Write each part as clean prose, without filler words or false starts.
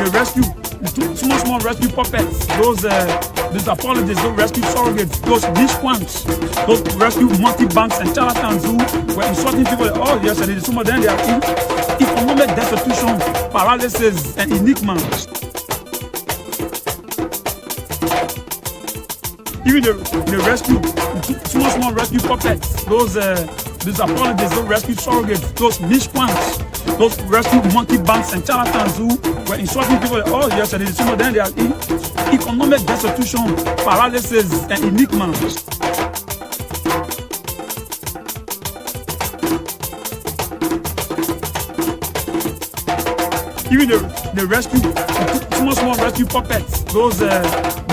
they rescue small rescue puppets. Those apologists, those rescue surrogates, those niche ones, those rescue monkey banks and charlatans who were insulting people. Oh yes, and some of them they are in economic destitution, paralysis, and enigma. Even the rescue small rescue puppets. Those apologists, those rescue surrogates, those niche ones, those rescue monkey banks and charlatans who were insulting people. Oh yes, and some of them they are in economic destitution, paralysis, and enigma. Even the rescue small rescue puppets. Those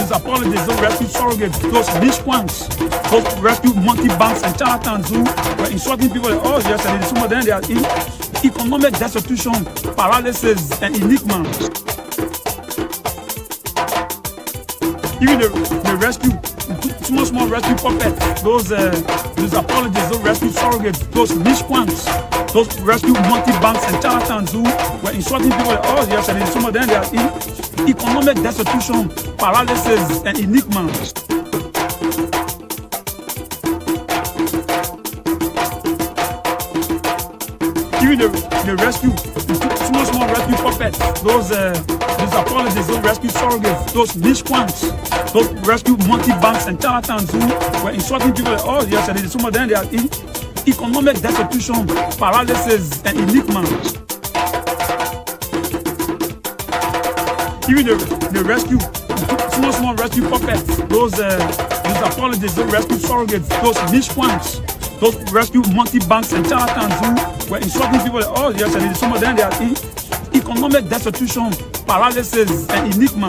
apologists, those rescue surrogates, those niche ones, those rescue monkey banks and charlatans who were insulting people. Oh yes, and some of them they are in economic destitution, paralysis, and enigma. Even the rescue small rescue puppets. Those apologists, those rescue surrogates, those niche ones, those rescue monkey banks and charlatans who were insulting people. Oh yes, and some of them they are in economic destitution, paralysis, and enigma. Even the rescue small rescue puppets. Those apologists, those rescue surrogates, those niche ones, those rescue monkey banks and charlatans who were insulting people. Oh yes, and some of them they are in economic destitution, paralysis, and enigma. Even the rescue small rescue puppets. Those apologists, those rescue surrogates, those niche ones, those rescue monkey banks and charlatans who were insulting people. Oh yes, and some of them they are in economic destitution, paralysis, and enigma.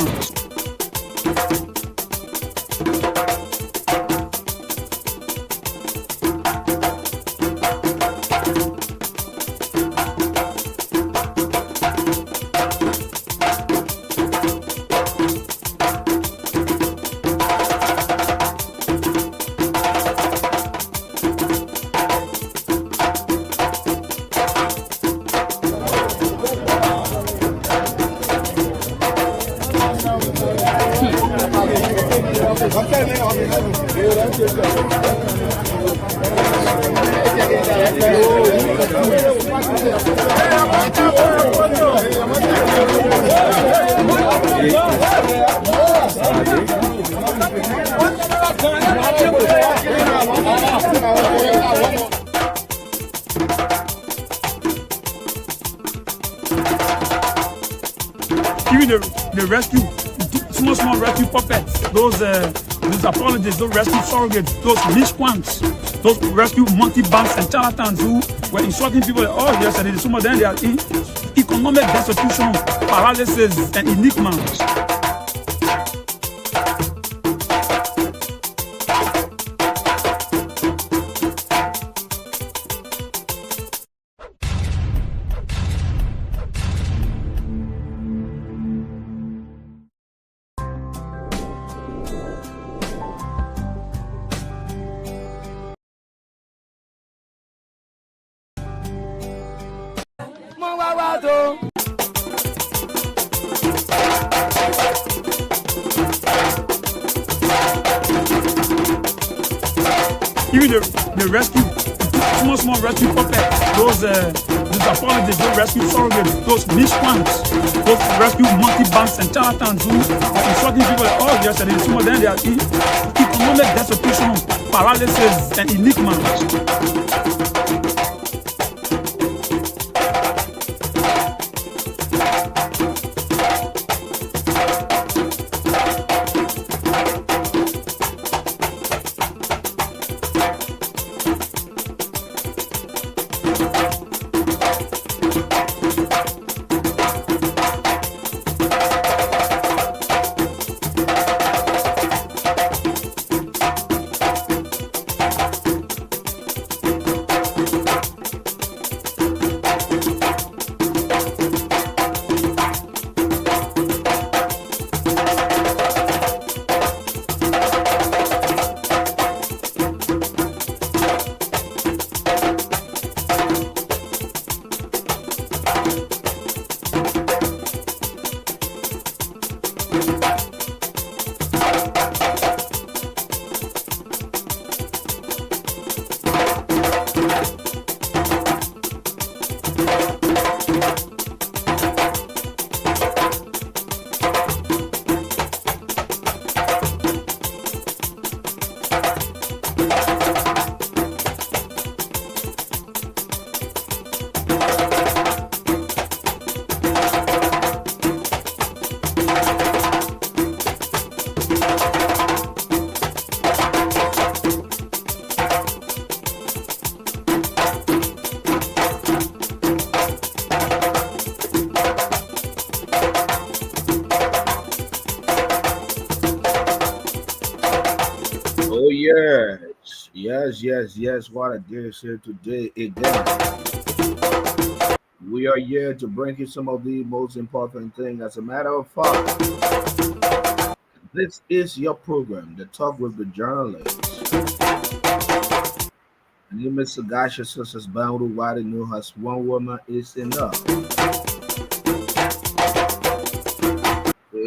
Even the rescue small rescue puppets. Those apologists, those rescue surrogates, those niche ones, those rescue monkey banks and charlatans who were insulting people. Oh yes, and some of them they are in economic destitution, paralysis, and enigma. Even the rescue small rescue puppets. Those apologists, those rescue surrogates, those niche ones, those rescue monkey banks and charlatans who were insulting people. Oh yes, and some of them they are in economic destitution, paralysis, and enigma. Oh yes, yes. What a day is here today again. We are here to bring you some of the most important thing. As a matter of fact, this is your program, the Talk with the Journalist. And you, Mr. Gasha, Sisters Bound, why they know has one woman is enough.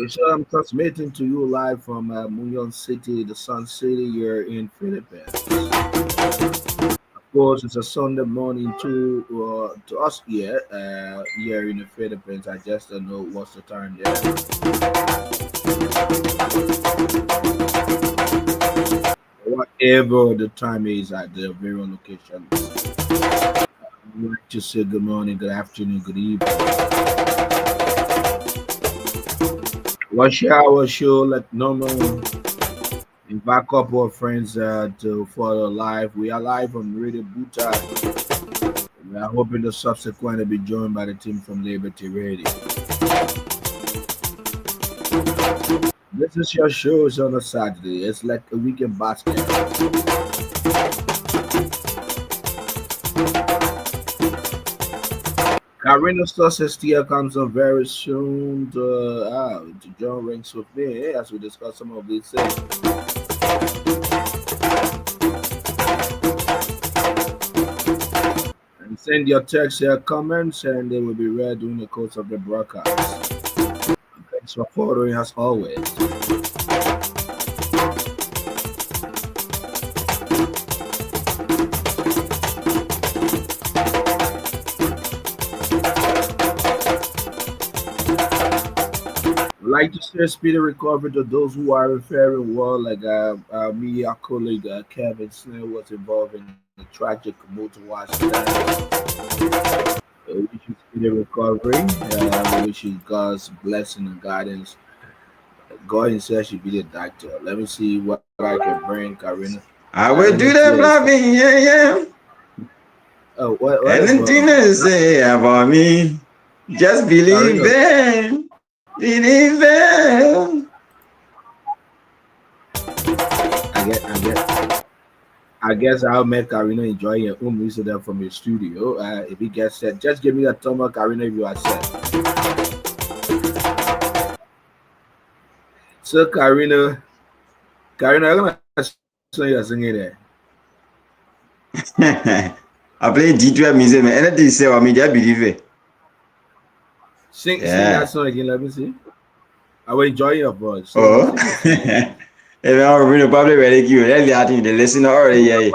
So I'm transmitting to you live from Munyon City, the Sun City here in Philippines. Of course, it's a Sunday morning to us here in the Philippines. I just don't know what's the time there. Whatever the time is at the various locations. I'd like to say good morning, good afternoon, good evening. Watch our show like normal. Invite a couple of friends to follow live. We are live on Radio Buta. We are hoping to subsequently be joined by the team from Liberty Radio. This is your show. It's on a Saturday. It's like a weekend basket. Karina Success still comes on very soon to join ranks with me as we discuss some of these things. And send your text, your comments, and they will be read during the course of the broadcast. Thanks for following as always. Like to say speedy recovery to those who are referring well, like me, our colleague Kevin Snell was involved in a tragic motor accident. We wish you speedy recovery. We wish you God's blessing and guidance. God himself should be the doctor. Let me see what I can bring, Karina. I will do that, loving, yeah. Oh, what Anything they say about me, just believe them. Believe them. I guess I'll make Karina enjoy your own music there from your studio. If he gets set, just give me a thumb up, Karina, if you are set. So, Karina, I'm gonna sing you singing there. I play D12 music, man. Anything you say about me, just believe it. Sing that song again, let me see. I will enjoy your voice. So if I'm really probably ridicule, the listener already, yeah.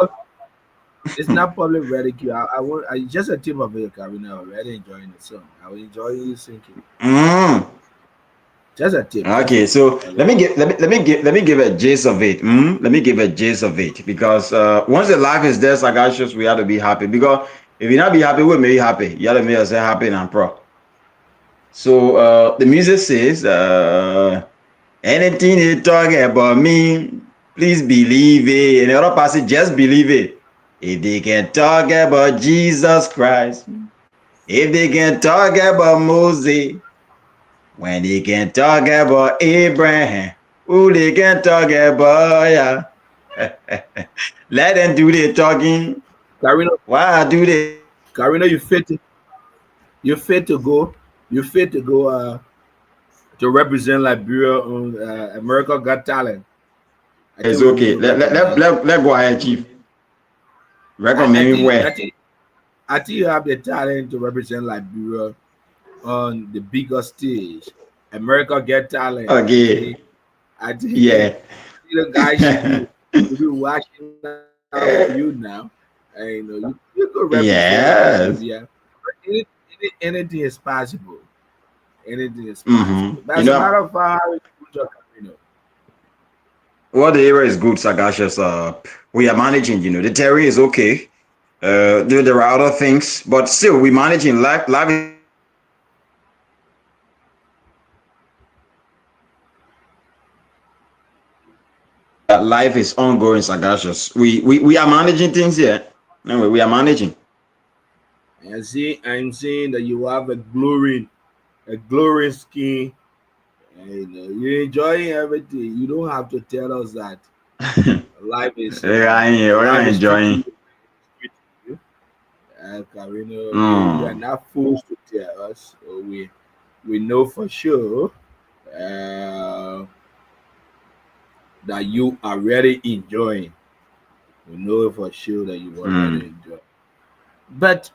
It's not public ridicule. I just a tip of it, Karina. I'm already enjoying the song. I will enjoy you singing. Just a tip. Okay, so let me give a gist of it. Let me give a gist of it because once the life is there, Sagacious, we have to be happy because if you not be happy, we'll be happy. You have to make yourself happy and proud. So the music says, anything they talk about me, please believe it. And the other passage, just believe it. If they can talk about Jesus Christ, if they can talk about Moses, when they can talk about Abraham, who they can talk about, yeah. Let them do the talking. Karina, why do they? Karina, you fit to go to represent Liberia on America Got Talent. It's okay. Let go ahead, Chief. Recommend me where. I think you have the talent to represent Liberia on the bigger stage. America Get Talent. Okay. I think Yeah. the guy should be watching out for you now. And you could represent Yes. Gambia. But anything is possible. Anything is Mm-hmm. possible. But You as a know matter of fact, how is Buta Camino? what the area is good, Sagacious. We are managing. The terrain is okay. There are other things, but still we managing. Life is ongoing. Life is ongoing, Sagacious. We are managing things here. Anyway, we are managing. And see, I'm saying that you have a glowing skin. And you're enjoying everything. You don't have to tell us that life is We are treating enjoying. you. Karina, you are Mm. not forced to tell us. So we know for sure uh, that you are really enjoying. We know for sure that you are really Mm. enjoying. But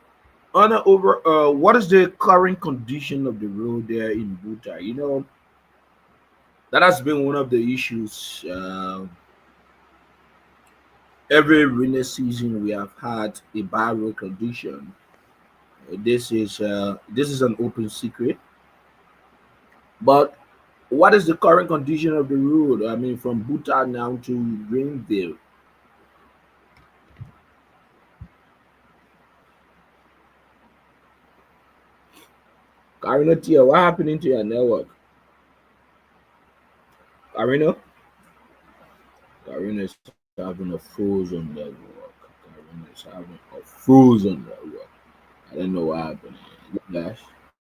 on a over, what is the current condition of the road there in Buta? That has been one of the issues. Every rainy season, we have had a bad road condition. This is an open secret. But what is the current condition of the road? I mean, from Buta now to Greenville. Karina Tia, what happening to your network? Karina? Karina is having a frozen network. Karina is having a frozen network. I don't know what happened. Guys,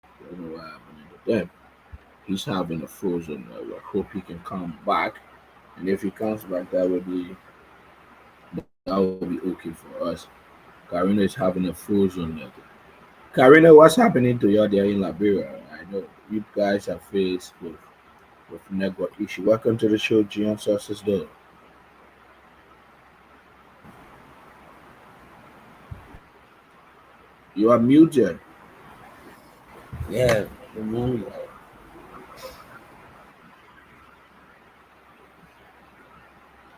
I don't know what happened to them. He's having a frozen network. Hope he can come back. And if he comes back, that will be okay for us. Karina is having a frozen network. Karina, what's happening to you there in Liberia? I know you guys are faced with network issue. Welcome to the show, Gian Sources Door. You are muted. Yeah, good morning.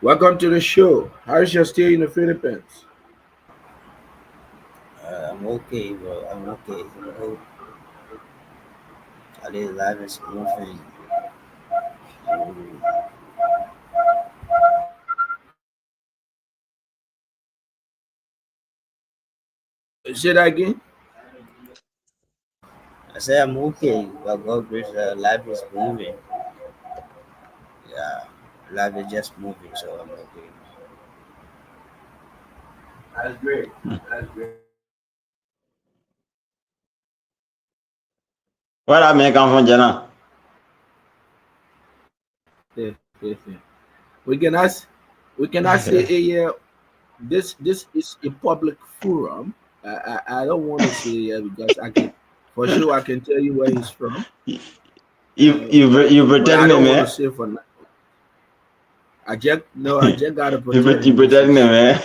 Welcome to the show. How's your stay in the Philippines? I'm okay, bro. I'm okay. I live life is moving. Um, Say that again. I say I'm okay, but God grace, life is moving. Yeah, life is just moving, so I'm okay. That's great. That's great. Where that man come from, Jenna? Yeah, yeah, yeah. We can ask. We cannot say this is a public forum. I don't want to say because I can for sure I can tell you where he's from, you uh, you you but protect I me, don't want to man. say for now. I just no, I just gotta You protect you him. This protect me, is man.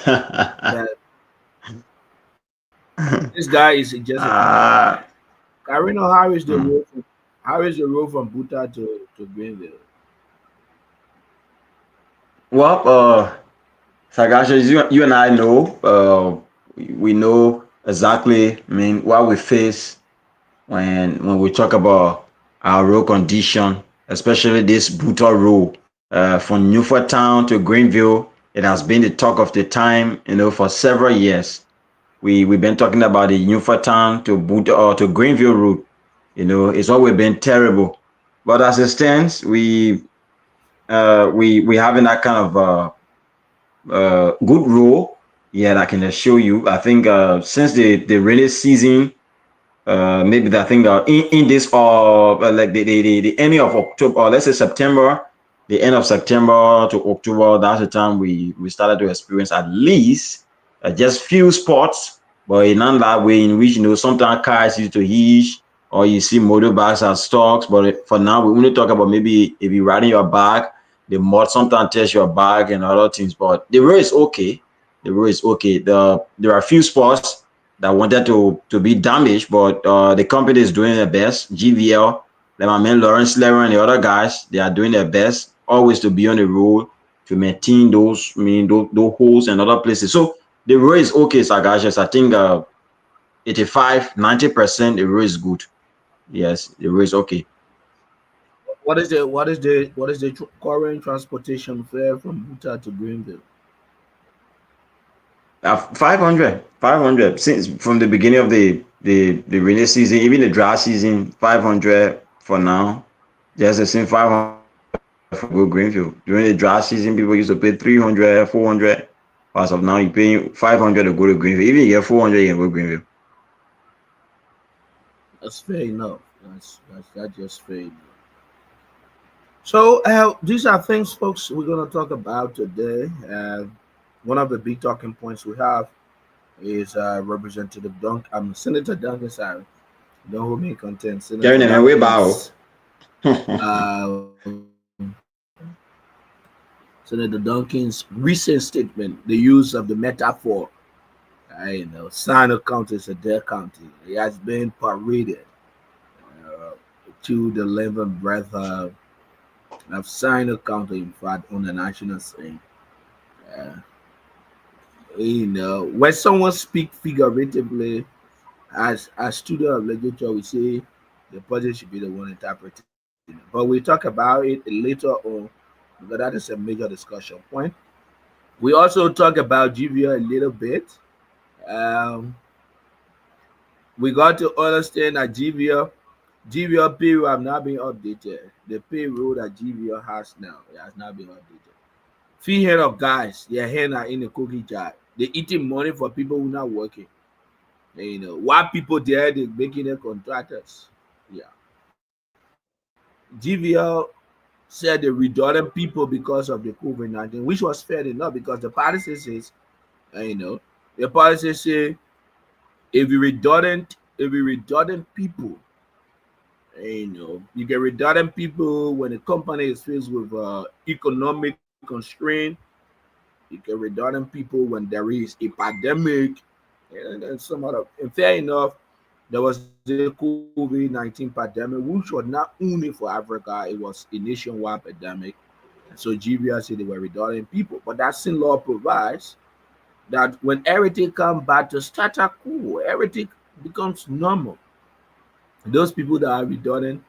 that this guy is just a cameraman. Ah. Karino, how is the Hmm. road? How is the road from Buta to Greenville? Well, Sagacious, you and I know, we know exactly, I mean, what we face when we talk about our road condition, especially this brutal road, from Newford Town to Greenville. It has been the talk of the time, for several years. We've been talking about the Newford Town to Greenville route. It's always been terrible. But as it stands, we having that kind of good role. Yeah, I can assure you. I think since the rainy season, maybe I think in this like the ending of October, or let's say September, the end of September to October, that's the time we started to experience at least just few spots, but in not that way in which sometimes cars used to hitch or you see motorbikes as stocks. But for now, we only talk about maybe if you're riding your bike, the mud sometimes tears your bike and other things. But the road is okay. The road is okay. There are a few spots that wanted to be damaged, but the company is doing their best. GVL like my man Lawrence Lever and the other guys, they are doing their best always to be on the road to maintain those, those holes and other places. So the road is okay, Sagacious. I think 85-90% the road is good. Yes, the road is okay. What is the current transportation fare from Utah to Greenville? 500 since from the beginning of the rainy season, even the dry season, 500 for now. Just the same 500 for go Greenfield. During the dry season, people used to pay 300, 400. As of now, you're paying 500 to go to Greenfield. Even you get 400, you can go Greenfield. That's fair enough. That's just fair enough. So these are things, folks, we're going to talk about today. One of the big talking points we have is Representative Senator Duncan, sorry, don't hold me in content. Senator Kevin, and we bow. uh, Senator Duncan's recent statement, the use of the metaphor, Sino County is a dead county. It has been paraded to the 11th breath of Sino County, in fact, on the national scene. When someone speaks figuratively, as a student of literature, we say the person should be the one interpreting it. But we talk about it later on because that is a major discussion point. We also talk about GVO a little bit. We got to understand that GVO payroll have not been updated. The payroll that GVO has now, it has not been updated. Few head of guys, their hand are in the cookie jar. They eating money for people who not working. Why people there they making them contractors? Yeah. GVL said they redundant people because of the COVID-19, which was fair enough because the policy says, the policy say if you redundant people, you get redundant people when the company is faced with economic constraint. You get redundant people when there is a pandemic and some other. And fair enough, there was the COVID-19 pandemic, which was not only for Africa, it was a nationwide pandemic. And so GBR said they were redundant people. But that same law provides that when everything comes back to status quo, everything becomes normal. Those people that are redundant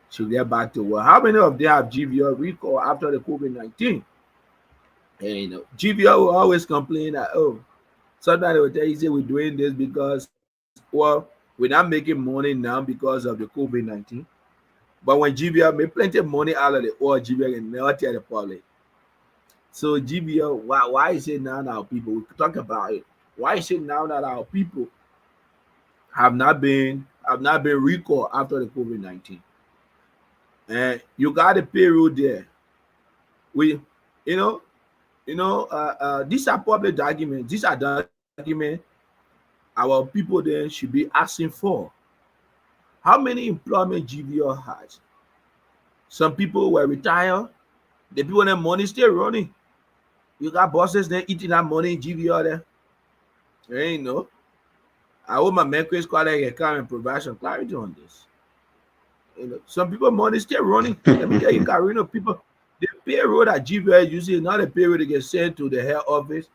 should get back to work. How many of them have GVR recall after the COVID-19? And GVR will always complain that, sometimes they will tell you, say, we're doing this because, well, we're not making money now because of the COVID-19. But when GVR make plenty of money out of the oil, GVR can never tell the public. So GVR, why is it now people? We could talk about it. Why is it now that our people have not been recalled after the COVID-19? And you got a payroll there. These are public documents. These are documents our people then should be asking for. How many employment GVR has? Some people were retired. The people that money still running. You got bosses there eating that money in GVR there. I hope my man Chris Quality can come and provide some clarity on this. Some people money still running. Let me tell you, Carino, people, the payroll that GVR uses is not a payroll that gets sent to the head office.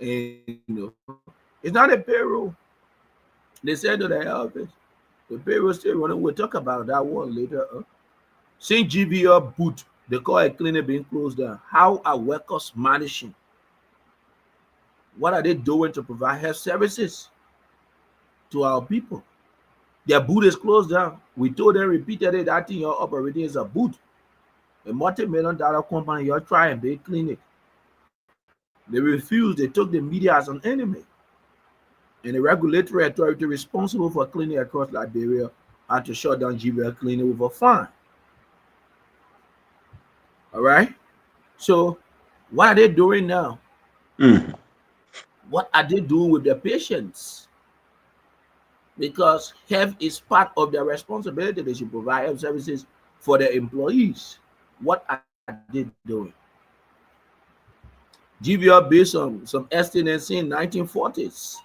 And it's not a payroll. They send to the head office. The payroll still running. We'll talk about that one later. Since GVR boot, they call a clinic being closed down. How are workers managing? What are they doing to provide health services to our people? Their boot is closed down. We told them repeatedly that thing you're operating is a boot. A multi-million-dollar company, you're trying to be a clinic. They refused. They took the media as an enemy. And the regulatory authority responsible for cleaning across Liberia had to shut down GVL Clinic with a fine. All right? So what are they doing now? What are they doing with their patients? Because health is part of their responsibility. They should provide health services for their employees. What are they doing? GVR based on some estimates in 1940s.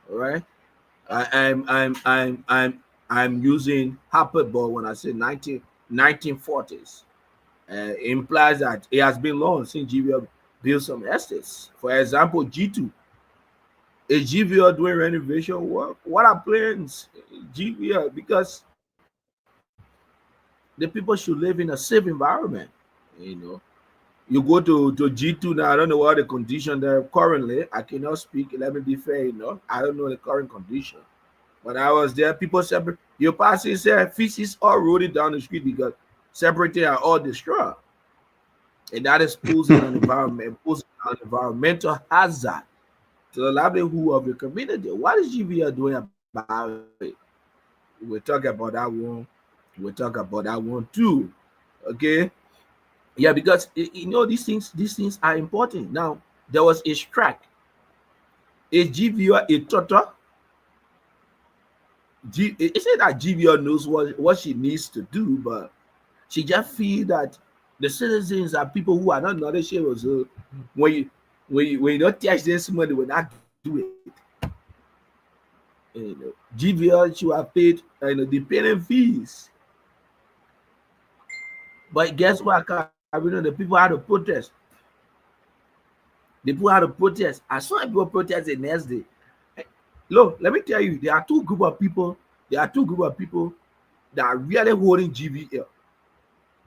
All right. I'm using hyperbole when I say 1940s. Implies that it has been long since GVL built some estates. For example, G2. Is GVL doing renovation work? What are plans GVL? Because the people should live in a safe environment. You know, you go to G2 now. I don't know what the condition there currently. I cannot speak. Let me be fair. I don't know the current condition. When I was there, people separate. Your pastor said feces all rolling down the street because separated are all destroyed, and that is posing an environmental hazard to the livelihood of the community. What is GVL doing about it? We'll talk about that one. We'll talk about that one too. Okay. Yeah, because these things are important. Now, there was a strike. Is GVL a total? It said that GVL knows what she needs to do, but she just feel that the citizens are people who are not knowledgeable. So when you don't teach them somebody will not do it. GVL should have paid the payment fees. But guess what? The people had to protest. The people had to protest. As soon as people protest the next day. Look, let me tell you, there are two group of people that are really holding GVL.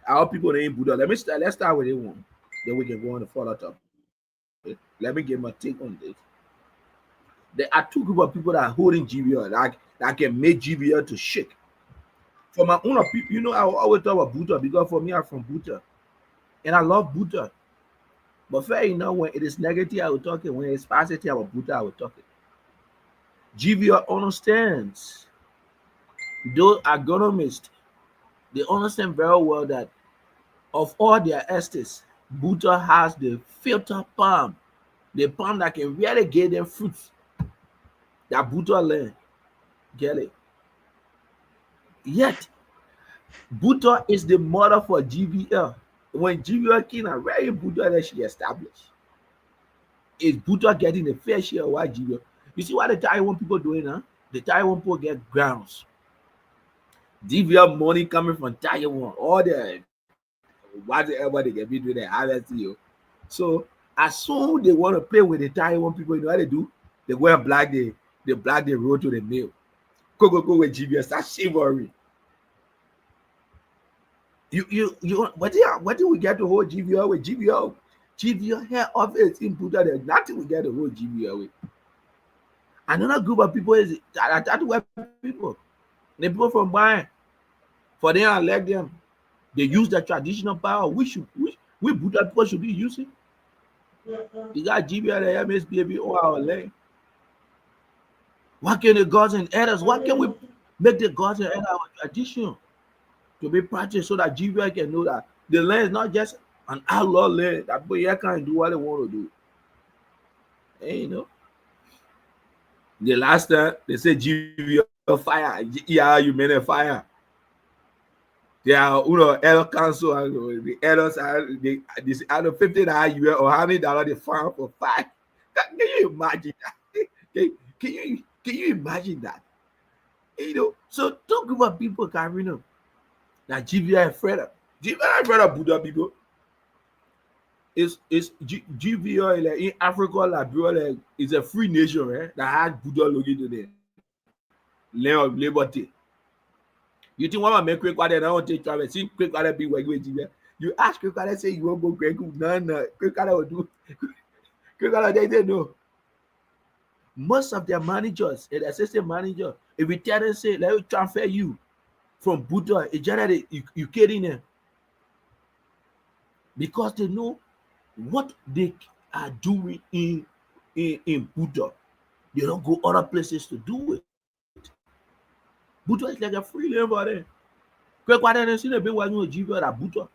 Our people name Buddha. Let's start with it one. Then we can go on the follow up. Okay? Let me get my take on this. There are two group of people that are holding GVL that can make GVL to shake. For my own people, I will always talk about Buddha because for me, I'm from Buddha. And I love Buddha. But fair enough, when it is negative, I will talk it. When it's positive about Buddha, I will talk it. GVL understands. Those agronomists, they understand very well that of all their estates, Buddha has the filter palm, the palm that can really give them fruits that Buddha learned. Get it? Yet, Buddha is the mother for GVL. When GVL came and very Buddha that she established, is Buddha getting a fair share of what GVL? You see what the Taiwan people doing, huh? The Taiwan people get grounds. GVL money coming from Taiwan, all the whatever they can be doing, the harvest. So as soon they want to play with the Taiwan people, you know what they do? They go and black the road to the mill. Go with GVL, start chivalry. What do we get to hold GVL with? GVL head office in Buddha, there's nothing we get to hold GVL with. Another group of people is that people. The people from buying. For them, I elect them. They use the traditional power. We Buddha people should be using. You got GVL, the MSBB, all our land. What can the gods and elders? What can we make the gods and elders our tradition to be practiced so that GVL can know that the land is not just an outlaw land that people can't do what they want to do. And, the last time they said GVL fire, yeah, you mean a fire. They are elder council and the elders are they out of $50 or how many dollars they found for fire. Can you imagine that? Can you imagine that? So two group of people can that GVL afraid of. GVL afraid of Buddha people. Is GVL like in Africa, Liberia is a free nation, right? That has Buddha looking to them. Land of liberty. You think one make quick water, I don't take travel. See quick water be working with GVL. You ask quick water, say you won't go great. No, quick water will do. Quick water, they say no. Most of their managers, the assistant manager, if we tell them say, let me transfer you from Buddha, it's generally you kidding them. Because they know what they are doing in Buddha. They don't go other places to do it. Buddha is like a free land for them. Quick water, they see the big one with GVL at Buddha.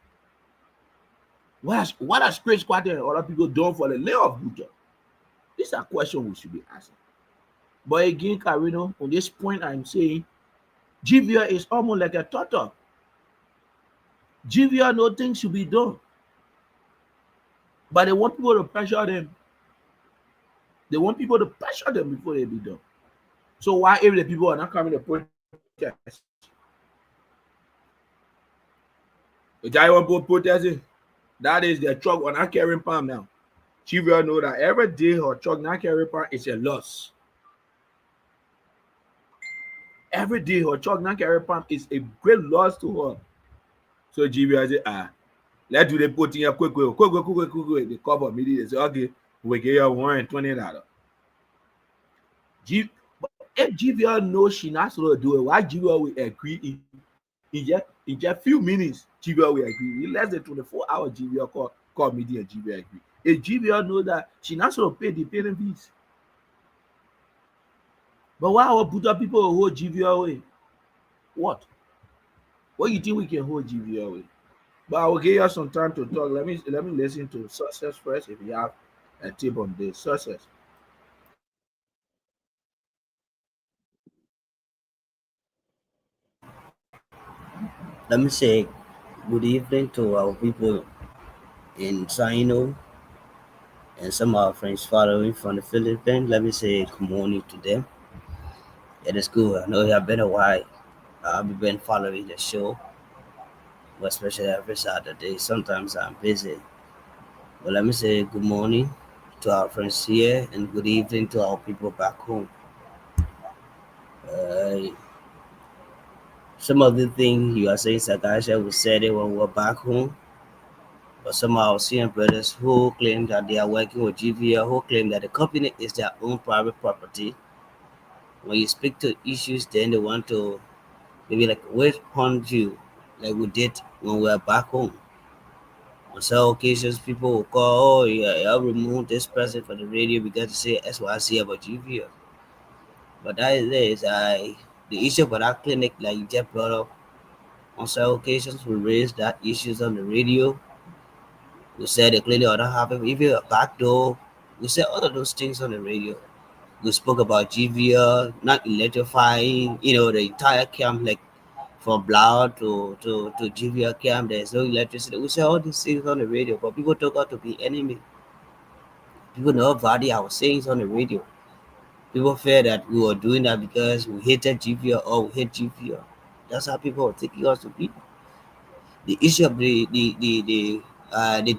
What has Chris Quater and other people done for the land of Buddha? These are questions we should be asking. But again, Carino, on this point, I'm saying GVL is almost like a turtle. GVL, no things should be done. But they want people to pressure them. They want people to pressure them before they be done. So why if the people are not coming to protest protest. The giant boat protesting. That is their truck on not carrying palm now. She will know that every day her truck not carrying palm is a loss. Every day her truck not carrying palm is a great loss to her. So she will say, let's do the put in here quick. They cover me. They say, okay, we give you $120. If GVL knows she not supposed to do it, why GVL will agree in just few minutes? GVL will agree. In less than 24 hours, GVL call me and GVL agree. If GVL know that she not supposed to pay the payment fees, but why our Buddha people hold GVL away? What you think we can hold GVL away? But I will give you some time to talk. Let me listen to Success first. If you have a tip on this, Success. Let me say good evening to our people in China and some of our friends following from the Philippines. Let me say good morning to them. It is good. I know it has been a while. I've been following the show, but especially every Saturday. Sometimes I'm busy. But let me say good morning to our friends here and good evening to our people back home. Uh, some of the things you are saying, Sakasha, we said it when we were back home. But some of our senior brothers who claim that they are working with GVL, who claim that the company is their own private property. When you speak to issues, then they want to maybe like wait on you, like we did when we were back home. On some occasions, people will call, oh, yeah, I'll remove this person from the radio because they say SYC about GVL. But that is the issue about our clinic, like you just brought up, on some occasions, we raised that issues on the radio. We said the clinic ought to have even a back door. We said all of those things on the radio. We spoke about GVL not electrifying, the entire camp, like from Blau to GVL camp, there's no electricity. We said all these things on the radio, but people took out to be enemy. People never value our sayings on the radio. People fear that we were doing that because we hated GVL or we hate GVL. That's how people were taking us to be. The issue of the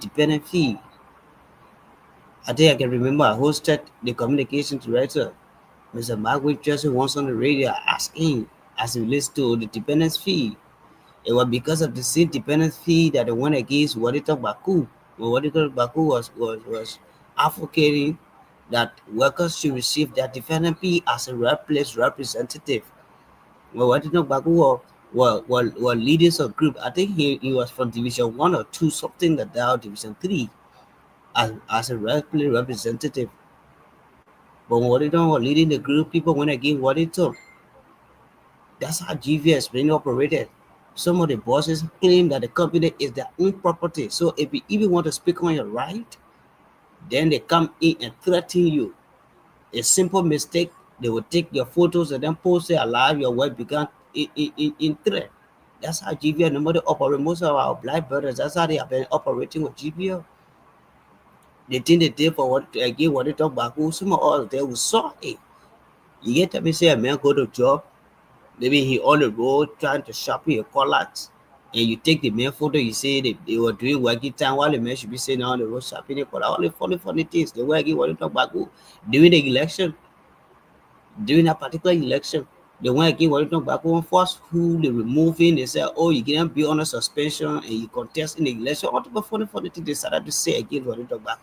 dependent fee. I think I can remember I hosted the communication director, Mr. Margaret Jesse, once on the radio asking as it relates to the dependence fee. It was because of the same dependence fee that they went against Wadita Baku. When Wadita Baku was advocating that workers should receive their dependent fee as a workplace representative. Well, Wadita Baku were leaders of group. I think he was from Division 1 or 2, something like that, Division 3, as a workplace representative. But when Wadita were leading the group, people went against Wadita. That's how GVS really operated. Some of the bosses claim that the company is their own property. So if you even want to speak on your right, then they come in and threaten you. A simple mistake, they will take your photos and then post it alive, your work began in threat. That's how GVL normally operate. Most of our black brothers, that's how they have been operating with GVL. They think they did for what again what they talk about. Some of us there we saw it. You get me say a man go to job. Maybe he on the road trying to sharpen a collars, and you take the main photo, you say they were doing working time while the man should be sitting on the road sharpening a collar. Only funny things. They were again what you talk about during the election, during that particular election. They went again what you talk about one first who they removing, they said, oh, you can't be on a suspension and you contest in the election. What about funny things they started to say again what you talk about.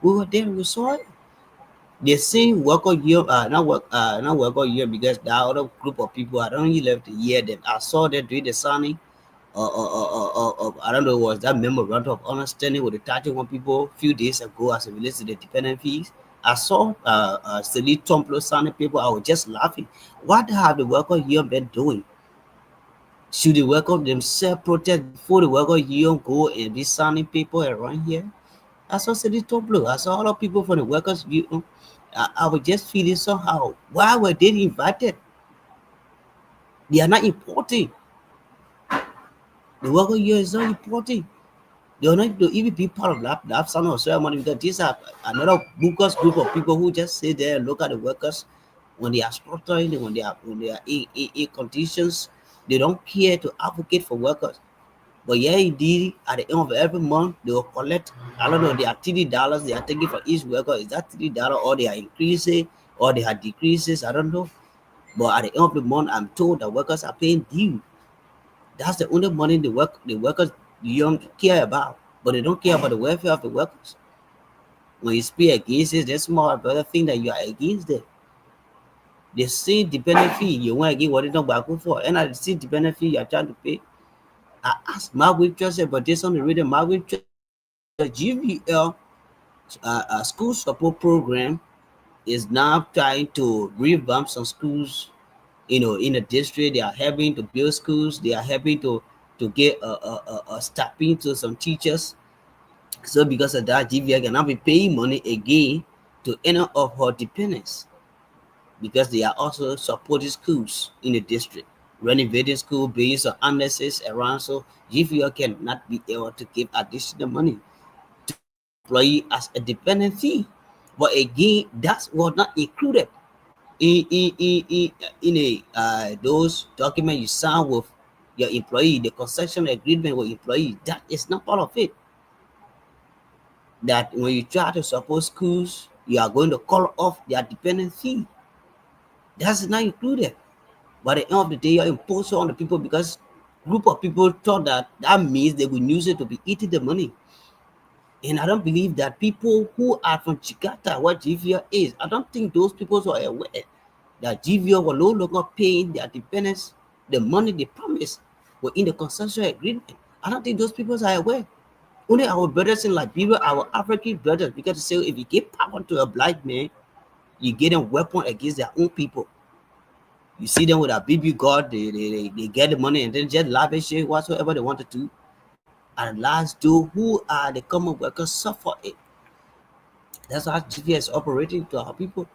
We were there, we saw it. The same work on year, not work on year because that other group of people I don't really left to hear them. I saw them doing the signing, I don't know, was that memorandum of understanding with the 31 people a few days ago as it relates to the dependent fees. I saw Celine Tomplo signing people. I was just laughing. What have the worker here been doing? Should the worker themselves protest before the worker here go and be signing people around here? I saw Celine Tomplo. I saw a lot of people from the workers union. I was just feeling somehow. Why were they invited? They are not important. The worker here is not important. They are not to even be part of that ceremony because these are another bookers group of people who just sit there and look at the workers when they are struggling, when they are in conditions, they don't care to advocate for workers. But yeah, indeed, at the end of every month, they will collect, I don't know, they are $30 they are taking for each worker. Is that $30 or they are increasing or they are decreases? I don't know. But at the end of the month, I'm told that workers are paying due. That's the only money the workers don't care about. But they don't care about the welfare of the workers. When you speak against it, that's more about the thing that you are against it. The same dependent fee you want to get what they don't back for, and I see dependent fee you are trying to pay. I asked Margaret Trust, but this on the radio, Margaret Trust, GVL school support program is now trying to revamp some schools, in the district. They are helping to build schools. They are helping to get a staffing to some teachers. So because of that, GVL cannot be paying money again to any of her dependents, because they are also supporting schools in the district, renovating school based on annexes around. So GVL cannot be able to give additional money employee as a dependent fee. But again, that was not included in those documents you sign with your employee, the concession agreement with employee. That is not part of it. That when you try to support schools, you are going to call off their dependent fee. That's not included. But at the end of the day, you impose on the people because group of people thought that means they would use it to be eating the money. And I don't believe that people who are from Jakarta, what GVL is, I don't think those people are aware that GVL will no longer paying their dependents the money they promised were in the concession agreement. I don't think those people are aware. Only our brothers in Liberia, our African brothers, because say if you give power to a black man, you get a weapon against their own people. You see them with a BB gun, they get the money and then just lavish it whatsoever they want to do. And last, those who are the common workers suffer it. That's how GVL is operating to our people.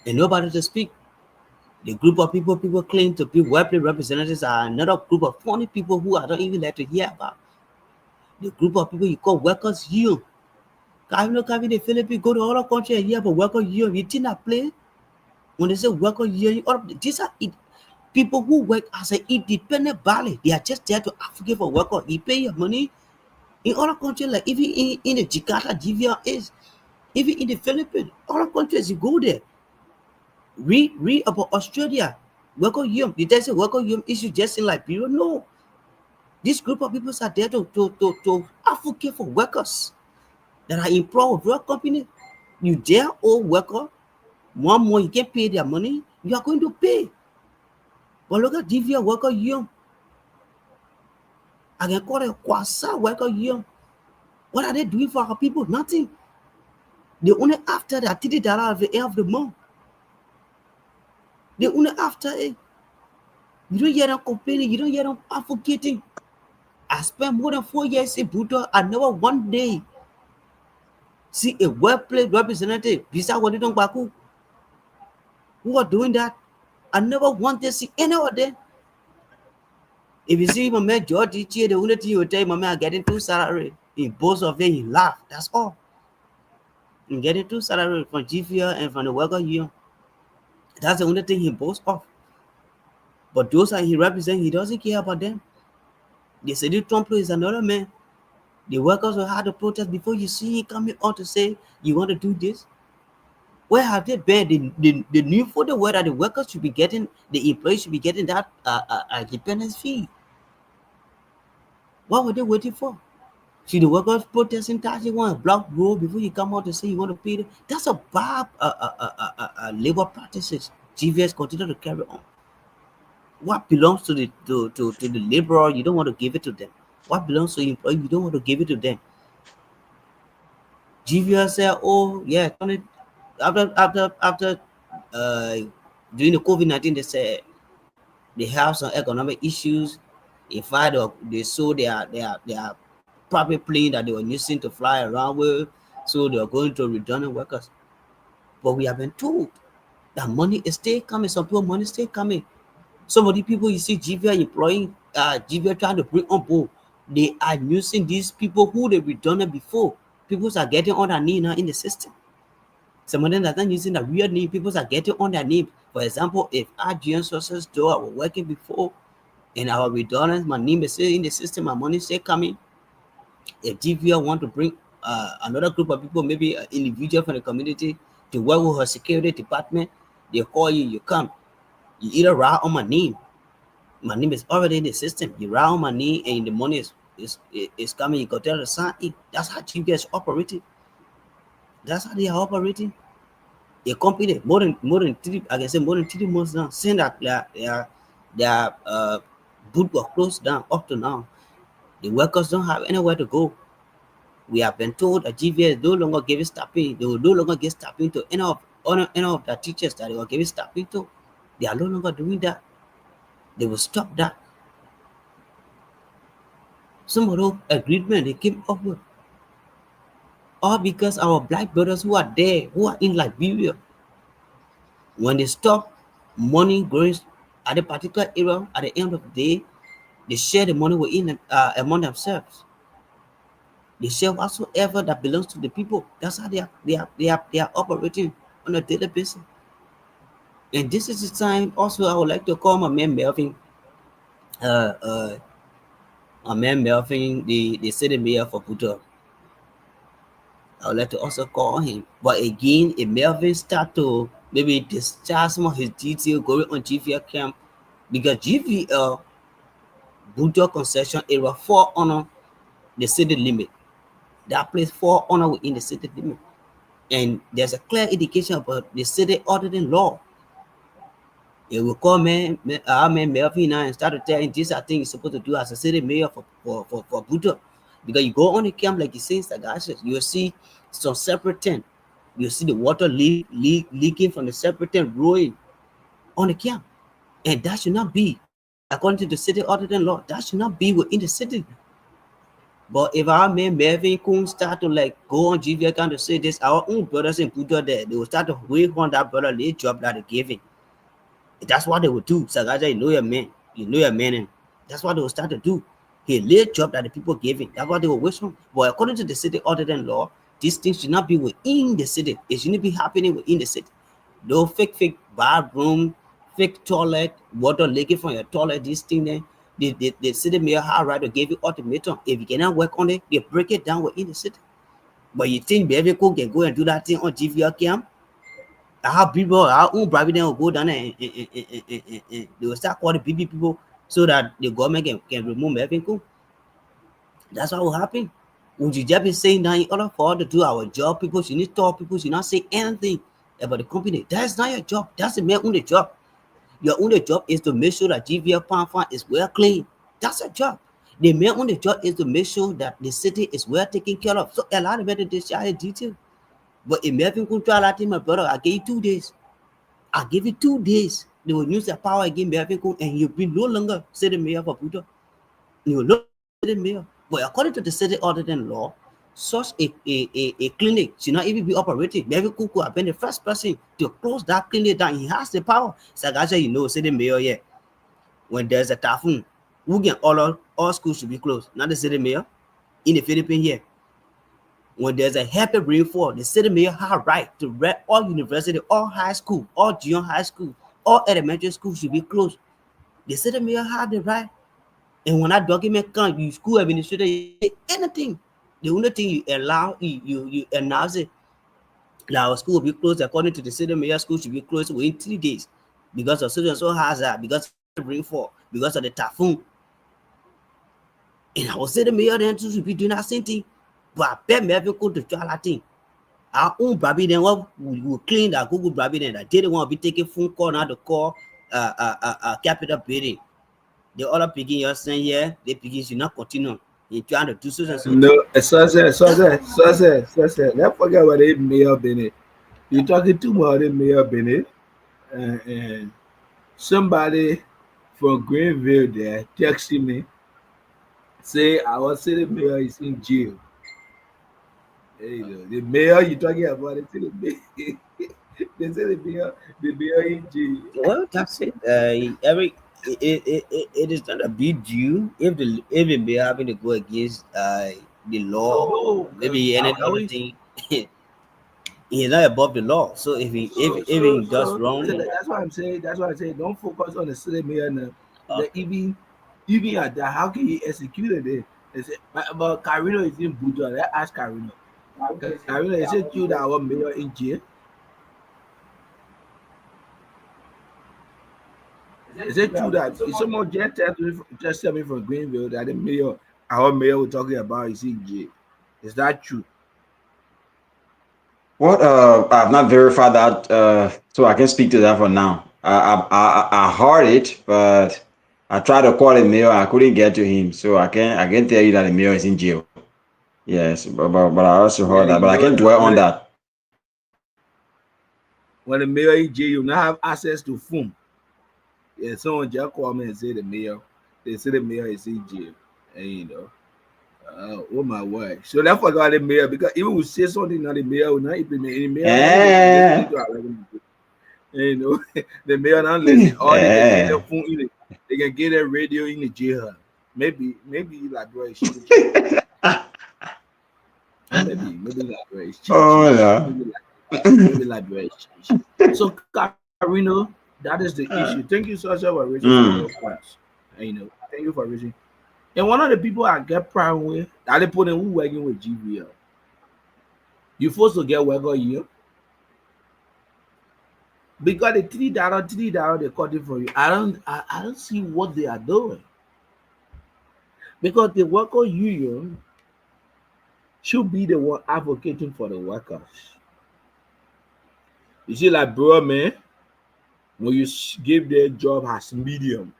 And nobody to speak. The group of people claim to be workplace representatives are another group of funny people who I don't even like to hear about. The group of people you call workers union. Come in the Philippines, go to other countries and hear about worker union. You think that play? When they say worker union, these are people who work as an independent body. They are just there to advocate for workers. You pay your money. In other countries, like even in the Jakarta, GVL is, even in the Philippines, other countries, you go there. Read about Australia. Worker union. Did they say worker union issue just in Liberia? No. This group of people are there to advocate for workers that are employed with drug company. You dare owe worker, one more you can pay their money, you are going to pay. But look at GVL worker union. I can call it Kwasa worker union. What are they doing for our people? Nothing. They only after that $30 at the end of the month. They only after it. You don't hear them complaining. You don't hear them advocating. I spent more than 4 years in Bhutto. I never one day see a workplace representative who are doing that. I never want to see any of them. If you see my man George each year, the only thing you will tell my man, I'm getting 2 salary. In both of them, he laugh. That's all. I'm getting 2 salary from GVL and from the worker union. That's the only thing he boasts of. But those that he represents, he doesn't care about them. They say the Trump is another man. The workers will have to protest before you see him coming out to say, you want to do this? Where have they been? The new for the word that the workers should be getting, the employees should be getting that dependence fee. What were they waiting for? See the workers protesting, that you want a block road before you come out to say you want to pay them. That's a bad labor practices. GVS continue to carry on. What belongs to the laborer, you don't want to give it to them. What belongs to the employee, you don't want to give it to them. GVS said, oh yeah, after during the COVID-19, they said they have some economic issues. In fact, they sold their private plane that they were using to fly around with, so they are going to redundant workers. But we have been told that money is still coming. Some people money is still coming. Some of the people you see GVL employing, GVL trying to bring on board, they are using these people who they redundant before. People are getting on their knee now in the system. Some of them are not using the real name. People are getting on their name. For example, if I join sources store, I was working before, and our redundant, my name is still in the system, my money still coming. If GVL want to bring another group of people, maybe an individual from the community to work with her security department, they call you, you come. You either write on my name is already in the system. You write on my name and the money is coming. You go tell the sign it. That's how GVL is operating. That's how they are operating. A company more than 3 months now, saying that their boot was closed down up to now. The workers don't have anywhere to go. We have been told that GVS no longer giving staffing. They will no longer give staffing to any of the teachers that they were giving staffing to. They are no longer doing that. They will stop that. Some of those agreement they came up with, all because our black brothers who are there, who are in Liberia, when they stop money going at a particular area, at the end of the day, they share the money within among themselves. They share whatsoever that belongs to the people. That's how they are operating on a daily basis. And this is the time also I would like to call my man Melvin. My man Melvin, the city mayor for Puto. I would like to also call him. But again, if Melvin start to maybe discharge some of his detail going on GVL camp, because GVL Buddha concession area fall under the city limit. That place fall under within the city limit. And there's a clear indication about the city auditing law. It will call our man Melvin now and start to tell him these are things you're supposed to do as a city mayor for Buddha. Because you go on the camp like you say, you'll see some separate tent. You'll see the water leaking from the separate tent rolling on the camp. And that should not be, according to the city auditing law, that should not be within the city. But if our man Melvin Coon start to like go on GVL account to say this, our own brothers in Buddha there, they will start to wait on that brother their job that they gave him. That's what they will do. Sagaja, you know your man. You know your man. And that's what they will start to do. He laid job that the people gave him. That's what they will wish on. But according to the city auditing law, these things should not be within the city. It shouldn't be happening within the city. No fake bathroom, fake toilet, water leaking from your toilet, this thing there. The city mayor have right to give you ultimatum. If you cannot work on it, they break it down within the city. But you think Beverly Cook can go and do that thing on GVL camp? Our people, our own private will go down and they will start calling people so that the government can remove Beverly Cook. That's what will happen. Would you just be saying that in order for us to do our job, people should not talk, people should not say anything about the company? That's not your job. That's the man's only job. Your only job is to make sure that GVL Palm Farm is well clean. That's your job. The main only job is to make sure that the city is well taken care of. So a lot of better share detail. But if Melvin could try that thing, my brother, I gave you 2 days. I give you 2 days. They will use their power again, Melvin Cook, and you'll be no longer city mayor for Buddha. You will no city mayor. But according to the city auditing law, such a clinic should not even be operating. Melvin Cook could have been the first person to close that clinic down. He has the power. So actually, you know, city mayor, yeah. When there's a typhoon, all schools should be closed. Not the city mayor in the Philippines here. When there's a heavy rainfall, the city mayor has right to rent all university, all high school, all junior high school, all elementary schools should be closed. The city mayor has the right. And when that document comes, you school administrator, you say anything. The only thing you allow, you announce it. Now our school will be closed according to the city mayor. School should be closed within 3 days because of so hazard, because of the rainfall, because of the typhoon. And I was saying the mayor then should be doing that same thing. But I bet Melvin could to try that thing. Our own Barbie then we will clean that Google Barbie then that didn't want to be taking phone call now to call capital building. The other picking you're saying here, they picking should not continue. You're trying to do so and so. No, so I said, let's forget about the mayor Bennett. You're talking too much about the mayor Bennett. And somebody from Greenville there texting me, say our city mayor is in jail. There you go. The mayor you're talking about, the city mayor, they say the mayor in jail. Well, that's it. It is not a big deal if the mayor having to go against the law, maybe any other thing. he's not above the law. So if he does wrong, that's why I'm saying. That's why I say don't focus on the city mayor now. uh, Because even at that, how can he execute it? They say, but Carino is in Buja. Let's ask Carino. Carino, is it true that our mayor in jail? Is it true that if someone just tell me from Greenville that the mayor, our mayor, we're talking about is in jail? Is that true? What I've not verified that, so I can speak to that for now. I heard it, but I tried to call the mayor. I couldn't get to him, so I can tell you that the mayor is in jail. Yes, but I also heard Really, that, but I you can't know dwell that on that. when the mayor in jail, you not have access to phone. Yeah, someone just call me and say the mayor. They say the mayor is in jail, and oh my word! So that forgot the mayor because even we say something, now the mayor will not implement. The mayor not even Eh, listening to our recommendation. The mayor not listen. Or they can get the eh. phone in it. They can get a radio in the jail. Maybe like bro is cheating. Maybe like bro is cheating. Oh no. Maybe like bro is cheating. So Carino, that is the issue. Thank you so much for raising some of Mm. your points. And, thank you for raising. And one of the people I get problem with, that they put in who working with GVL. You supposed to get work all year because the $3 they cut it for you. I don't see what they are doing because the worker union should be the one advocating for the workers. You see, like bro, man, when you give their job as medium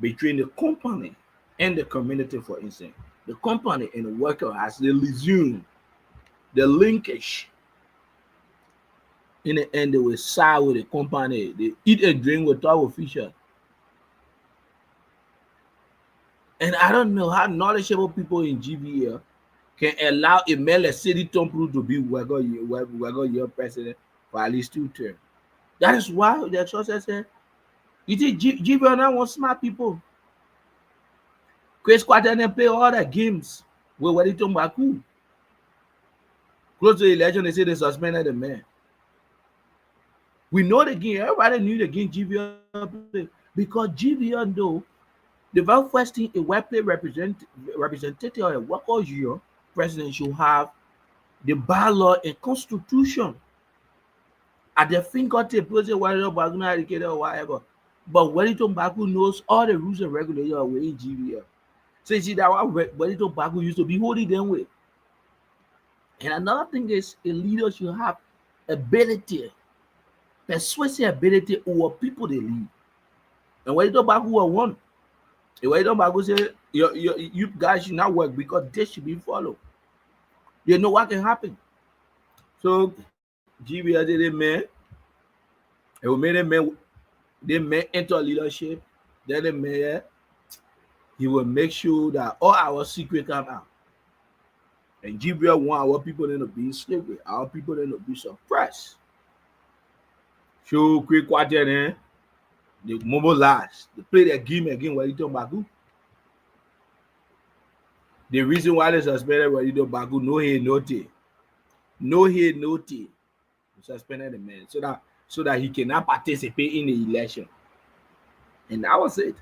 between the company and the community, for instance, the company and the worker has they resume the linkage. In the end, they will side with the company. They eat and drink with top officials. And I don't know how knowledgeable people in GVL can allow a Mele City Tompru to be your president for at least 2 terms. That is why the church said, you think GVL now want smart people. Chris Quaternion and play all the games with Wellington Baku. Close to the election, they say they suspended the man. We know the game. Everybody knew the game GVL play because GVL know the very first thing a workplace representative or a worker union president should have the bylaw and constitution at their fingertip, whether Wellington educated or whatever. But Wellington Baku knows all the rules and regulations of GVL. So you see that what Wellington Baku used to be holding them with. And another thing is a leader should have ability, persuasive ability over people they lead. And Wellington Baku will one. If Wellington Baku say you guys should not work because this should be followed. You know what can happen. So GBL did it, man. It will make them man, they may enter leadership. Then the mayor, he will make sure that all our secret come out. And GBL want our people to be in slavery, our people to be suppressed. So quick quarter then, they mobilize, they play their game again Wellington Baku. The reason why they suspended Wellington Baku, no head, no tail. No head, no tail. Suspended the man so that he cannot participate in the election. And that was it.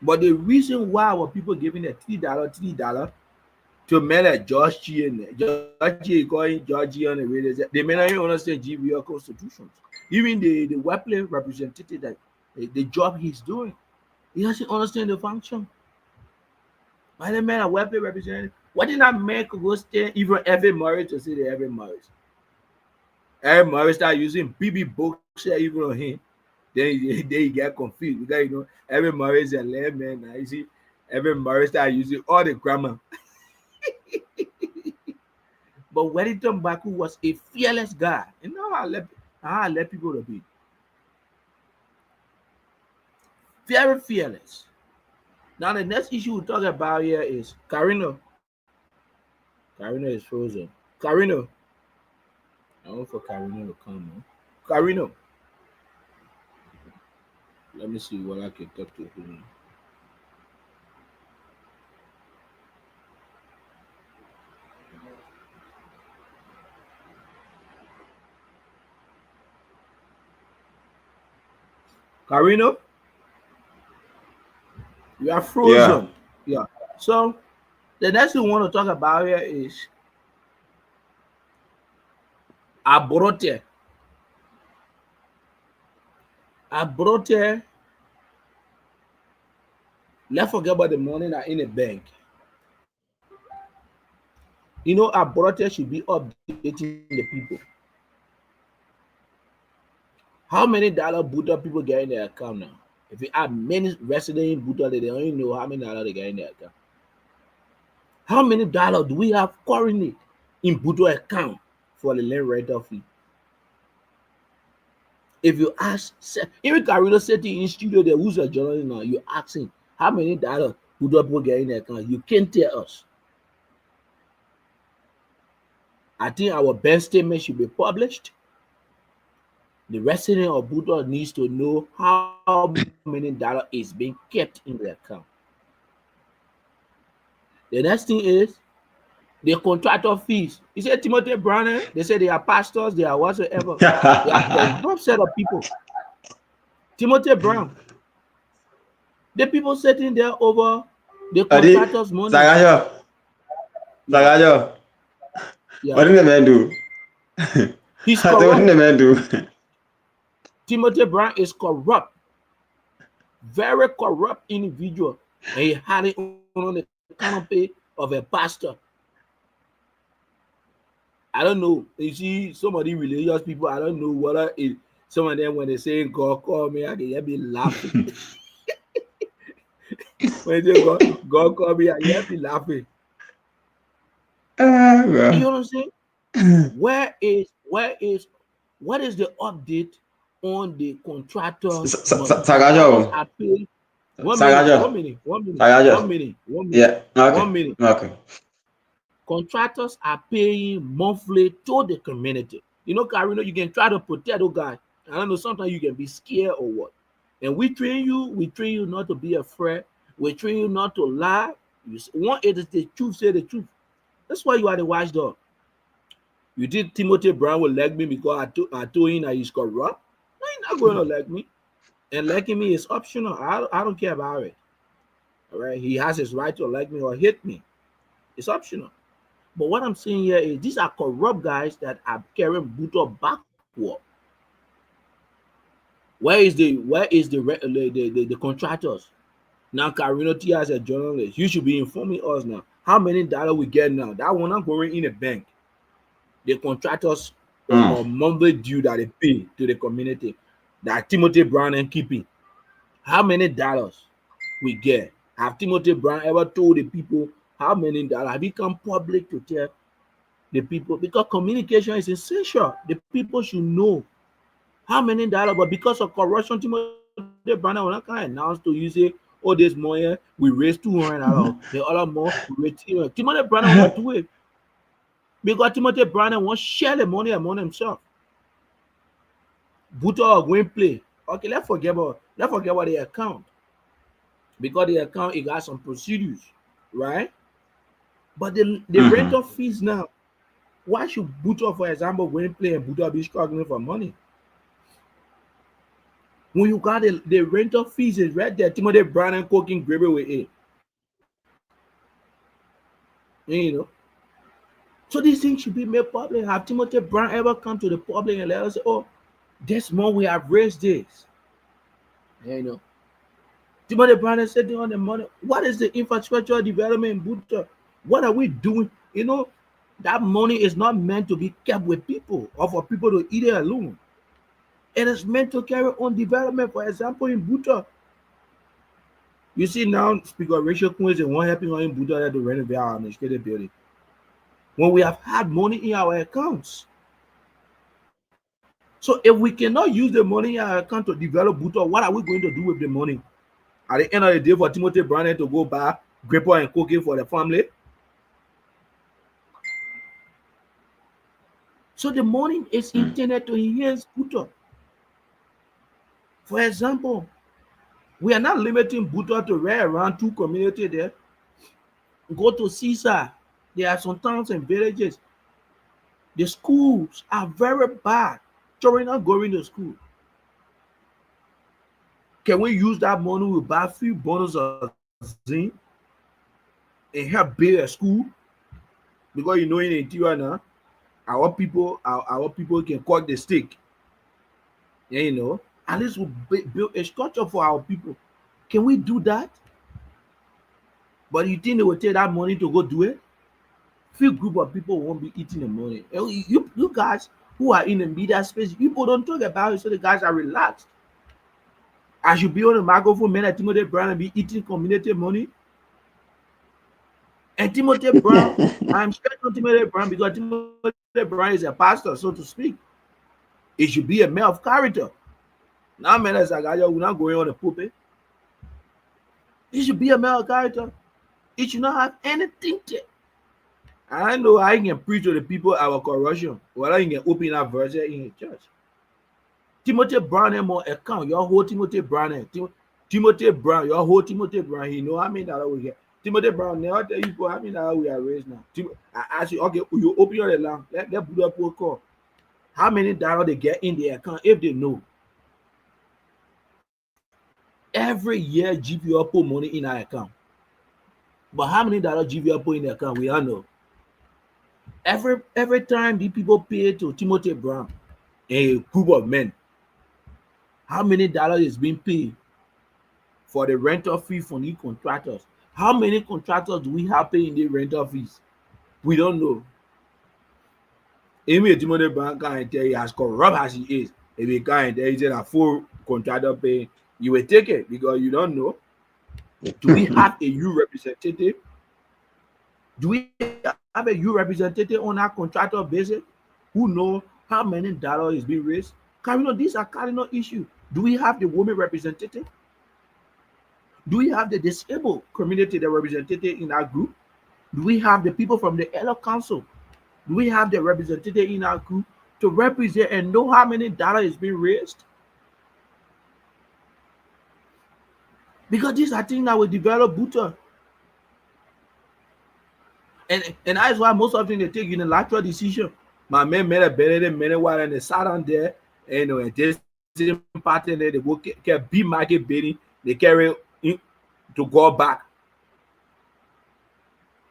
But the reason why our people giving the $3 to men like George G and George G calling George G on the radio, they may not even understand GBL constitutions. Even the workplace representative that the job he's doing, he doesn't understand the function. Why the man a workplace representative? What did that man go stand even Evan Murray to say the Evan Morris? Evan Morris start using BB books even on him. Then he get confused because Evan Morris is a layman. Now you see, Evan Morris start using all the grammar. But Wellington Baku was a fearless guy. You know how I let people to be. Very fearless. Now the next issue we'll talk about here is Carino. Carino is frozen. Carino. I want for Carino to come on. Carino. Let me see what I can talk to him. Carino, you are Yeah. frozen. Yeah. So the next thing we want to talk about here is Abrote. Abrote, let's forget about the money that in the bank. You know, Abrote should be updating the people. How many dollar Buddha people get in their account now? If you have many residents in Buddha, they don't even know how many dollars they get in their account. How many dollars do we have currently in Buddha account for the land rental fee? If you ask, even Carino said in studio there, who's a journalist now, you asking how many dollars Buddha people get in their account, you can't tell us. I think our best statement should be published. The resident of Buddha needs to know how many dollars is being kept in the account. The next thing is the contractor fees. You say Timothy Brown, they say they are pastors, they are whatsoever. They are corrupt set of people. Timothy Brown, the people sitting there over the Adi, contractors' money. Sagajo, Yeah, Sagajo, what yeah. did the man do? He's I said, what did the corrupt. man do? Timothy Brown is corrupt, very corrupt individual, and he had it on the canopy of a pastor. I don't know. You see, some of the religious people, I don't know whether it, some of them when they say God call me, I can be laughing. When they say God call me, I can be laughing. You know what I'm saying? What is the update on the contractors' money? Contractors Sagajo, are paid. One minute, Sagajo, one minute, one minute, one Sagajo. minute, one minute, Yeah, okay, one minute. okay. Contractors are paying monthly to the community. You know, Karino, you can try to protect those guys. I don't know, sometimes you can be scared or what. And we train you not to be afraid. We train you not to lie. One it is the truth, say the truth. That's why you are the watchdog. You think Timothy Brown will like me because I told him that he's corrupt? No, he's not going to like me. And liking me is optional. I don't care about it. All right. He has his right to like me or hate me. It's optional. But what I'm saying here is these are corrupt guys that are carrying Buto backward. Where is the contractors? Now, Carino T as a journalist, you should be informing us now. How many dollars we get now? That one not going in a bank. The contractors or monthly due that they pay to the community that Timothy Brown and keeping. How many dollars we get? Have Timothy Brown ever told the people how many dollars? Have he come public to tell the people? Because communication is essential. The people should know how many dollars, but because of corruption, Timothy Brown will not announce to you say, oh, this month we raised $200. The other month we raised $300. Timothy Brown will not do it. Because Timothy Brown won't share the money among himself. Buto or going play. Okay, let's forget about the account. Because the account it got some procedures, right? But the rental fees now, why should Buto, for example, going play and Buto be struggling for money? When you got the rental fees is right there, Timothy Brown and cooking gravy with it. You know. So these things should be made public. Have Timothy Brown ever come to the public and let us say, oh, this month we have raised this? You know. Timothy Brown is sitting on the money. What is the infrastructure development in Buddha? What are we doing? You know, that money is not meant to be kept with people or for people to eat it alone. It is meant to carry on development. For example, in Buddha, you see now, Speaker Rachel Queens and one helping on in Buddha to renovate our administrative building. When we have had money in our accounts. So if we cannot use the money in our account to develop Buddha, what are we going to do with the money? At the end of the day, for Timothy Brown to go buy grappa and cooking for the family. So the money is intended to enhance Buddha. For example, we are not limiting Buddha to right around two communities there. Go to Caesar. There are some towns and villages. The schools are very bad. Children are going to school. Can we use that money to buy 3 bundles of zinc and help build a school? Because in the interior now, our people can cut the stick. At least we build a structure for our people. Can we do that? But you think they will take that money to go do it? Few group of people won't be eating the money. You guys who are in the media space, people don't talk about it, so the guys are relaxed. I should be on the microphone, man, like Timothy Brown and be eating community money. And Timothy Brown, I'm sure not Timothy Brown because Timothy Brown is a pastor, so to speak. It should be a man of character. Now, man, as we're not going on the pulpit. It should be a man of character. It should not have anything to. I know I can preach to the people our corruption. Well, I can open a verse in the church. Timothy Brown and more account. Your whole Timothy Brown. Timothy Brown, your whole Timothy Brown. You know how many that we get. Timothy Brown, now tell you how many that we are raised now. I ask you, okay, you open your lamp. Let Buddha call. How many dollars they get in the account if they know? Every year, GVR put money in our account. But how many dollars GVR put in the account? We all know. Every time the people pay to Timothy Brown, a group of men, how many dollars is being paid for the rental fee from the contractors? How many contractors do we have paying the rental fees? We don't know. Even Timothy Brown can't tell you as corrupt as he is. If he can't tell you a full contractor pay, you will take it because you don't know. Do we have a U representative? Do we have a U representative on our contractor basis who know how many dollars is being raised? Because these are cardinal issues. Do we have the women representative? Do we have the disabled community that represented in our group? Do we have the people from the Elder Council? Do we have the representative in our group to represent and know how many dollars is being raised? Because these are things that will develop Buddha. And that's why most often they take unilateral decision. My man made a better than while and they sat on there and this party there they go get B market bidding, they carry to go back.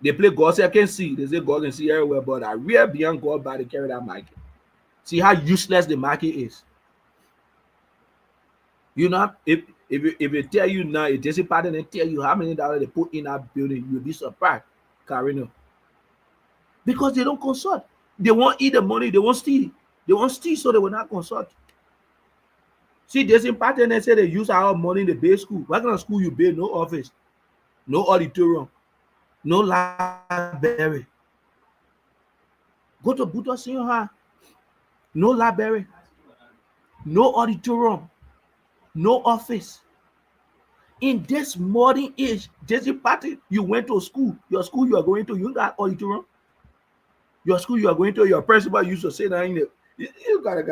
They play God say I can see. They say God can see everywhere, but I real beyond God back they carry that market. See how useless the market is. If they tell you now, if this party and tell you how many dollars they put in that building, you'll be surprised, Carino. Because they don't consult. They won't eat the money, they won't steal. They won't steal, so they will not consult. See, there's a pattern that say they use our money in the base school. What kind of school you build? No office, no auditorium, no library. Go to Buddha Senior High. No library, no auditorium, no office. In this modern age, there's a pattern. You went to school. Your school you are going to, you got auditorium. Your school you are going to, your principal used to say that in the you gotta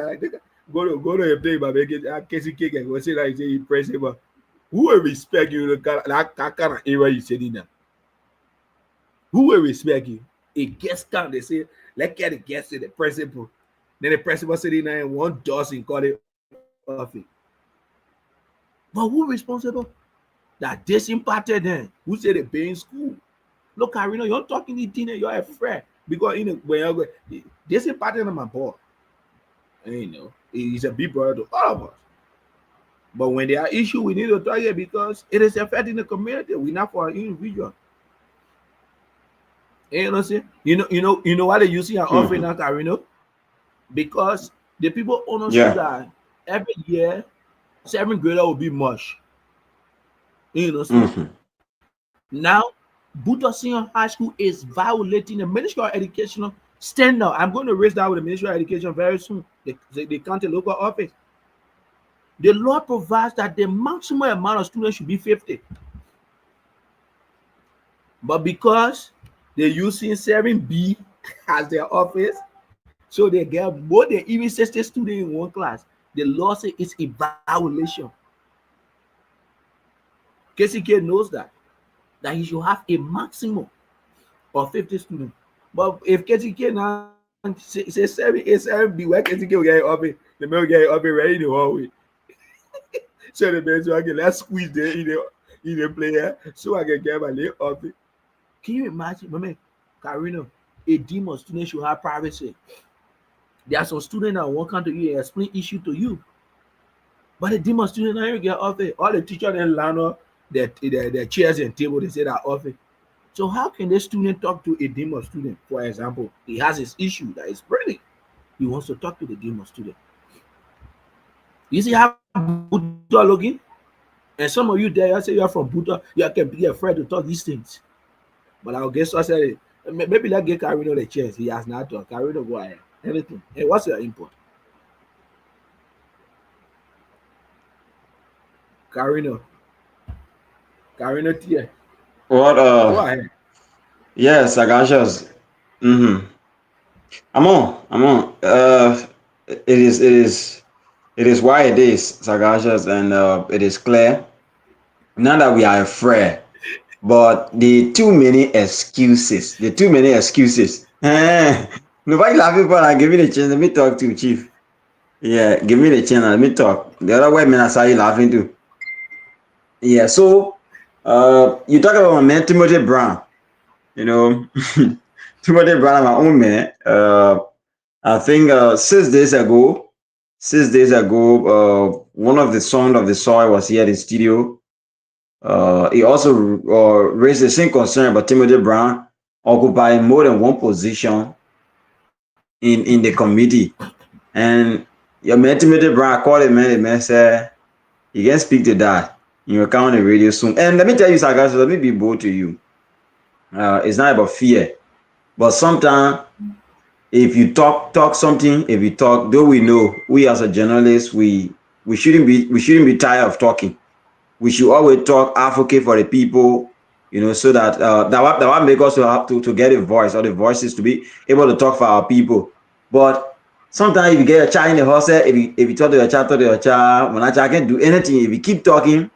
go to a place but make it a casey cake and go say that you say principal. Who will respect you that kind of area you sit in there? Who will respect you? A guest come, they say, let's get a guest to the principal. Then the principal sitting there and one dozen call it office. But who responsible? That this impacted them. Who said they pay in school? Look, Carino, you're talking to teenager, you're a friend. Because when you're going, this impacted on my boy. And he's a big brother to all of us. But when there are issues, we need to talk here because it is affecting the community. We're not for an individual. You know what I'm saying? You know why they using an offering now, Carino? Because the people understood that every year, 7th grader will be mush. You know, now Buddha Senior High School is violating the Ministry of Educational standard. I'm going to raise that with the Ministry of Education very soon. The county local office. The law provides that the maximum amount of students should be 50. But because they're using 7B as their office, so they get more than even 60 students in one class. The law says it's a violation. KCK knows that he should have a maximum of 50 students. But if KCK now says 7B, where KCK will get it up, the middle get it up ready in the hallway. So the man, so okay, let's squeeze in the player so I can get my leg off it. Can you imagine, man, Karina, a demon student should have privacy. There are some students that won't come to you and explain issue to you. But the demon student now you get off it. All the teachers then land up their chairs and table, they say that off it. So how can the student talk to a demon student? For example, he has his issue that is burning. He wants to talk to the demon student. You see how Buddha looking? And some of you there, you say you're from Buddha, you can be afraid to talk these things. But I guess I said, maybe let's get Karino the chance. He has not talked. Karino, go ahead. Anything. Hey, what's your input? Karino Tia. What? Go ahead. Yes, Sagashas. Mm-hmm. I'm on. It is why it is, Sagashas, and it is clear. Not that we are afraid, but the too many excuses. Nobody laughing, but I give me the chance. Let me talk to you, Chief. Yeah, give me the chance. Let me talk. The other way, man, I saw you laughing too. Yeah, so you talk about my man Timothy Brown. You know, Timothy Brown, my own man. I think 6 days ago, one of the Sons of the Soil was here in the studio. He also raised the same concern about Timothy Brown occupying more than one position in the committee. And your man Timothy Brown called him, man, the man said, you can speak to that. You will come on the radio soon. And let me tell you, Sagas, let me be bold to you. It's not about fear. But sometimes if you talk something, though we know we as a journalist, we shouldn't be tired of talking. We should always talk, advocate for the people, you know, so that that make us to get a voice, or the voices to be able to talk for our people. But sometimes if you get a child in the house, if you talk to your child, when a child can't do anything, if you keep talking,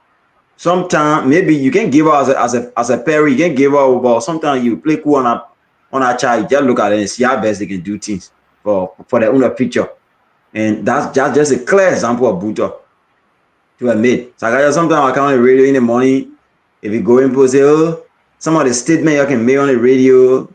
sometimes maybe you can give her as a parent, you can give her, but sometimes you play cool on a child, you just look at it and see how best they can do things for their own picture. And that's just a clear example of Buddha to admit. So sometimes I come on the radio in the morning, if you go in and say, oh, some of the statement you can make on the radio,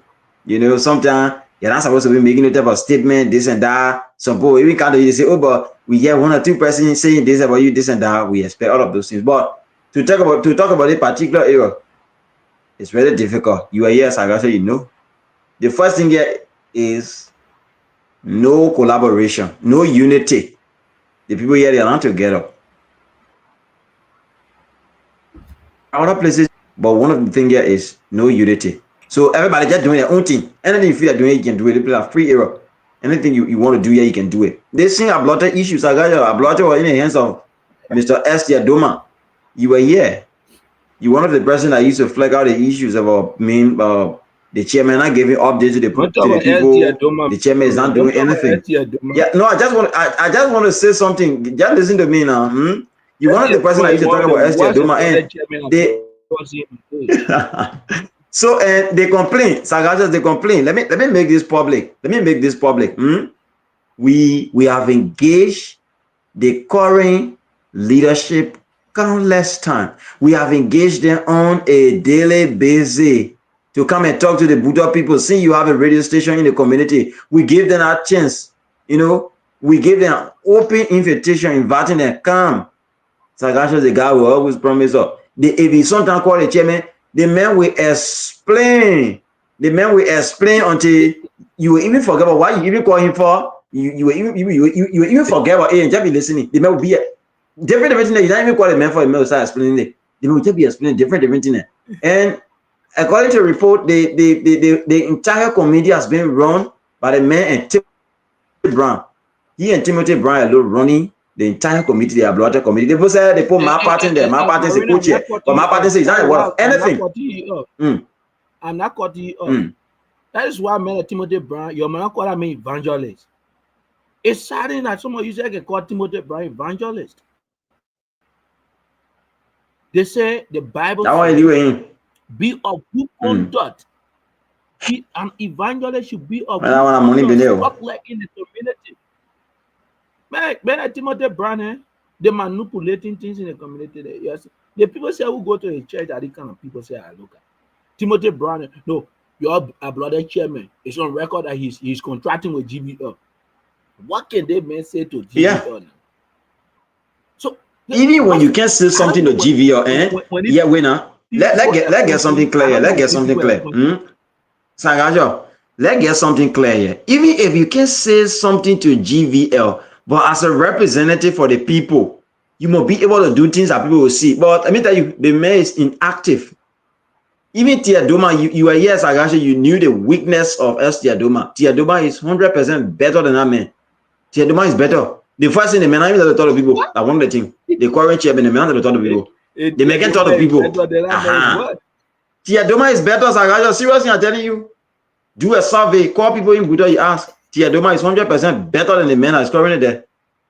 you know, sometimes you're not supposed to be making a type of statement, this and that. Some people even kind of say, oh, but we hear 1 or 2 persons saying this about you, this and that. We expect all of those things. But to talk about a particular area, it's very difficult. You are here, Sagasa, you know. The first thing here is no collaboration, no unity. The people here, they are not together. Other places, but one of the things here is no unity. So everybody just doing their own thing. Anything you feel like doing, you can do it. People are free error. Anything you want to do here, you can do it. They seen a blotter issues. A blotter was in the hands of Mr. Estia Doma. You were here. You one of the person that used to flag out the issues about the chairman not giving updates to the people. The chairman is not doing anything. Yeah, no, I just want to say something. Just listen to me now. You one of the person that used to talk about Estia Doma, and they so they complain. Sagashas, they complain. Let me make this public. We have engaged the current leadership countless time. We have engaged them on a daily basis to come and talk to the Buddha people. Seeing you have a radio station in the community, we give them a chance. You know, we give them an open invitation, inviting them come. Sagashas, the guy will always promise us. If he sometimes call the chairman, the man will explain. Until you will even forget about what you even call him for. You will even forget about it and just be listening. The man will be different thing. You don't even call the man for, the man will start explaining it. The man will just be explaining different thing. And according to the report, the entire committee has been run by the man and Timothy Brown. He and Timothy Brown are running the entire committee, the Blotter committee. They both say they put my part in there. My part is a co-chair, but my part is not what anything. I'm not cutting you up. That is why I met Timothy Brown. Your man call me evangelist. It's saddening that some of you say can call Timothy Brown evangelist. They say the Bible says, be of good conduct. An evangelist should be of good conduct. Stop like in the community. Man, Timothy Brown, They're manipulating things in the community. There. Yes, the people say who go to a church are the kind of people say I look at. Timothy Brown, no, your bloody chairman is on record that he's contracting with GBL. What can they men say to GBL Yeah. now? So Even when you can say something to GVL, yeah, winner. Let get something clear here. Let get something clear. Sagajo, let's get something clear here. Even if you can say something to GVL, but as a representative for the people, you must be able to do things that people will see. But let me tell you, the man is inactive. Even Tiadoma, you were here, Sagajo, you knew the weakness of S. Tiadoma. Tiadoma is 100% better than that man. Tiadoma is better. The first thing the man, I even talk to people. That one the thing. The current chairman, the man, they talk to people. They make it talk to people. Tiadoma is better, Sagajo. Seriously, I'm telling you. Do a survey, call people in Buddha, you ask. Tiadoma is 100% better than the man that's currently there.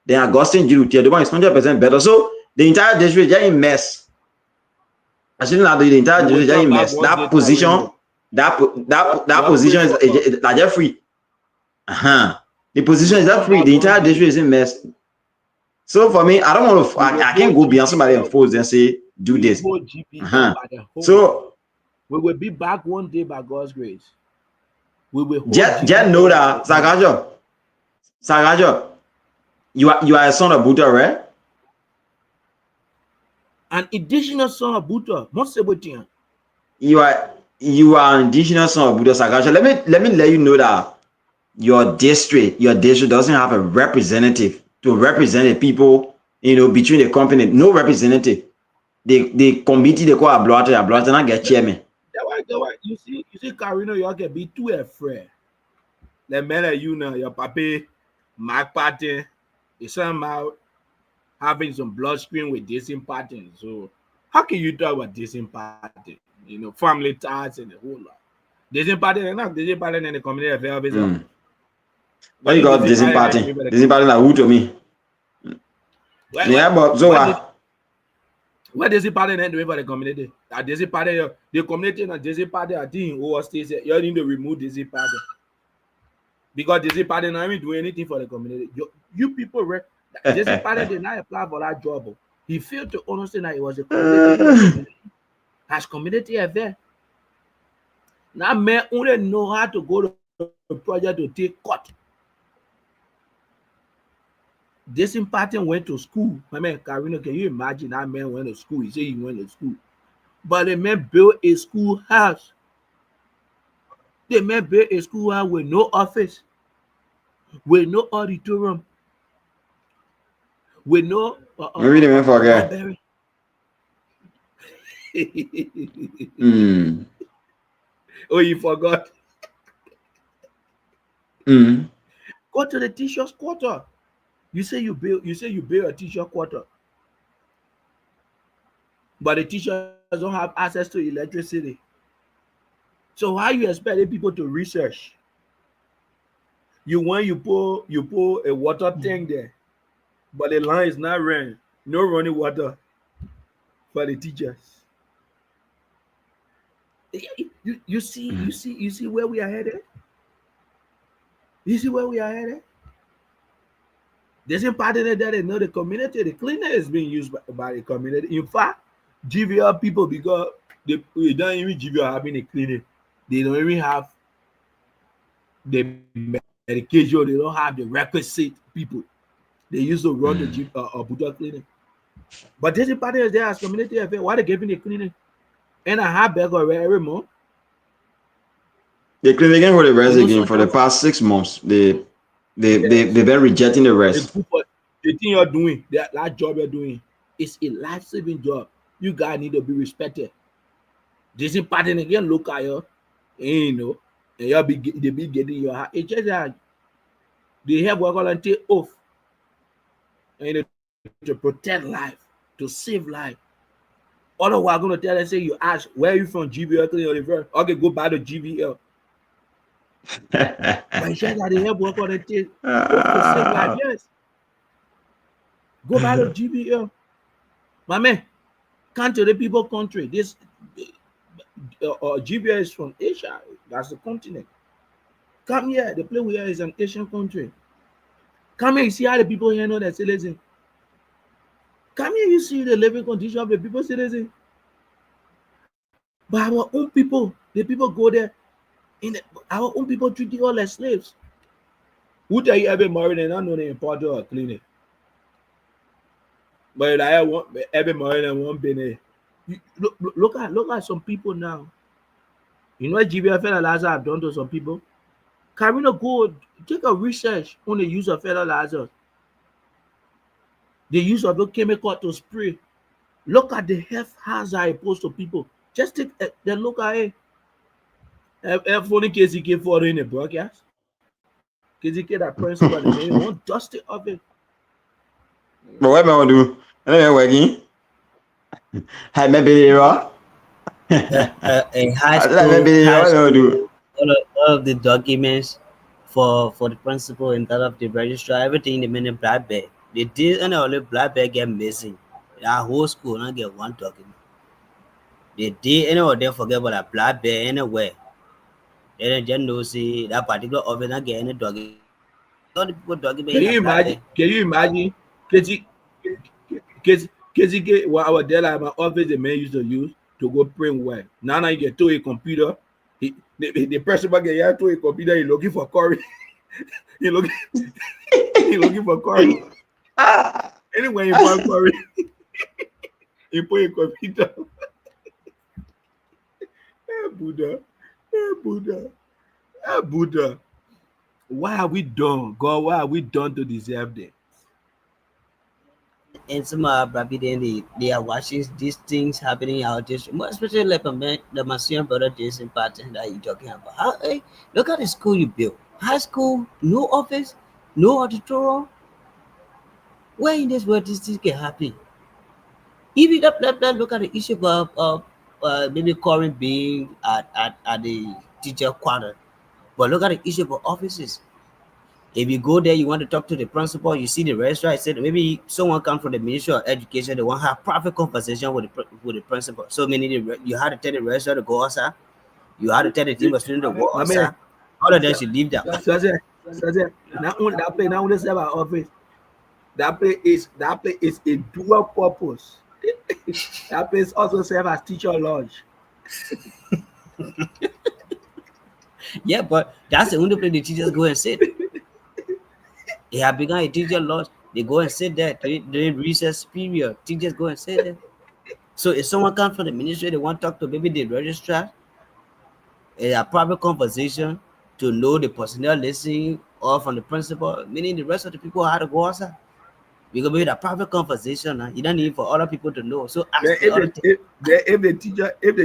Then Augustine Giroux, Tiadoma is 100% better. So the entire district is in mess. Actually, not the entire district is in mess. That position, that position is just free. The position is that free. The entire district is in mess. So for me, I don't want to. I can't go beyond somebody and force and say do this. So we will be back one day by God's grace. We will just know that Sagajo, you are a son of Buddha, right? An indigenous son of Buddha. You are an indigenous son of Buddha, Sagajo. Let me let you know that your district doesn't have a representative to represent the people, between the company. No representative. The committee they call a blotter not get chairman. You see, Carino, you can be too afraid. The man that you know, your papi, my party, is somehow having some blood screen with decent pattern. So how can you talk about decent pattern? Family ties and the whole lot. Decent pattern, not decent pattern in the community affair. Why you got decent pattern? Decent pattern like who to me? But so what? What does it pattern doing for the community? That does it pattern the community and does it pattern? I think who states you need to remove this pattern because this pattern not even do anything for the community. You people, this pattern did not apply for that job. He failed to understand that it was a community. As community affair. Now, men only know how to go to a project to take cut. This pattern went to school. My man, Carino, can you imagine that man went to school? He said he went to school. But the man built a schoolhouse. The man built a schoolhouse with no office, with no auditorium, with no. Maybe they may forget. Oh, you forgot. Go to the teacher's quarter. You say you build a teacher quarter, but the teachers don't have access to electricity. So how you expect people to research? You pull a water tank there, but the line is not running. No running water for the teachers. You see where we are headed? You see where we are headed? There's a part of that they know the community. The cleaner is being used by the community. In fact, GVL people, because they don't even GVL having a clinic. They don't even have the medication. They don't have the requisite people. They used to run the Buddha clinic. But there's a part of there as community affair. Why they giving the clinic? And I have back already every month. The clinic again for the rest again for the past 6 months. They've been rejecting the rest. The thing you're doing, that job you're doing, is a life-saving job. You guys need to be respected. This is pattern again, look at you, and they be getting your heart. It's just that they have work on and take off, and to protect life, to save life. Otherwise, I'm gonna tell them, say you ask where are you from, GVL, okay, go buy the GVL. But it's just that they have work on and take off to save life. Yes. Go buy the GVL. My man, come to the people country. This GVL is from Asia. That's the continent. Come here. The place we are is an Asian country. Come here, see how the people here know that say, listen, Come here, you see the living condition of the people citizen. But our own people, the people go there, our own people treat you all like slaves. Who tell you every morning and I know they import or clean it? But I want every morning and one penny. Look at some people now. You know what GBF Lazar have done to some people? Carino, go take a research on the use of fertilizers, the use of the chemical to spray. Look at the health hazard opposed to people. Just take the look at it. Funny KZK for in the broadcast. KZK that principal and they won't dust it of it. But what am I going to do? I'm working. I may be wrong. In high school, all of the documents for the principal and that of the registrar, everything the minute black bag. They did and all the black bag get missing. That whole school not get one document. They did and all they forget about that black bag anywhere. They don't just know see that particular office not get any document. All the people document. Can you imagine? KZK what our deadline my office the man used to use to go print work. Now you get to a computer. The person get here to a computer, he looking for Corey. he looking for Corey. Anyway, you find Corey. He put a computer. Buddha. Why are we done? God, why are we done to deserve that? And some they are watching these things happening out there, especially like the Masian brother Jason Patton that you're talking about. Hey, look at the school you built. High school, no office, no auditorium. Where in this world this can happen? If you look at the issue of maybe Corin being at the teacher quarter, but look at the issue of offices. If you go there, you want to talk to the principal, you see the registrar, I said maybe someone come from the Ministry of Education, they want to have private conversation with the principal. So meaning you had to tell the registrar to go outside, you had to tell the team of students to go outside. All of them should leave that. So not only that place, not only serve our office. That place is a dual purpose. That place also serve as teacher lodge. Yeah, but that's the only place the teachers go and sit. They have begun a teacher lodge. They go and sit there during recess period. Teachers go and sit there. So if someone comes from the ministry, they want to talk to maybe the registrar, a private conversation to know the personnel listing or from the principal, meaning the rest of the people had to go outside. We go with a private conversation. You don't need for other people to know. So if the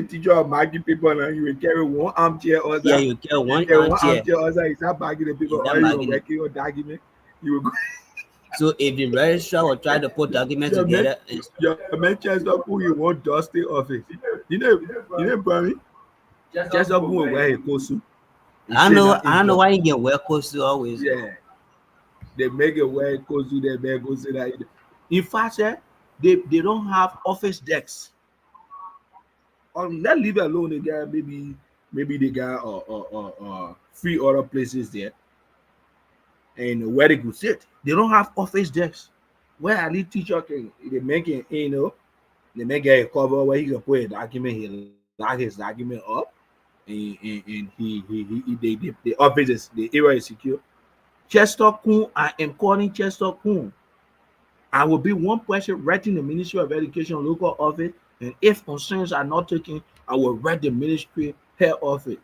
teacher are bagging people now, you will carry one armchair or yeah, you carry one armchair. Or you start bagging the people or you working or document. You will go. So if the registrar will try to put documents together, your mentions of who you want dusty office. You know, Barry. Just up who wear a costume. I know why you get wear costume always. Yeah. They make a wear costume, they make go say that. In fact, they don't have office desks. Let's leave alone the guy, maybe the guy or 3 other places there. And where they could sit. They don't have office desks. Where a little teacher can they make it, they make a cover where he can put a document, he lock his document up, and the office is the area is secure. Chester Kuhn, I am calling Chester Kuhn. I will be one person writing the Ministry of Education local office, and if concerns are not taken, I will write the ministry head office.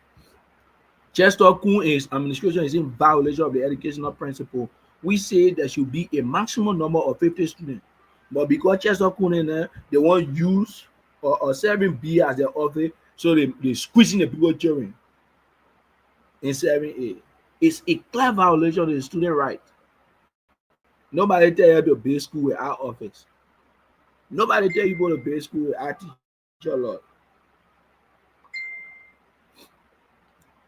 Chester Kuhn's administration is in violation of the educational principle. We say there should be a maximum number of 50 students, but because Chester Kuhn in there, they want use or serving B as their office, so they squeezing the people children in serving A. It's a clear violation of the student right. Nobody tell you to base school without office. Nobody tell you go to base school without teacher lot.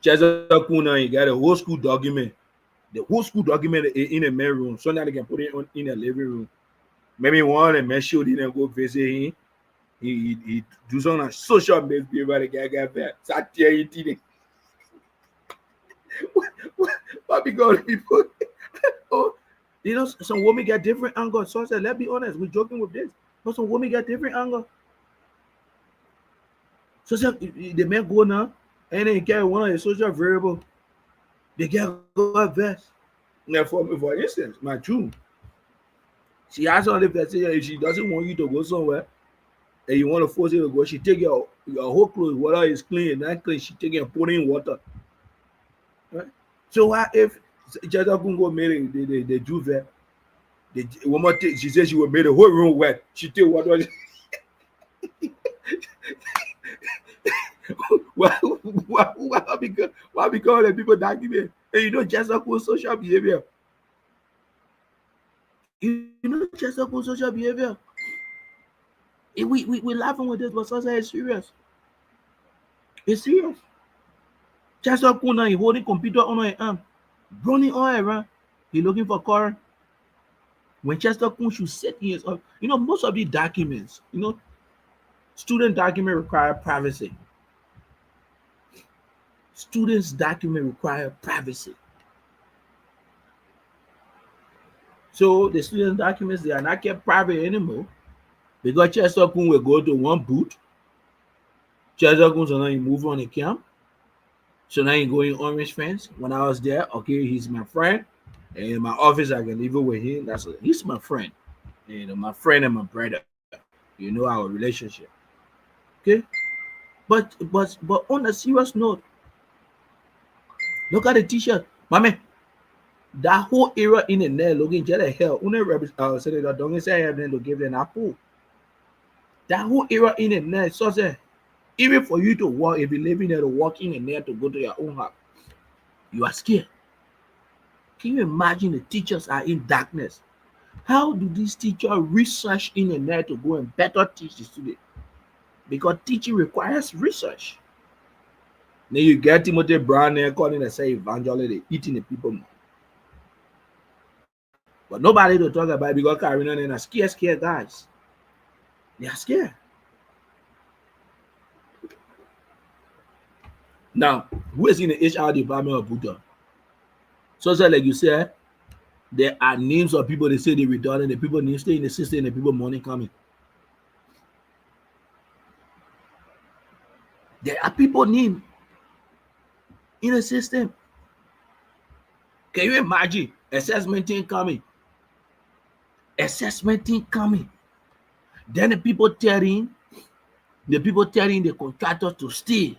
Chester Kuhn, you got a whole school document. The whole school document in a main room, so now they can put it in a living room. Maybe one and make sure they didn't go visit him. He do some on social media, but the guy got back. Start tearing it. What because people some women get different angles. So I said, let's be honest, we're joking with this. But some women get different angle. So the men go now, and then carry one of the social variable. They get go vest. Now, for instance, my June, she has on the vest. If she doesn't want you to go somewhere, and you want to force her to go, she take your whole clothes, whether it's clean, not clean, she take it and put it in water. Right? So what if Jada Kungo made the Juve? The one more thing, she said she would made the whole room wet. She take what was why because the people document and you know just social behavior. You know just social behavior. We laughing with this, but social is serious. It's serious. Just up now, he holding computer on his arm, running all around. He looking for car. When Chester Kun should set in his, you know, most of the documents, you know, student document require privacy. Students document require privacy. So the student documents, they are not kept private anymore because Chester Kun will go to one booth. Chester Kun so now he move on the camp. So now he go in orange fence. When I was there, okay, he's my friend. And in my office, I can live with him. He's my friend. You know, my friend and my brother. You know our relationship. Okay? But on a serious note, look at the t-shirt. My man, that whole era in the net looking just like hell. Senator Dongen said to give them a pool. That whole era in the net, so say, even for you to walk, if you living there to walk in the net to go to your own house, you are scared. Can you imagine the teachers are in darkness? How do these teachers research in the net to go and better teach the student? Because teaching requires research. Then you get Timothy Brown there calling and say evangelist, eating the people more. But nobody to talk about it because Carolina and are scared guys. They are scared. Now, who is in the HR department of Buddha? So like you said, there are names of people they say they redundant, the people need to stay in the system, and the people money coming. There are people named in the system. Can you imagine assessment team coming? Assessment team coming. Then the people telling the contractors to stay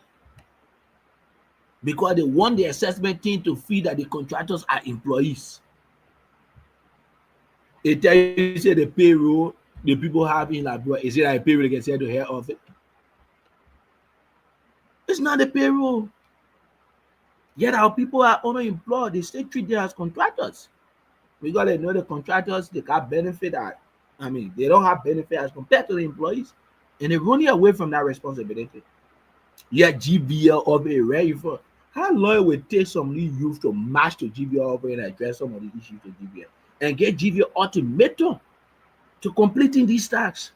because they want the assessment team to feel that the contractors are employees. It tell you say the payroll the people have in Labrador, is it like a payroll they can say to head of it? It's not the payroll. Yet our people are unemployed. They still treat them as contractors. Because they know the contractors, they got benefit they don't have benefit as compared to the employees. And they're running away from that responsibility. Yet GVL of it ready for how long will it take some new youth to march to GVL over and address some of the issues to GVL and get GVL ultimatum to completing these tasks.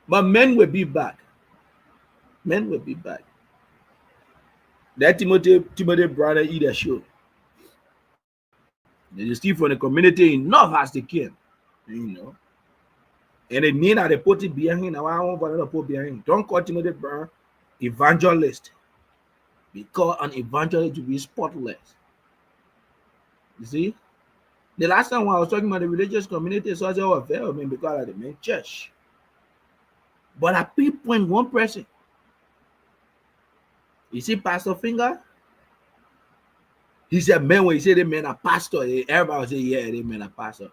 But men will be back. Men will be back. That Timothy brother eat a show. They steal from the community enough as they can, you know. And they need that they put it behind him. Now I want to put behind him. Don't call Timothy Brown evangelist. Because an evangelist to be spotless. You see? The last time when I was talking about the religious community, so I said, oh, very because of the main church. But I pinpoint one person. You see Pastor Finger? He said, man, when he said the man a pastor, everybody will say, yeah, the man a pastor.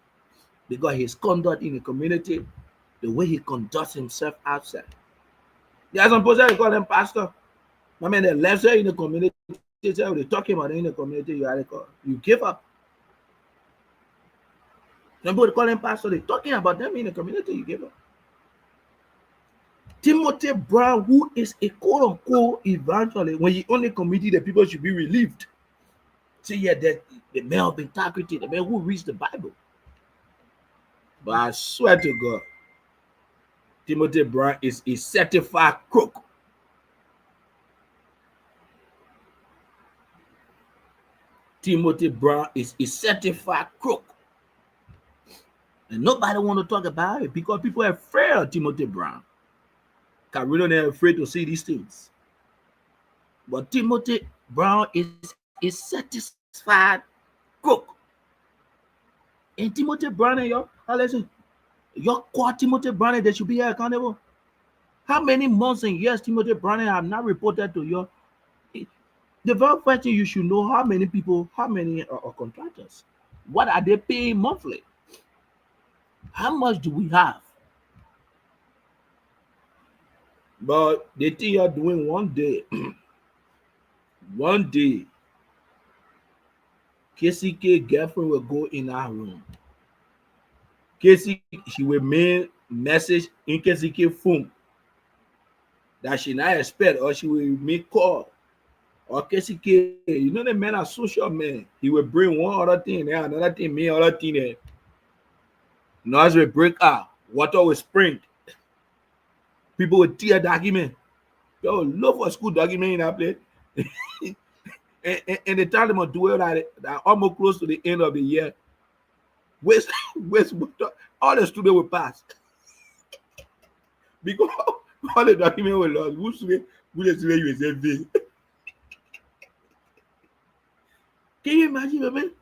Because his conduct in the community, the way he conducts himself outside. There are some people that call them pastor. I mean, the left side in the community, they talking about in the community, you give up. Some people call them pastor, they're talking about them in the community, you give up. Timothy Brown, who is a quote-unquote evangelist, when he only committed the people should be relieved. See, yeah, the man of integrity, the man who reads the Bible. But I swear to God, Timothy Brown is a certified crook. Timothy Brown is a certified crook. And nobody want to talk about it because people are afraid of Timothy Brown. Carino are afraid to see these things. But Timothy Brown is a satisfied cook. And Timothy Brown and your core Timothy Brown, they should be accountable. How many months and years Timothy Brown have not reported to you? The very first thing you should know, how many people, how many contractors, what are they paying monthly? How much do we have? But they think you're doing one day. One day, KCK girlfriend will go in our room. KCK, she will mail message in KCK phone that she not expect, or she will make call. Or KCK, you know the men are social men. He will bring one other thing there, another thing, me other thing there. Noise will break out, water will spring. People will tear document. Yo, look for school document in that place. and they tell them to do it like that almost close to the end of the year. Waste water. All the students will pass. Because all the document will lost. Who's the student? Can you imagine, man?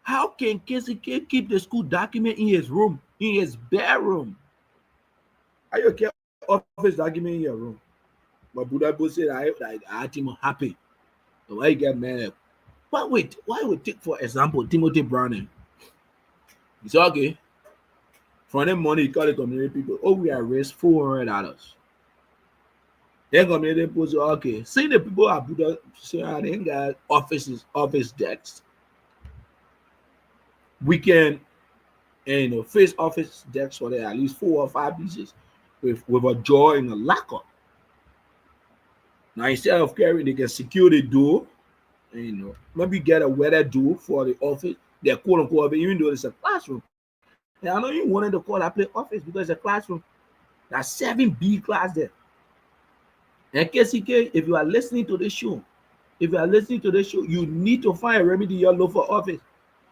How can KCK keep the school document in his room, in his bedroom? Are you okay? Office document in your room. But Buddha said, I think I'm happy. So why you get mad? But wait, why we take, for example, Timothy Brown? He said, okay, from the money, he called the community people, oh, we arrest $400. Then community people say, okay, see the people at Buddha say, they ain't got office desks. We can, face office desks for at least 4 or 5 pieces with a drawer and a locker. Now instead of carrying, they can secure the door, and maybe get a weather door for the office. They're quote unquote, even though it's a classroom. And I know you wanted to call that place office because it's a classroom. That's 7B class there. And KCK, if you are listening to this show, you need to find a remedy in your local office.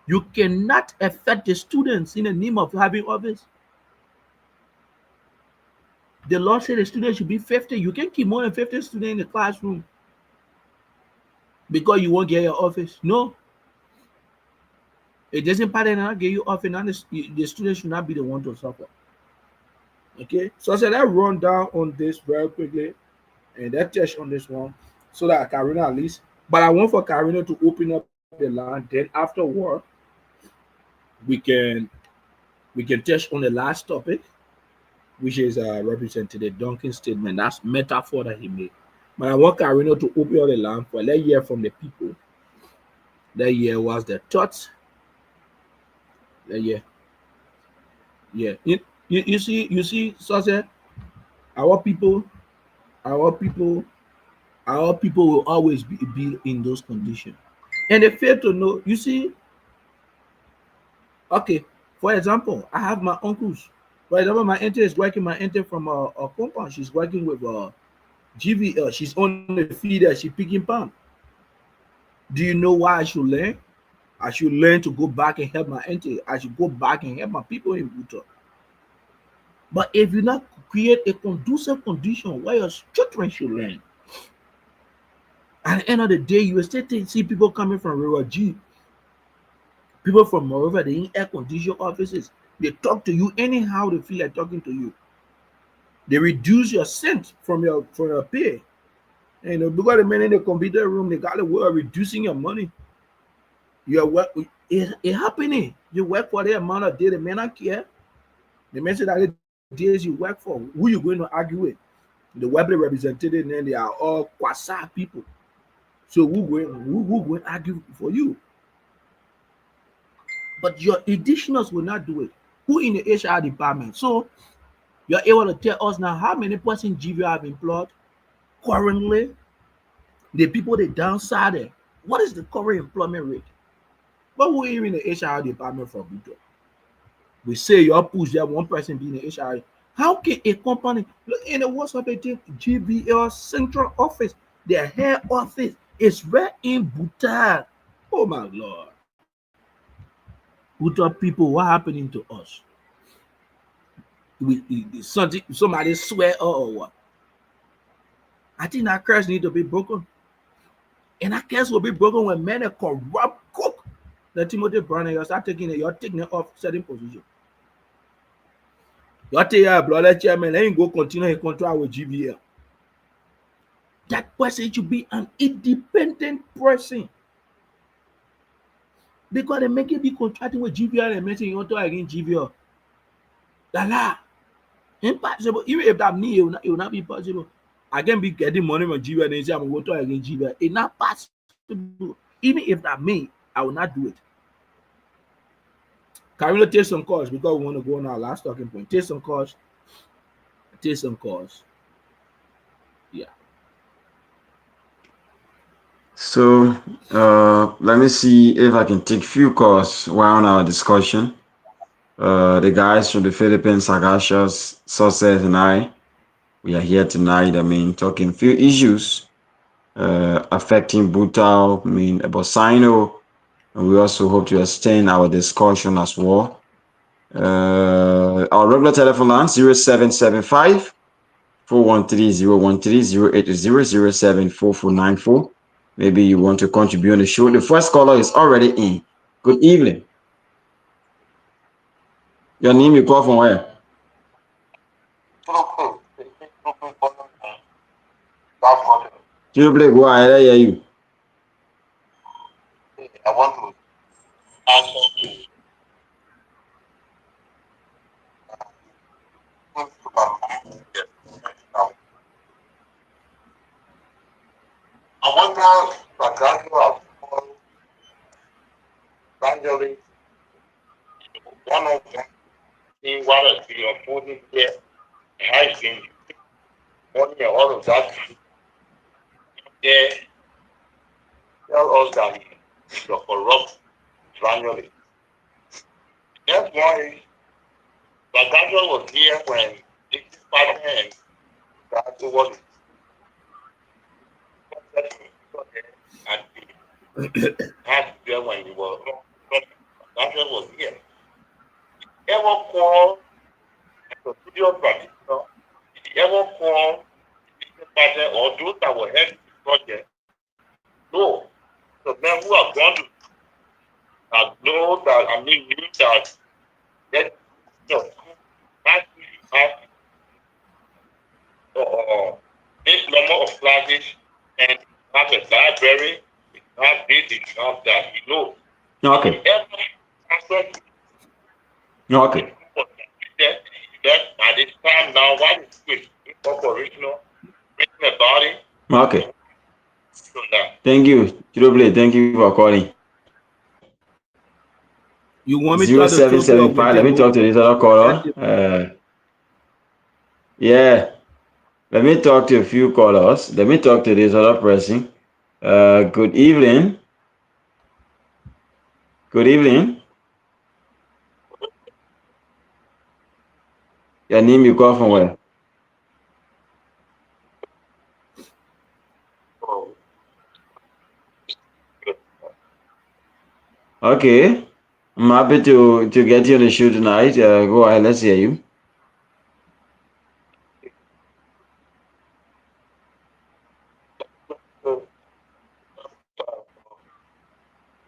You cannot affect the students in the name of having office. The law said the students should be 50. You can't keep more than 50 students in the classroom because you won't get your office. No. It doesn't matter not get you office. Now the students should not be the one to suffer. Okay? So I said let's run down on this very quickly and let's touch on this one so that Karina at least. But I want for Karina to open up the line. Then afterward, we can touch on the last topic, which is Representative Duncan's statement. That's metaphor that he made. But I want Karina to open up the line for let's hear from the people. That year was the thoughts. That year. Yeah. You see, so our people will always be in those conditions. And they fail to know, you see, okay, for example, I have my uncles. For example, my auntie is working, from a compound. She's working with GVL. She's on the feeder. She's picking palm. Do you know why I should learn? I should learn to go back and help my auntie. I should go back and help my people in Buto. But if you not create a conducive condition where your children should learn, at the end of the day, you will still see people coming from River G. People from Moreover, they in air-conditioned offices. They talk to you anyhow they feel like talking to you. They reduce your scent from your pay. And because the men in the computer room, they got a way of reducing your money. Your work, it's happening. You work for the amount of day the men don't care. The men say that the days you work for, who you going to argue with? The Webley representative, and then they are all Kwasa people. So who going to argue for you? But your additionals will not do it. Who in the HR department? So you're able to tell us now how many persons GVL have employed currently. The people they downside. What is the current employment rate? But who are in the HR department for Buto? We say you push there one person being in the HR. How can a company look in the WhatsApp GVL central office? Their head office is right in Buta. Oh my Lord. Put up people, what happening to us? Somebody swear or what? I think that curse need to be broken. And that curse will be broken when men are corrupt cook. The Timothy Brown, you start taking it, you're taking it off certain position. You take your blood chairman, then you go continue in contract with GBL. That person should be an independent person. Because they make it be contracting with GBL and making you want to against GBL. That impossible. Even if that me, it will not be possible. I can be getting money from GBL and they say I'm going to against GBL. It's not possible. Even if that me, I will not do it. Can we take some calls because we want to go on our last talking point? Take some calls. Take some calls. Yeah. So let me see if I can take few calls while on our discussion. The guys from the Philippines, Sagashas, Success, and I, we are here tonight. I mean, talking few issues affecting Butao, I mean, about Sino, and we also hope to extend our discussion as well. Our regular telephone line 0775 413-013-080-07494. Maybe you want to contribute on the show. The first caller is already in. Good evening. Your name, you call from where? You play, go ahead, I hear you. I want to answer to my mind. I wonder the gradual of gradually one of them see what you are putting here has been money and all of that. They tell us that you're corrupt gradually. That's why the gradual was here when this partner and that was and had there when you were gradual was here. Ever call the studio practitioner, ever call the partner or those that were head project? No. The men who are going to know that knew that that actually have this number of classes and have a library, have this, have that, Okay. Okay. That at this time now, what is good? Operational, making a body. Okay. Thank you, Chiroble. Thank you for calling. You want me to 0775. Let me talk to this other caller. Yeah. Let me talk to a few callers. Let me talk to this other person. Good evening. Good evening. Your name, you call from where? Okay. I'm happy to get you on the show tonight. Go ahead, let's hear you.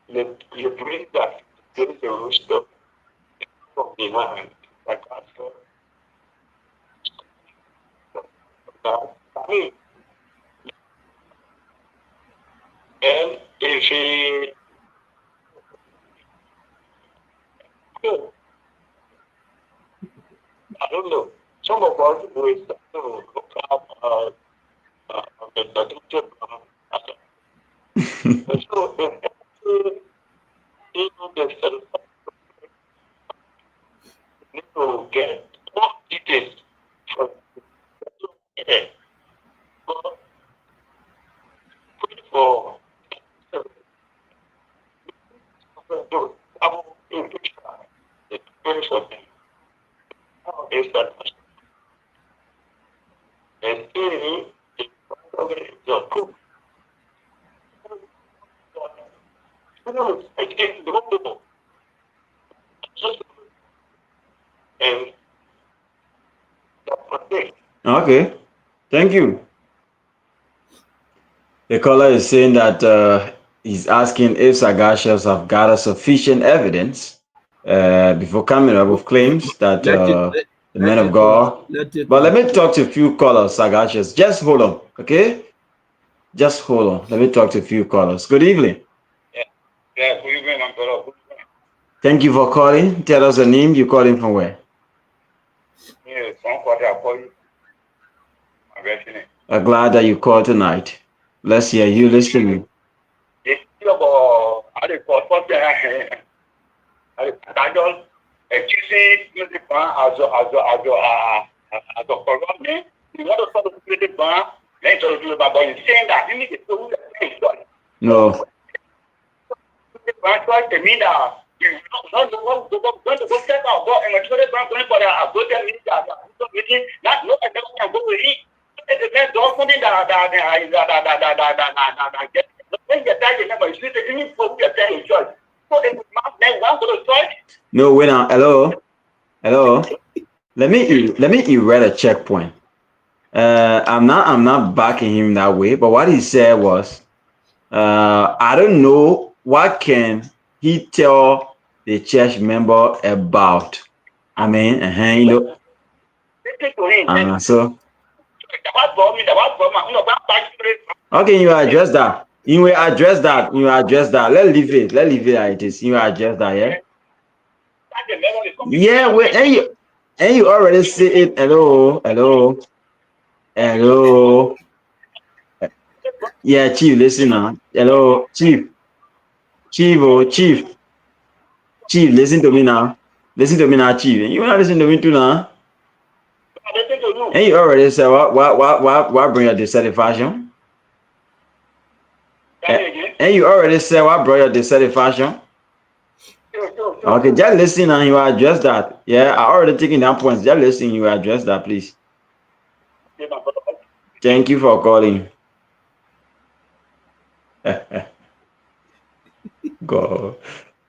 You bring that to the rooster of the man, like I mean, and if he I don't know. Some of us will start to look up the doctor. So, need to get more details from for And that's it. Okay, thank you. The caller is saying that he's asking if Sagashas have gathered sufficient evidence before coming up with claims that the men of God. But let me talk to a few callers, Sagashas. Just hold on, okay? Just hold on. Let me talk to a few callers. Good evening. Yeah, good evening, my brother. Good evening. Thank you for calling. Tell us the name. You calling from where? Yeah, somebody I call you. I'm listening. I'm glad that you called tonight. Let's hear you listening. It's about how they call something. I just accusing the ban as a corrupt. You want to start to the ban, then to do about you saying that you need to do the thing. No. The ban tries to mean that you don't know what to go check out, go and the ban going for the go tell me that not no I don't go with it. It's the dog something that when you die, you never see the any for your time in church. So it's not then one to the church. No, wait now. Hello. Let me erase a checkpoint. I'm not backing him that way, but what he said was, I don't know what can he tell the church member about. I mean, you know. So okay, you address that. You will address that. You address that. Let's leave it. Let's leave it like it is. You address that, yeah. Yeah, wait, and you already see it. Hello. Yeah, Chief, listen now. Hello, Chief, listen to me now. Listen to me now, Chief. You wanna listen to me too now? And you already said what bring your dissatisfaction? And you already said what brought your dissatisfaction? Okay, just listen and you address that. Yeah, I already taken down points. Just listen, you address that, please. Thank you for calling. God.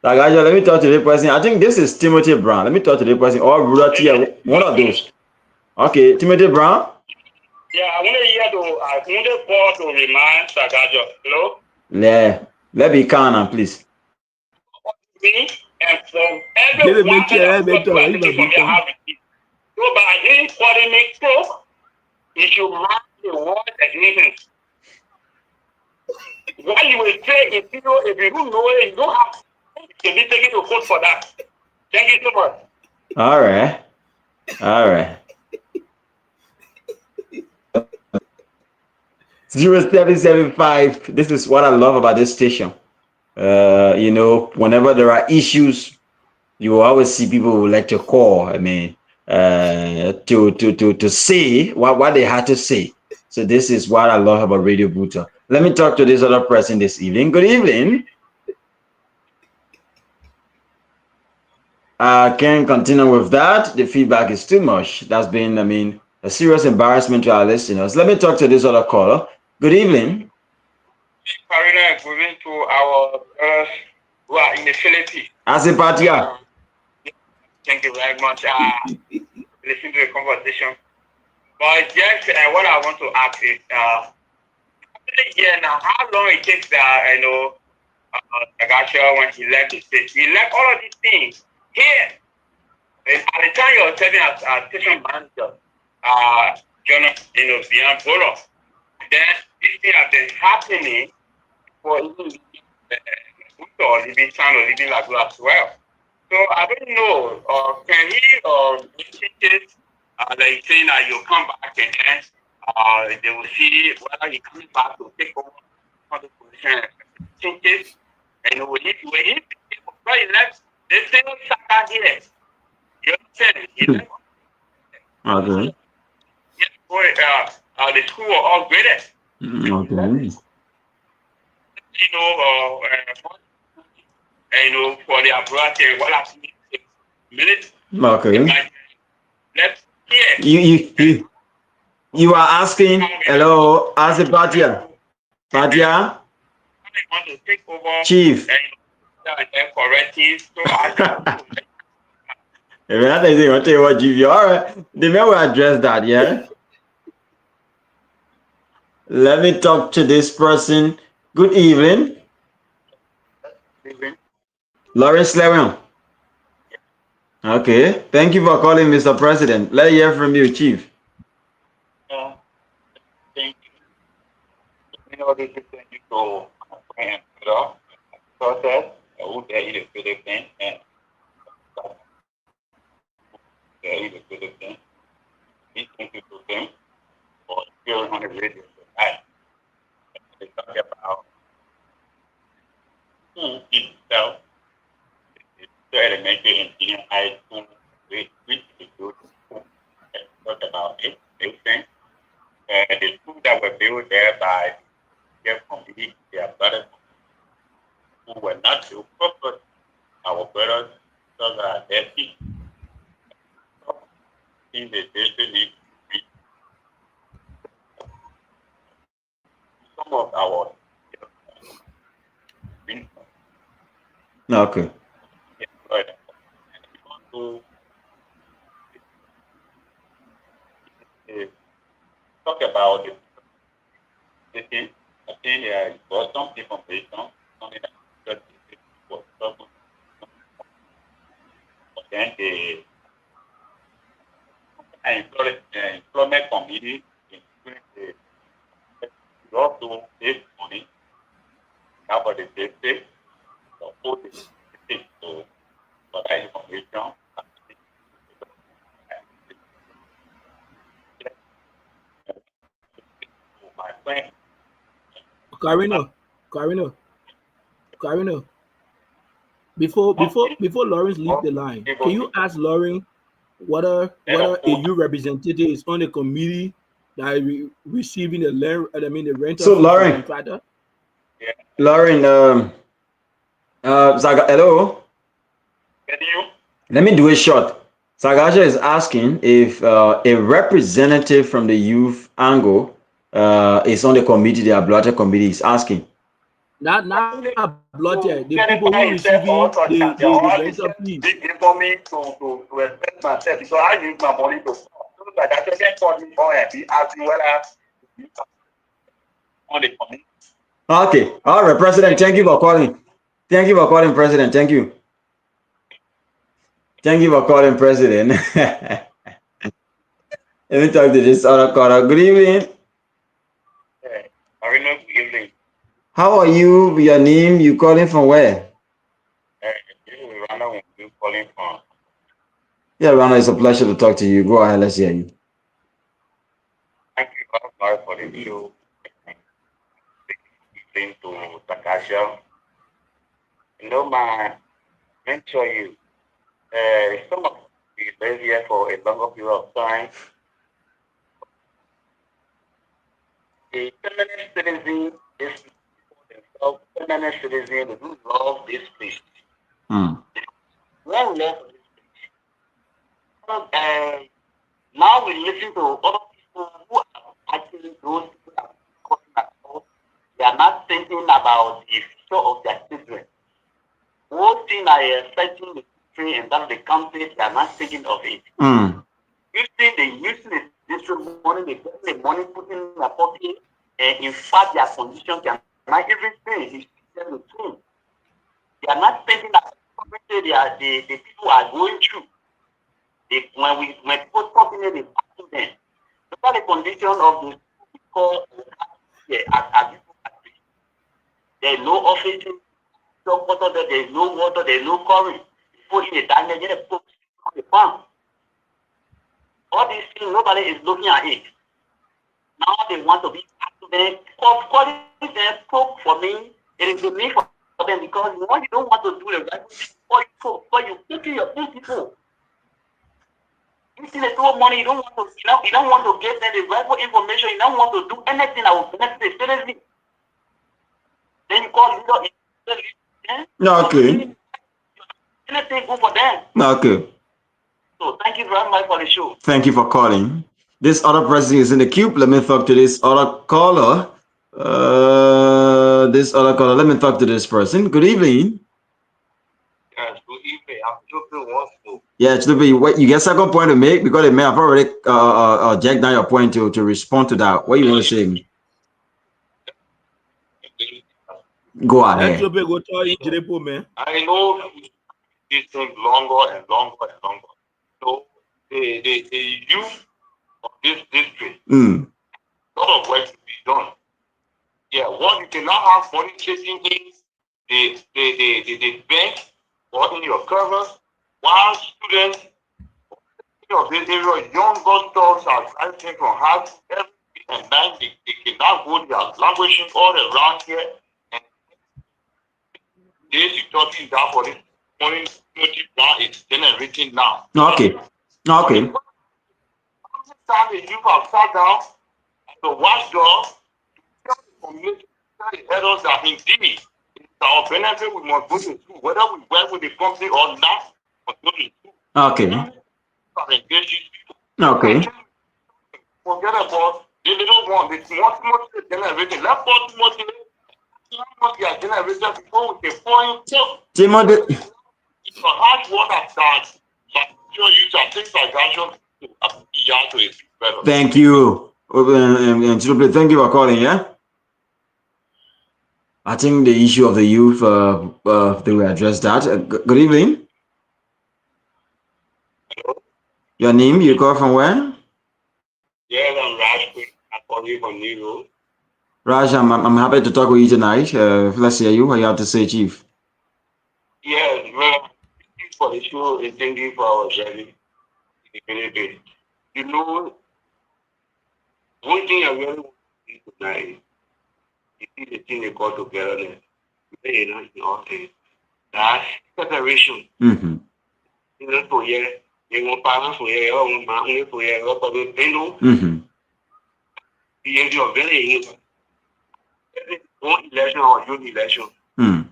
Like, let me talk to the person. I think this is Timothy Brown. Let me talk to the person. Or Ruler Tia, one of those. Okay, Timothy Brown. Yeah, I want to remind Sagajo. Hello? Yeah, let me calm, please. Me and from everyone that from their habit. So by him calling me spoke, you should mark the word as living. What you will say if you don't know it, you don't have to be taken to court for that. Thank you so much. All right. 0775. This is what I love about this station. You know, whenever there are issues, you will always see people who like to call. I mean, to say what they had to say. So this is what I love about Radio Buta. Let me talk to this other person this evening. Good evening. I can't continue with that. The feedback is too much. That's been, I mean, a serious embarrassment to our listeners. Let me talk to this other caller. Good evening. Karina, moving to our who are in the Philippines. Asipatia. Thank you very much. Listen to the conversation. But just what I want to ask is, now, how long it takes Sagacho when he left the state? He left all of these things here. And at the time you were serving as station manager, beyond Polo. Then this thing has been happening for living town or living Lagos as well. So I don't know, can he changes like saying that you'll come back and then they will see whether he comes back to take over the position changes and will he left the same Saka here. You understand? He left. Okay. The school were all graded. Okay. For the abroad and what happened minutes. Okay. Let's hear. You are asking, hello, Asipatia. Patia. Want to take over Chief. and corrective. So If you're not anything, I'll tell you what, GV. All right. The man will address that, yeah? Let me talk to this person. Good evening. Lawrence Lewin. Okay. Thank you for calling, Mr. President. Let's hear from you, Chief. Thank you. You know, this is thank you to friend, process, who there is a Philippine and there is a Philippine. Thank you to them for appearing on the radio tonight. They talk about who itself is elementary and senior high school, which is good. Talk about it, everything. The schools that were built there by their community, their brothers, who were not to purpose our brothers, so that their feet in the destiny. Some of our Okay. Talk about it. I think for some information, something that was then the employment committee, including the also save money, cover the district, support the district to for that information. My friend, Carino. Before Lawrence leave the line, can you ask Lauren whether a U representative is on the committee that is receiving the rental So, fee Lauren. from contractor? Lauren, Zaga, hello. can you? Let me do it short. Sagasha is asking if a representative from the youth angle is on the committee, the Ablata committee is asking. Not blooded. The people who are receiving the rental fee. For me to express myself because I use my money to like I just call me for and be asking whether on the committee. Okay. All right, President. Thank you for calling. Thank you for calling, President. Thank you. Thank you for calling, President. Let me talk to this other caller. Good evening. Good evening. How are you? Your name? You calling from where? Rana, you calling from? Yeah, Rana, it's a pleasure to talk to you. Go ahead, let's hear you. Thank you very much for the video. To Takasha. You know, my mentor you. Some of you live here for a longer period of time. A permanent citizen is themselves permanent citizen who love this place. One love this place. So, now we listen to other people who are actually those people that are calling themselves. They are not thinking about the future of their children. One thing I affecting the country and then the country, they are not thinking of it. You see, they using this money, they get the money put in their pocket, and in fact, their condition can not even pay. The they are not thinking that the people are going through. When people talk in the past them, look at the condition of the people there is no office, no water, there is no water, there is no current. People in the damage, they put on the farm. All these things, nobody is looking at it. Now they want to be active. Calling them spoke for me. It is the need for them because you don't want to do the right thing for you picking your people. You see the throw money, you don't want to get them the right information, you don't want to do anything that will benefit the citizen. Then you call leader. Okay. Anything good for them. Okay. So thank you very much for the show. Thank you for calling. This other person is in the queue. Let me talk to this other caller. Let me talk to this person. Good evening. Yes, good evening. Yeah, Chidobe, what you get second point to make because the man have already jacked down your point to respond to that. What you want to say? Go ahead. Let's go to man. I know this thing longer and longer and longer. So the youth of this district, a lot of work to be done. Yeah, what you cannot have money chasing things, the bank or in your covers, while students of this area, young doctors are writing from heart every day and night. They cannot go their languishing all around here. And this is talking down for this morning notice now it's generating now. Okay. Okay. Time you have sat down to watch God to tell the community, tell the elders that indeed it's our benefit we must go to school, whether we work with the company or not, we must go to school. Okay. Engage these people. Okay. Forget about the little one, the small generation. Let's put motivate their generation before we can point to Timothy. it's a hard work at that. But you are things like that. Thank you. And Chidobe, thank you for calling, yeah? I think the issue of the youth, they will address that. Good evening. Hello? Your name, you call from where? Yes, I'm Raj. I'm calling from New York. Raj, I'm happy to talk with you tonight. Let's hear you. What you have to say, Chief? Yes, well, thank you for the show and thank you for our journey. You know, one thing I really want to do tonight is the thing they call togetherness. That's separation. Mm-hmm. You know, for yeah, you want parents for yeah, or my for yeah, or for the window. Mm-hmm. You're very one election or youth election. Mm-hmm.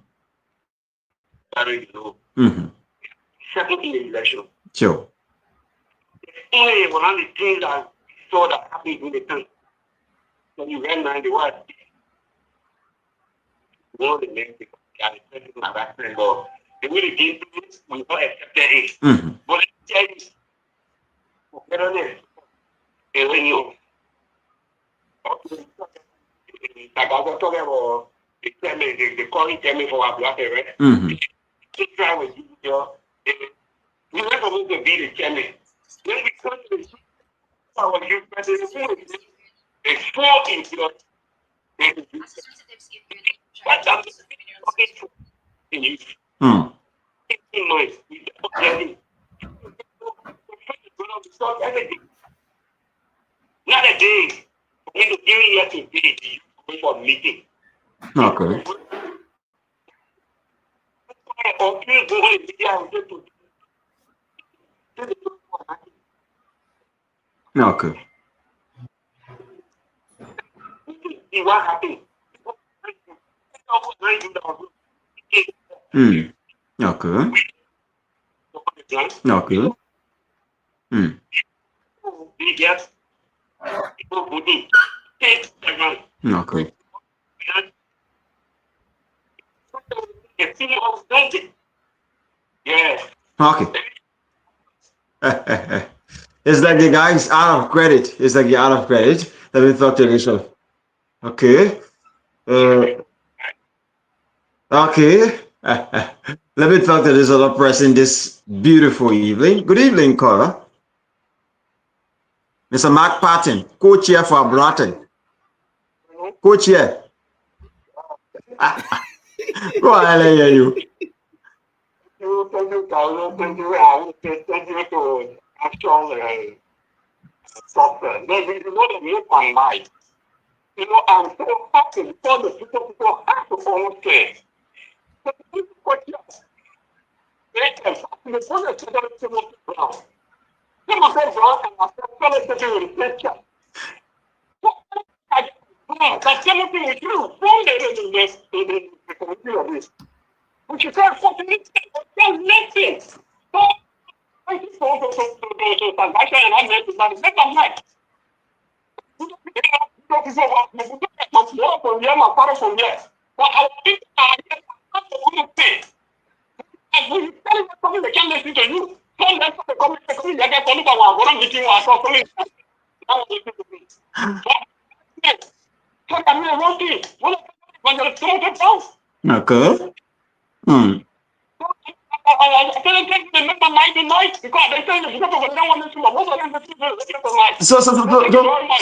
Very low. Mm-hmm. Second election. Sure. Only one of the things I saw that happened in the country. When you ran 91, one of the main people, I was my back friend, or they really did it, we not accepted it. Mm-hmm. But it's changed. Get on it. And when you, like I was talking about, they call it for our black parents. Mm-hmm. To try with you, we never supposed to be the chairman. When we come to the our youth president, they fall into your but that's in you. 18 months, we don't get it. Not a day. When you give it today, you go for meeting. Okay. Okay. See what happened. Mm. Okay. Okay. Mm. Yes. Okay. Yeah. Okay. It's like the guy's out of credit. It's like you're out of credit. Let me talk to yourself. Okay. Okay. Let me talk to this other person this beautiful evening. Good evening, Cora. Mr. Mark Patton, co-chair for Broughton. Co-chair. Go ahead, I hear you. Thank you to actual software. Maybe you know the make my mind. You know, I'm so happy because the people have to follow care. They can before the children to ground. They must say, "Well, I'm going to do the picture." That's something with you. From the community of this. Which is very fortunate. There's nothing. So, I just go to transaction and I make it back. That's a night. But I think I have to pay. And when you tell me something like Okay. Hmm.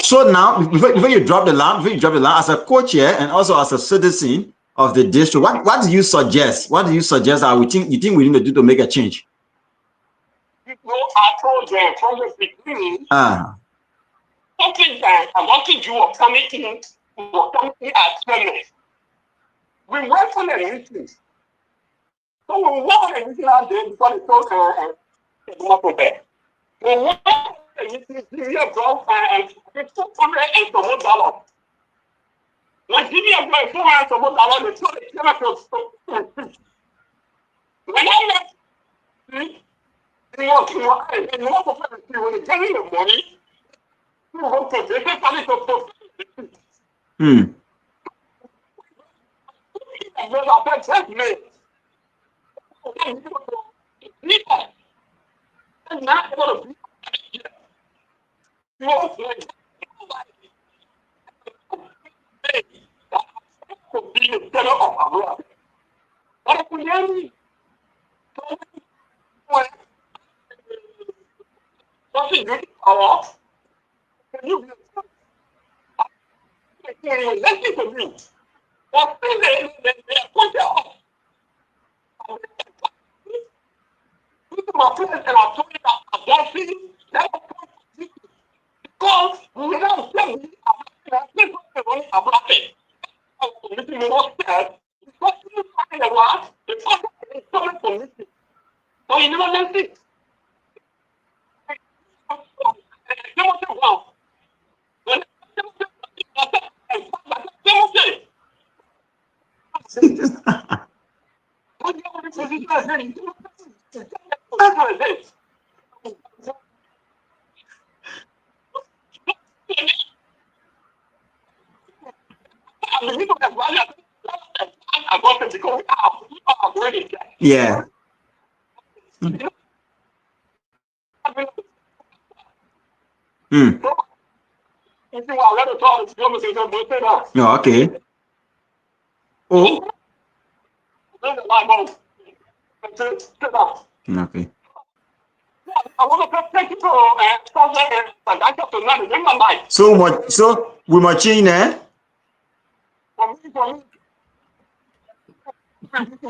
So now, before you drop the lamp, as a co-chair and also as a citizen of the district, what do you suggest? What do you suggest that you think we need to do to make a change? Something that I wanted you of coming in as members. We went for the meeting. So we went the meeting out there before the talk and more there. We went the meeting, we have brought $200 and some more dollars. When Jimmy have brought $400 and some more dollars, they told the chemicals. When I left, they want to when they tell you the money, you want to take it for Hmm. My friends and I told you that I don't see that because we don't tell me about it. Committee was said because you find a lot, the person is coming committee. So you never let it. Yeah. Hmm. Oh, okay. Oh. Okay. I want to thank you for So much. So we machine, eh? We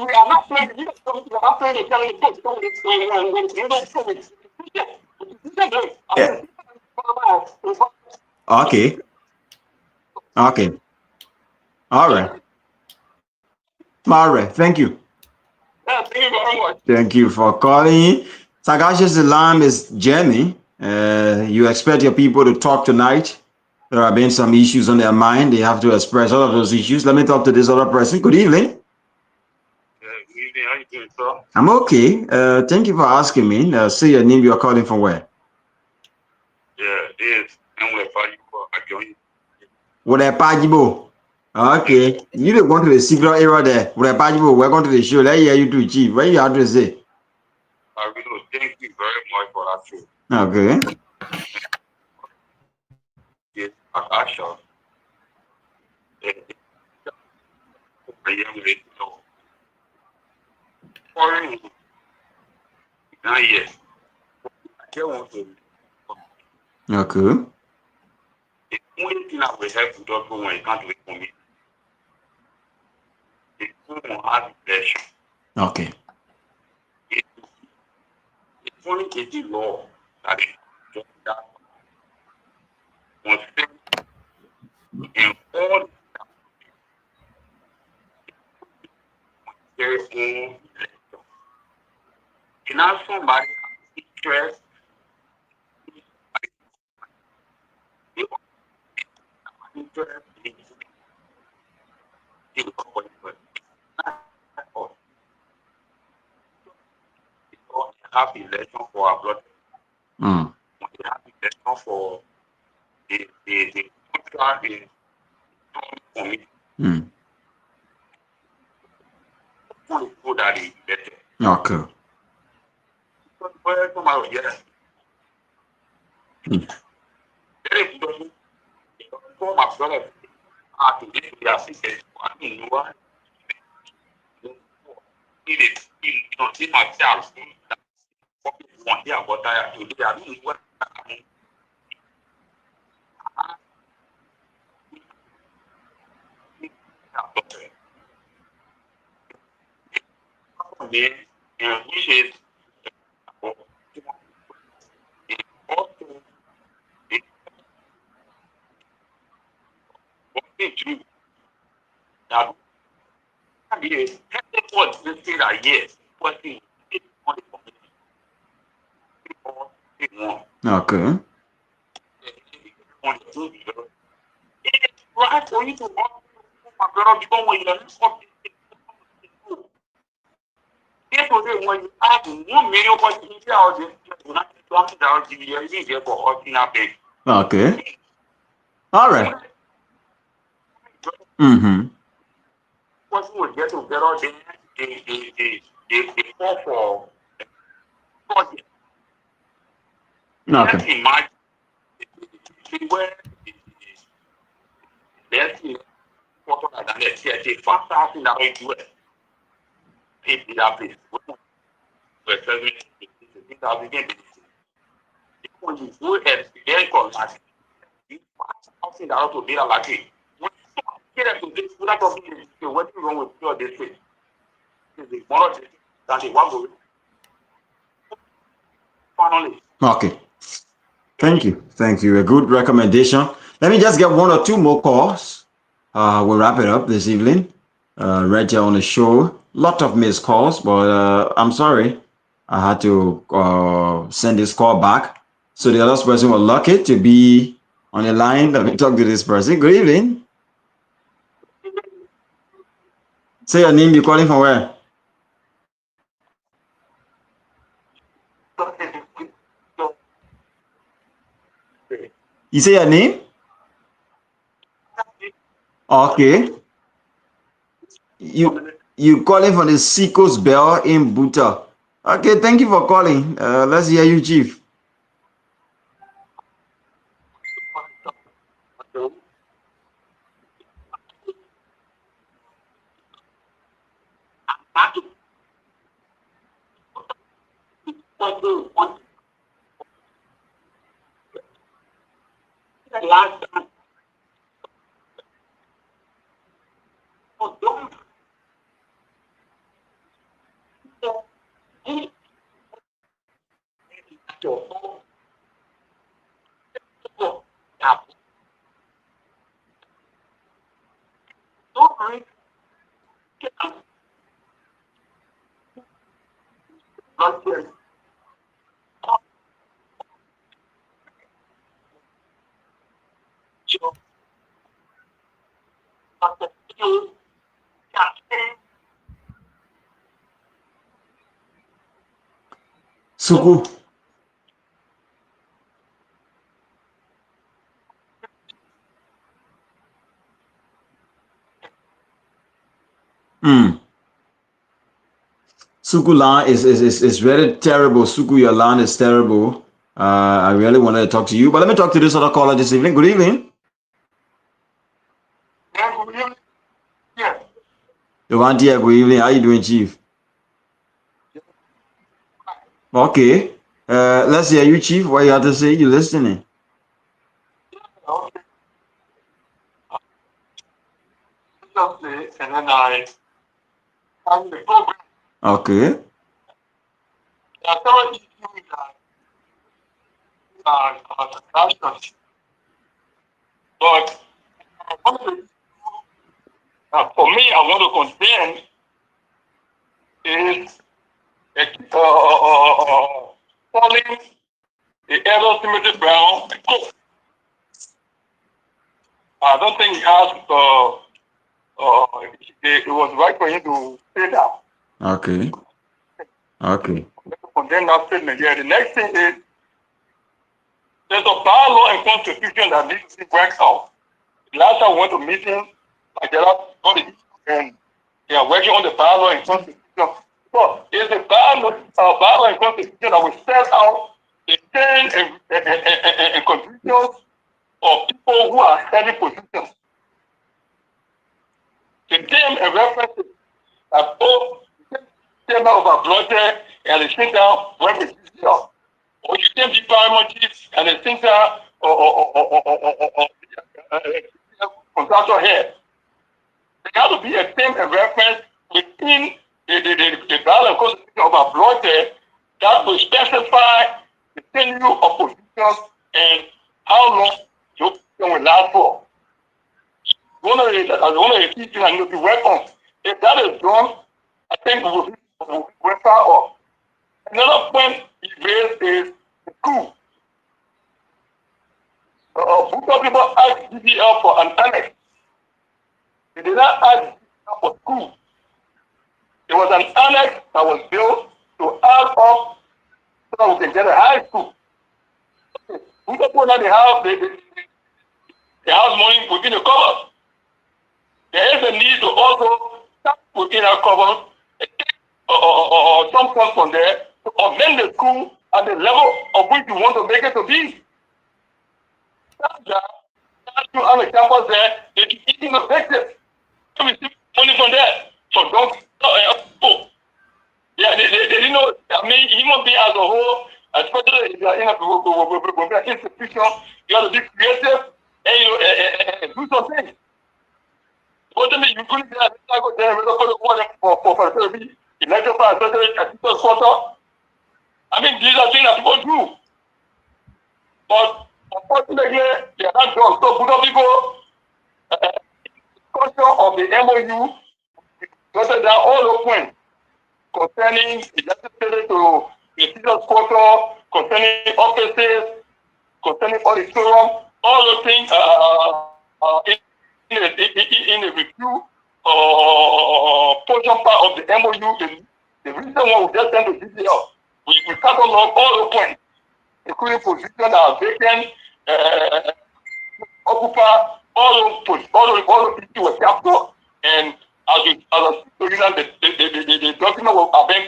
are not playing. We are not playing the telling books. Yeah. Okay. Okay. All right. All right. Thank you. Thank you very much. Thank you for calling. Sagacious Alarm is Jamie. You expect your people to talk tonight. There have been some issues on their mind. They have to express all of those issues. Let me talk to this other person. Good evening. Good evening. How you doing, sir? I'm okay. Thank you for asking me. Say your name. You're calling from where? Yeah, it is. And we're fighting for a joint. With a Pajibo. Okay. You don't go to the secret area there. With a Pajibo, welcome to the show. Let hear you to chief. Where you address it? I will thank you very much for that show. Okay. Yes, Akasha. I am ready to know. Foreign. Now, yes. I can't want to. Okay. The only thing I will help you do when you can't wait for me. The phone has pressure. Okay. It's only a law that is just that must in all their own election. You know, somebody has interest in have election for our blood. Mm. We have election for the contract in committee. Mm. People that is better. Okay. Well, tomorrow, yes. Very good. For my brother, I can get the assistance. I mean, what? You know, see my child. What you want here, but I do. I mean, what? Which is true. Now, what this thing I yes, what thing Okay. it's right for you to walk my brother because when you're not when you add 1 million opportunity out there, you're not talking about the year for Okay. All right. Mm-hmm. What you will get to get out there, they fall for project. Okay. Let's imagine where let's see what than let's say a 5,000 US. If you have this, we're serving 6,000 when you go ahead, then call that. You $5,000 to be a lucky. When you get to this, without talking, what's wrong with your district? One of the that they want to finally. Okay. Thank you. Thank you. A good recommendation. Let me just get 1 or 2 more calls. We'll wrap it up this evening. Right here on the show. Lot of missed calls, but I'm sorry. I had to send this call back. So the other person was lucky to be on the line. Let me talk to this person. Good evening. Say your name. You're calling from where? You say your name? Okay. You calling from the Seacoast Bell in Buta. Okay, thank you for calling. Let's hear you, Chief. Last time, Suku. Suku land is very terrible. Suku, your land is terrible. I really wanted to talk to you, but let me talk to this other caller this evening. Good evening. yeah. Devantia, good evening. How you doing, Chief? Okay. Let's hear you, Chief. What you have to say? You listening? And then I the program. Okay. But for me, I want to contend is calling the elder Timothy Brown. I don't think he has, it was right for him to say that. Okay. Okay. Condemn that statement. Yeah, the next thing is there's a bylaw and constitution that needs to be worked out. Last time I went to meeting, like there are and they are working on the bylaw and constitution. So it's a bylaw and constitution that will set out the terms and conditions of people who are studying positions. The term and references that term of a brother and the center when we see or you can be paramount and the center or contractor here. There has to be a term and reference within the Bible constitution of a brother that will specify the tenure of positions and how long your position will last for. One of the key things I need to work on. If that is done, I think we will be far off. Another point he raised is the school. Book people asked DBL for an annex. They did not ask DBL for school. There was an annex that was built to add up so that we can get a high school. Book people now they have money within the cupboard. There is a need to also start within our cupboard or some funds from there to augment the school at the level of which you want to make it to be. That's you have a campus there, they keep eating objectives. So we receive money from there. So don't yeah, they didn't know. I mean, human being as a whole, especially if you are in a institution, you have to be creative and do something. What do you mean? You couldn't say I go there for electrical assistance quarter. I mean, these are things that people do. But unfortunately, they are not done. So Buddha people, discussion of the MOU, jotted down all the points concerning electricity to the teachers quarter, concerning offices, concerning auditorium, all those things in the review portion part of the MOU. The reason why we just sent to DCL, we cut along all the points, including positions that are vacant, occupy all the issues were captured, and as the document was being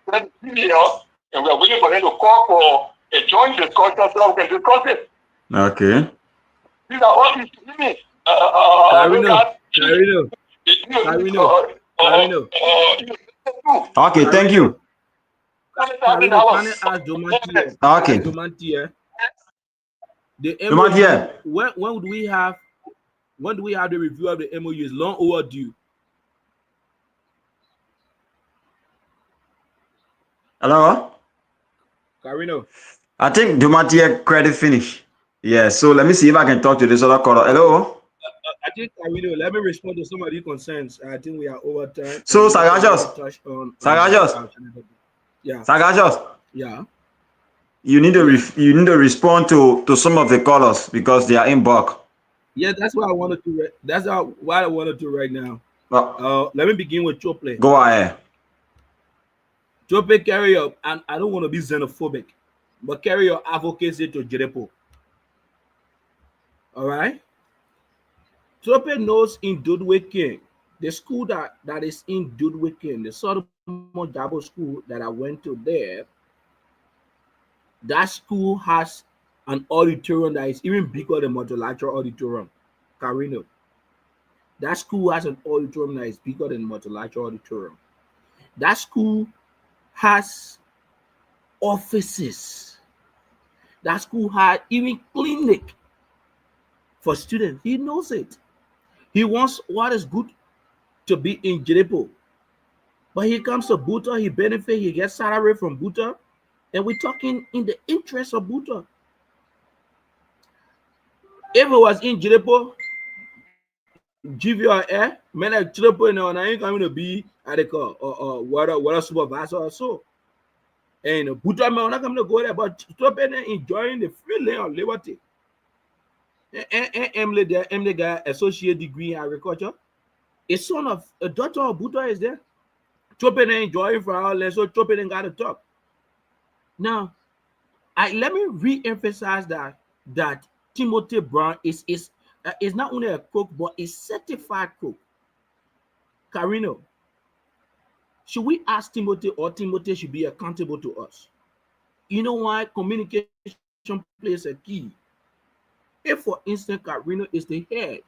sent to DCL, and we are waiting for them to call for a joint discussion so that we can discuss it. Okay. These are all issues. Okay, thank you. Okay. The Domantier. when do we have the review of the MOU? Is long overdue. Hello? Carino. I think Domantier credit finish. Yeah, so let me see if I can talk to this other caller. Hello? I think Carino, let me respond to some of the concerns. I think we are over time. So Sagajos. Yeah. Sagajos. Yeah. You need to respond to some of the callers because they are in bulk. Yeah, that's what I wanted to. That's what I wanted to right now. Let me begin with Chople. Go ahead. Chople carry up, and I don't want to be xenophobic, but carry your advocacy to Jerepo. All right. Chople knows in Dudway King, the school that is in Dudway King, the Solomon Dabo school that I went to there. That school has an auditorium that is even bigger than multilateral auditorium. Carino. That school has an auditorium that is bigger than multilateral auditorium. That school has offices. That school has even clinic for students. He knows it. He wants what is good to be in Jerepo. But he comes to Buta, he benefits, he gets salary from Buta. And we're talking in the interest of Buta. If it was in Jerepo, GVR, man, like Jerepo, and I ain't coming to be at the call or water supervisor or so. And Buta, man, not coming to go there, but stop and enjoying the free land of liberty. And Emily, the guy, associate degree in agriculture. A daughter of Buta is there. Chopin enjoying for our land, so Chopin got to talk. Now, let me re-emphasize that Timothy Brown is not only a cook, but a certified cook. Carino, should we ask Timothy or Timothy should be accountable to us? You know why communication plays a key? If, for instance, Carino is the head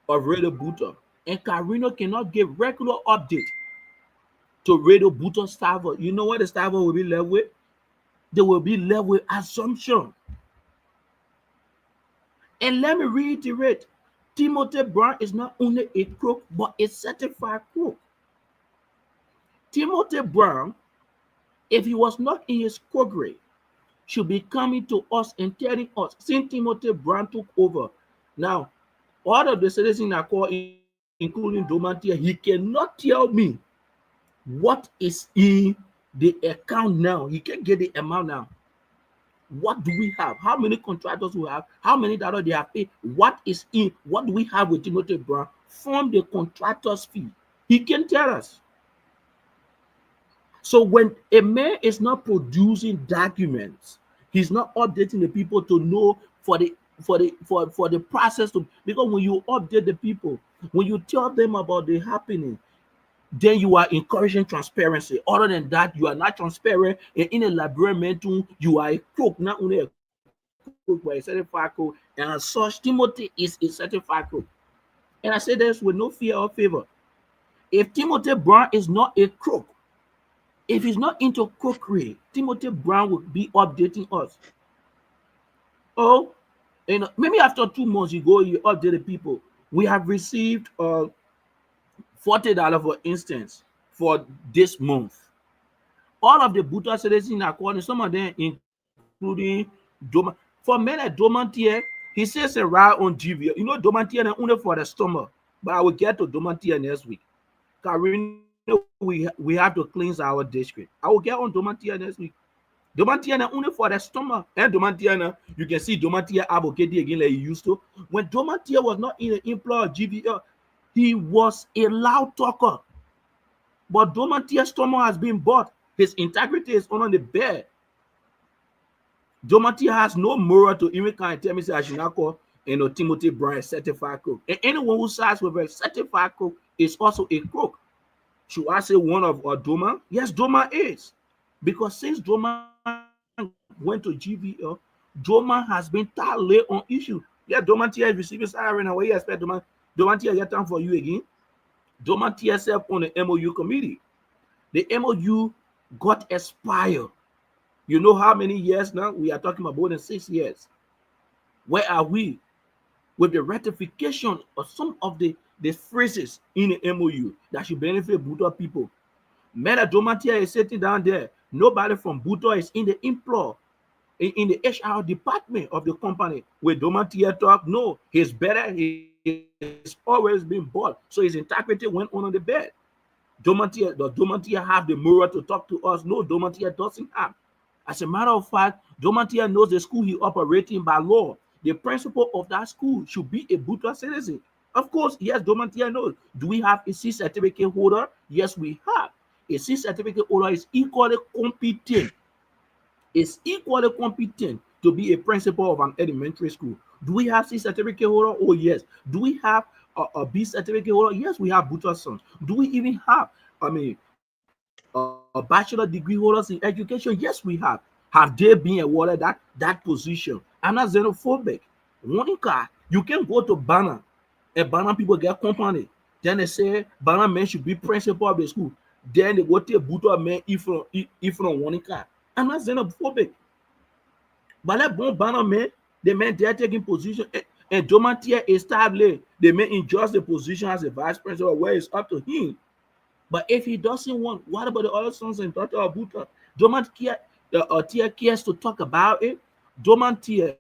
of Radio Buto, and Carino cannot give regular update to Radio Buto staff, you know what the staff will be left with? They will be left with assumption. And let me reiterate, Timothy Brown is not only a crook, but a certified crook. Timothy Brown, if he was not in his crookery, should be coming to us and telling us, since Timothy Brown took over. Now, all of the citizens are called, including Domantia, he cannot tell me what is in the account now. He can't get the amount now. What do we have? How many contractors we have? How many dollars they have paid? What is in? What do we have with Timothy Brown from the contractor's fee? He can tell us. So when a man is not producing documents, he's not updating the people to know for the process to, because when you update the people, when you tell them about the happening, then you are encouraging transparency. Other than that, you are not transparent. And in a labyrinth, you are a crook, not only a crook, but a certified crook. And as such, Timothy is a certified crook. And I say this with no fear or favor. If Timothy Brown is not a crook, if he's not into crookery, Timothy Brown will be updating us. Oh, and maybe after 2 months, you update the people. We have received $40 for instance for this month. All of the Buta citizens are calling, some of them including Doma. For men at Domantier, he says a ride on GV. You know, Domantier is only for the stomach, but I will get to Domantier next week. Carino, we have to cleanse our district. I will get on Domantier next week. Domantier is only for the stomach. And Domantier, you can see Domantier advocating again like he used to. When Domantier was not in the employ of GVL, he was a loud talker. But Domantier's stomach has been bought. His integrity is on the bed. Domantier has no moral to even kind of tell me, say, I should not call Timothy Brown certified crook. And anyone who sides with a certified crook is also a crook. Should I say one of Doma? Yes, Doma is. Because since Doma went to GVL, Doma has been totally on issue. Yeah, Domantier is receiving salary now. What you expect Domantier get time for you again? Domantier served on the MOU committee. The MOU got expired. You know how many years now? We are talking about more than 6 years. Where are we with the ratification of some of the phrases in the MOU that should benefit Buto people? Meta Domantier is sitting down there. Nobody from Buto is in the employ, in the HR department of the company. Where Domantier talk, no, he's better. He's always been bought. So his integrity went on the bed. Does Domantier have the moral to talk to us? No, Domantier doesn't have. As a matter of fact, Domantier knows the school he operating by law. The principal of that school should be a Buto citizen. Of course, yes, Domantier knows. Do we have a C certificate holder? Yes, we have. A C certificate holder is equally competent. Is equally competent to be a principal of an elementary school. Do we have C certificate holder? Oh, yes. Do we have a B certificate holder? Yes, we have Buto sons. Do we even have, a bachelor degree holders in education? Yes, we have. Have they been awarded that position? I'm not xenophobic. One car, you can go to Banner, and Banner people get company. Then they say Banner man should be principal of the school. Then they go to Buto man if from one car. I'm not xenophobic. But that bon Banner man, the man they're taking position, and Domantier established the man enjoys the position as a vice principal, where it's up to him. But if he doesn't want, what about the other sons and daughters of Buto? Domantier cares to talk about it. Domantier,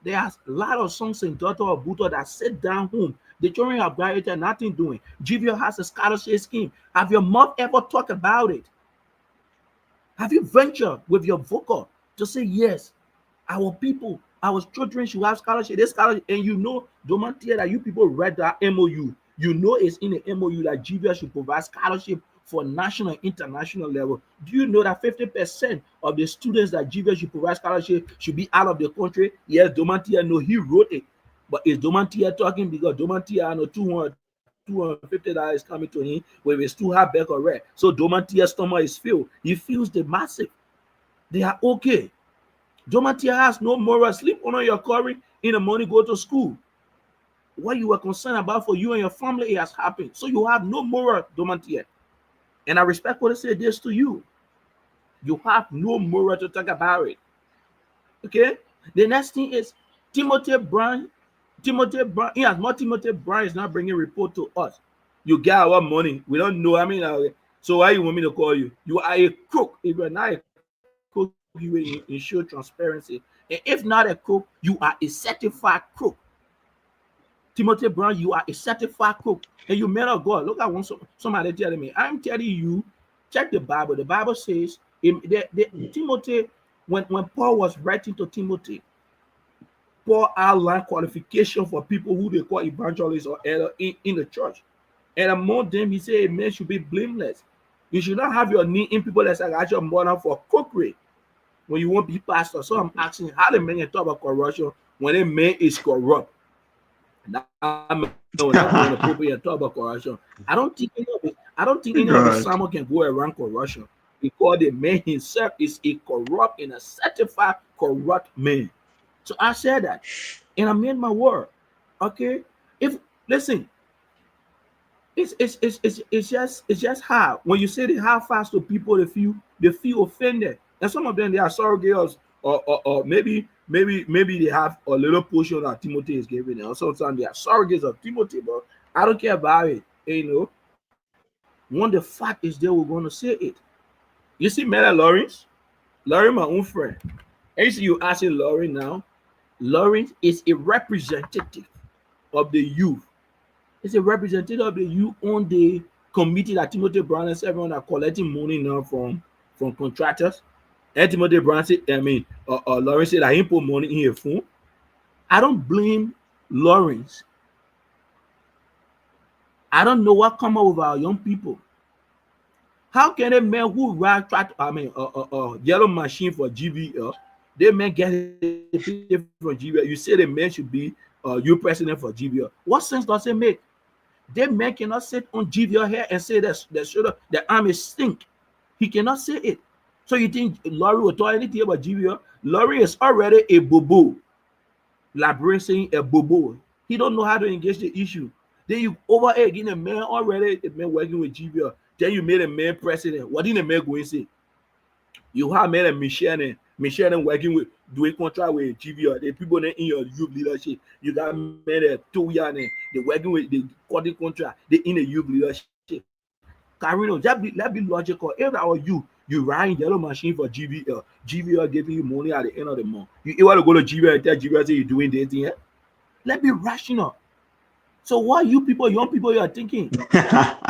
there are a lot of sons and daughters of Buto that sit down home. The children have graduated, nothing doing. GVL has a scholarship scheme. Have your mouth ever talked about it? Have you ventured with your vocal to say, yes, our people, our children should have scholarship, this scholarship, and you know, Domantier, that you people read that MOU. You know it's in the MOU that GVL should provide scholarship for national and international level. Do you know that 50% of the students that GVL should provide scholarship should be out of the country? Yes, Domantier, no, he wrote it. But is Domantier talking because Domantier, I know $250 coming to him with his too high back or red. So Domantier's stomach is filled. He feels the massive. They are okay. Domatia has no moral. Sleep on your curry in the morning, go to school. What you were concerned about for you and your family, it has happened. So you have no moral, Domatia. And I respect what I say this to you. You have no moral to talk about it. Okay? The next thing is Timothy Brown. Timothy Brown, yes, more Timothy Brown is not bringing report to us. You get our money. We don't know. I mean, so why you want me to call you? You are a crook. If you're not a crook, you will ensure transparency. And if not a crook, you are a certified crook. Timothy Brown, you are a certified crook. And you men of God. Look, I want somebody telling me. I'm telling you, check the Bible. The Bible says, Timothy, when Paul was writing to Timothy, Paul outlined qualification for people who they call evangelists or elder in the church. And among them, he said a man should be blameless. You should not have your knee in people that say, I got your mother for cookery when you won't be pastor. So I'm asking, how the man can talk about corruption when a man is corrupt? I'm not going to talk about corruption. I don't think any of the sermon can go around corruption because the man himself is a corrupt and a certified corrupt man. So I said that, and I meant my word. Okay, if listen, it's just hard when you say they have fast to people, they feel offended, and some of them they are surrogates or maybe they have a little portion that Timothy is giving them. Sometimes they are surrogates of Timothy, but I don't care about it. You know, when the fact is there, we're going to say it. You see, Mela Lawrence, my own friend. I see you asking Lauren now. Lawrence is a representative of the youth. It's a representative of the youth on the committee that Timothy Brown and everyone are collecting money now from contractors. And Timothy Brown said, Lawrence said that he put money in a phone. I don't blame Lawrence. I don't know what come over our young people. How can a man who ride yellow machine for GVL? They may get it from GVL. You say the man should be you president for GVL. What sense does it make? The man cannot sit on GVL here and say that the arm is stink. He cannot say it. So you think Laurie will talk anything about GVL? Laurie is already a bobo. Librarian saying a bobo. He don't know how to engage the issue. Then you over here again a man already, a man working with GVL. Then you made a man president. What did the man go and say? You have made a Michelle working with doing contract with GVL. The people in your youth leadership. You got made a 2 year they working with the cutting contract. They in the youth leadership. Carino, that be logical. If our you ride yellow machine for GVL, GVL giving you money at the end of the month. You want to go to GVL and tell GVL say you're doing this thing? Let's be rational. So what young people you are thinking?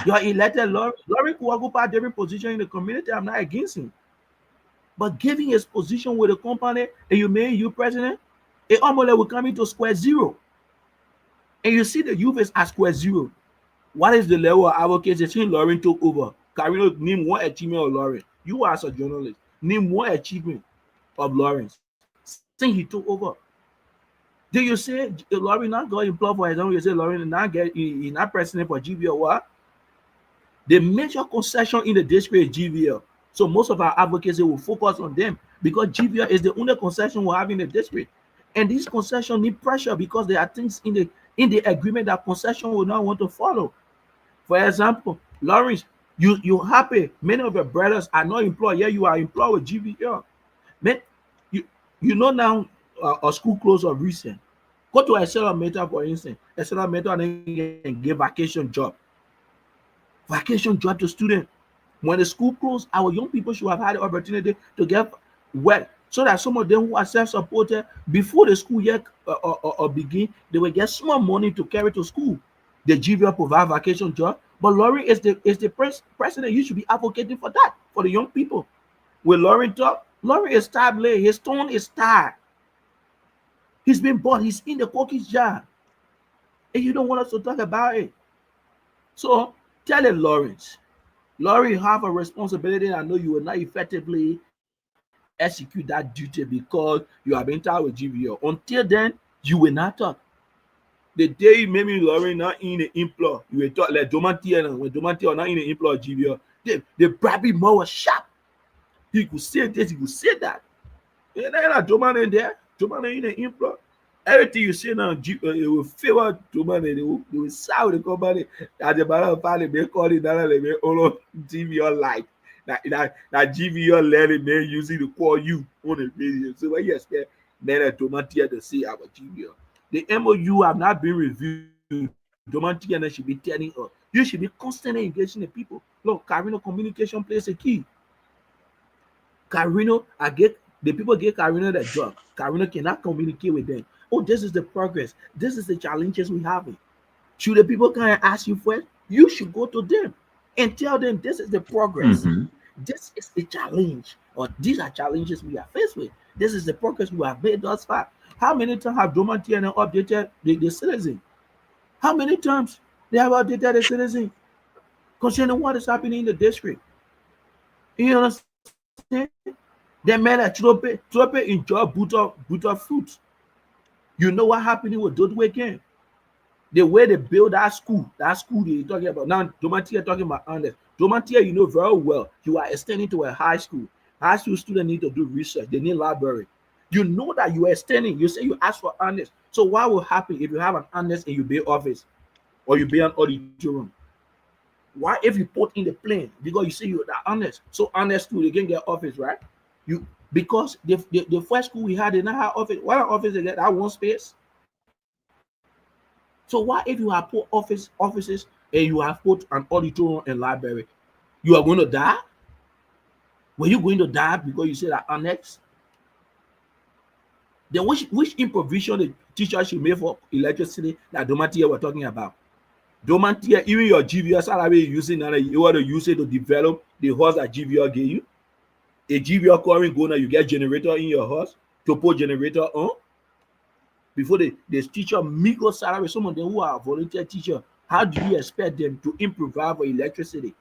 You are elected Laurie could occupy different position in the community. I'm not against him. But giving his position with a company and you made you president, it almost like we're coming to square zero. And you see the youth is at square zero. What is the level of advocacy Lauren took over? Carino, name one achievement of Lauren. You as a journalist, name one achievement of Lawrence since he took over. Did you say Lauren not got employed for example? You say Lauren not get he not president for GVL? What? The major concession in the district is GVL. So most of our advocacy will focus on them because GVL is the only concession we have in the district. And these concessions need pressure because there are things in the agreement that concession will not want to follow. For example, Lawrence, you happy many of your brothers are not employed, yet you are employed with GVL. Man, you know now a school closed or recent. Go to Accelerator, for instance. Accelerator and give vacation job. Vacation job to students. When the school closed, our young people should have had the opportunity to get work so that some of them who are self-supported before the school year begin, they will get small money to carry to school. The GVL provide vacation job, but Laurie is the president. You should be advocating for that for the young people. When Laurie talk, Laurie is tired. His tone is tired. He's been bought. He's in the cookies jar, and you don't want us to talk about it. So tell it, Lawrence. Laurie, have a responsibility. I know you will not effectively execute that duty because you have been tied with GVL. Until then, you will not talk. The day maybe Laurie not in the employ, you will talk like Domantia. When Domantia are not in the employ of GVL, the Brabby more was sharp. He could say this, he could say that. And then a German in there, German in the influence. Everything you say now, it will favor German. They will sound the company. That the man of family may call it that they may all give your life. That give your learning may using to call you on the video. So what you expect? Then a Tomatia to say about GVO. The MOU have not been reviewed. Tomatia should be telling us. You should be constantly engaging the people. Look, Carino communication plays a key. Carino, the people get Carino the job. Carino cannot communicate with them. Oh, this is the progress. This is the challenges we have. Should the people come and ask you first? You should go to them and tell them this is the progress. This is the challenge, or these are challenges we are faced with. This is the progress we have made thus far. How many times have Domantiana updated the citizen? How many times they have updated the citizen concerning what is happening in the district? You understand? They made a trope enjoy butter fruit. You know what happening with those weekend? The way they build that school they're talking about. Now, Domantia talking about Andes. Domantia, you know very well, you are extending to a high school. High school students need to do research. They need library. You know that you are extending. You say you ask for Andes. So what will happen if you have an Andes and you build office or you build an auditorium? Why if you put in the plan? Because you say you're the Andes. So Andes school, they can get office, right? Because the first school we had, they not have office. What office they get? That one space. So why if you have put offices and you have put an auditorium and library, you are going to die? Were you going to die because you said that annex? Then which improvisation the teacher should make for electricity that Domantia were talking about? Domantia, even your GVR salary you're using now, you want to use it to develop the horse that GVR gave you. A GVR current go now, you get generator in your house to put generator on. Before the teacher meager salary, some of them who are volunteer teacher, how do you expect them to improvise for electricity?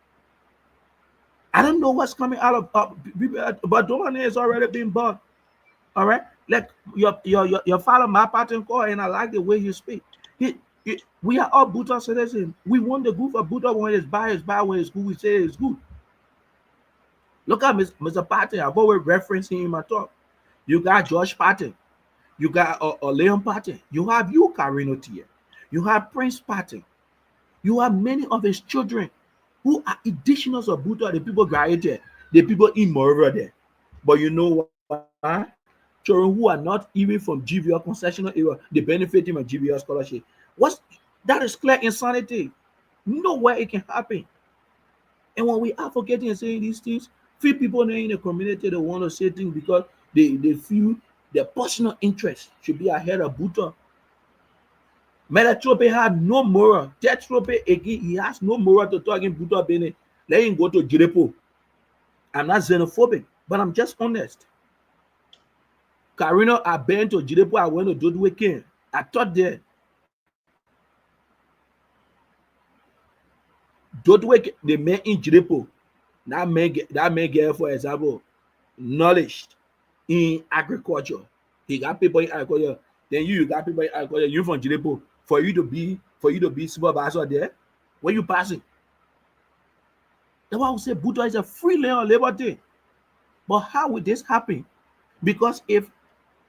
I don't know what's coming out of but Domane has already been bought. All right, like your father, my pattern call, and I like the way you speak. We are all Buddha citizens. We want the good for Buddha. When it's bad, when it's good, we say it's good. Look at Mr. Patton. I've always referenced him in my talk. You got George Patton. You got Leon Patton. You have you, Carino Tia. You have Prince Patton. You have many of his children who are additionals of Buddha. The people graduated. The people in Moreover there. But you know what? Children who are not even from GVR concessional area, they benefit from GVR scholarship. That is clear insanity. Nowhere it can happen. And when we are forgetting and saying these things, few people in the community that want to say things because they feel their personal interest should be ahead of Buddha. Melatrope had no moral. Tetrope again, he has no moral to talk in Buddha Bene. Let him go to Jirepo. I'm not xenophobic, but I'm just honest. Carino, I been to Jirepo, I went to do the weekend. I thought there. Dodwek, the man in Jirepo, that man get, for example, knowledge in agriculture. He got people in agriculture. Then you got people in agriculture. You from Jirepo. For you to be supervisor there, when you pass it. That's why I would say Buddha is a free land of liberty. But how would this happen? Because if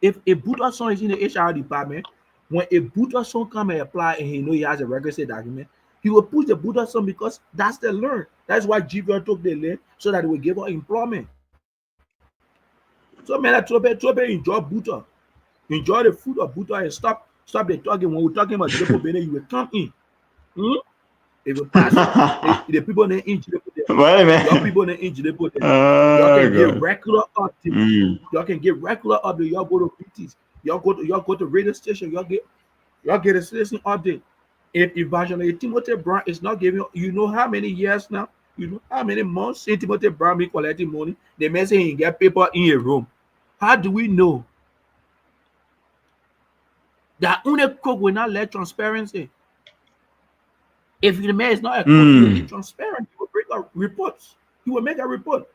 a Buddha son is in the HR department, when a Buddha son come and apply and he know he has a requisite document, he will push the Buddha son because that's the learn. That's why GVR took the land so that it will give her employment. So man, Trope enjoy Buddha. Enjoy the food of Buddha and stop the talking. When we're talking about Jirepo Bene, you will come in. If you pass the people in Jirepo, your people in Jirepo, y'all can get regular updates. Y'all can get regular updates. Y'all go to PTs. Y'all go to radio station. Y'all get a citizen update. If Evangelist Timothy Brown is not giving you know how many years now, you know how many months since Timothy Brown be collecting money, they may say he get paper in a room. How do we know that only cook will not let transparency? If the man is not a cook, he will be transparent. He will bring a report. He will make a report.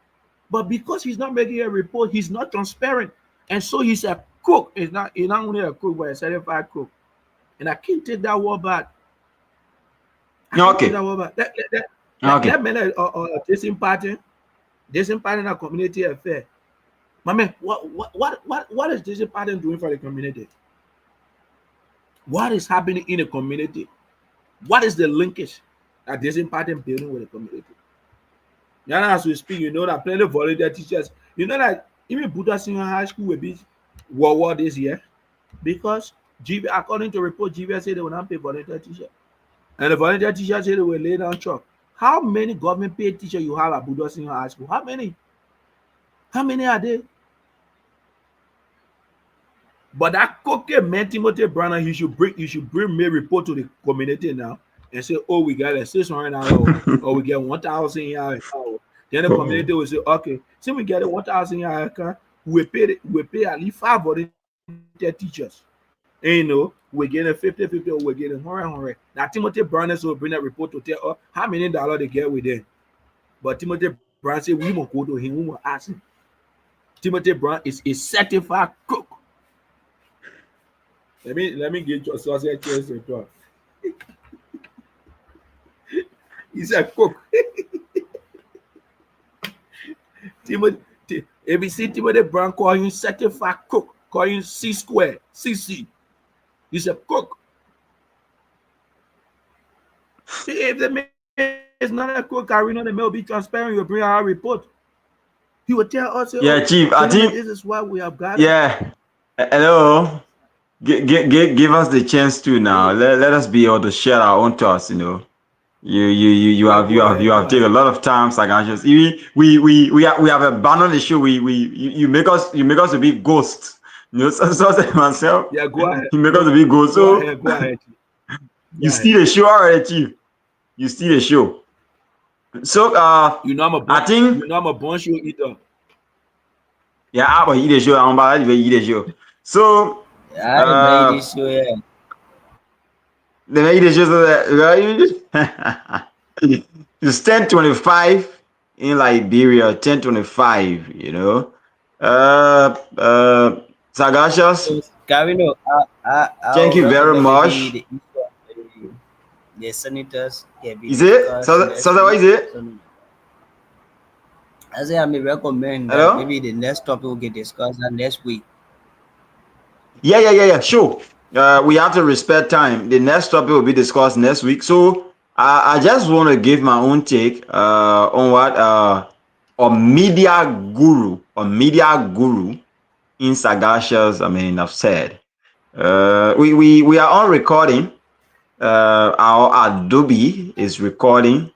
But because he's not making a report, he's not transparent. And so he's a cook. He's not only a cook, but a certified cook. And I can't take that word back. Okay. That man Jason Patton. This part in a community affair. My man, what is this part doing for the community? What is happening in the community? What is the linkage that this part building with the community? Now, as we speak, you know that plenty of volunteer teachers, you know that even Buddha Senior High School will be war this year because according to report, GVS said they will not pay volunteer teachers. And the volunteer teachers said they will lay down chalk. How many government paid teachers you have at Buddha Senior High School? How many? How many are there? But that cocaine man, Timothy Brown, you should bring me report to the community now and say, oh, we got a $600 or we get 1,000 here. Then the community will say, okay, since we get a 1,000 here, we pay at least 5 volunteer teachers. And you know, we're getting 50-50 or we're getting 100. Now Timothy Brown will bring a report to tell us how many dollars they get with them. But Timothy Brown said we won't go to him, we won't ask him. Timothy Brown is a certified cook. Let me get your sausage chest to talk. He's a cook. If you see Timothy Brown call him certified cook, call him C-square, CC. He's a cook. See, if the man is not a cook, Karina, the man will be transparent. You'll bring our report. He will tell us. Yeah, Chief. I think this is what we have got. Yeah. Hello. Give us the chance to now. Let us be able to share our own thoughts. You know, you have taken a lot of time. Like I just we have abandoned the show. You make us to be ghosts. You know, so myself. Yeah, go ahead. You make us to be ghosts. So go ahead. You steal the show already, Chief. You steal the show. So you know I'm a born show eater. Yeah, I will eat the show. I'm about to eat the show. So I made this show, yeah. They made the show so that it's 10:25 in Liberia. 10:25. You know. Sagashas. Carino, Thank you very much. The senators. Is it? So what is it? I say I may recommend that maybe the next topic will get discussed next week. Yeah. Sure. We have to respect time. The next topic will be discussed next week. So I just want to give my own take on what a media guru in Sagashas, I've said. We are on recording. Our Adobe is recording.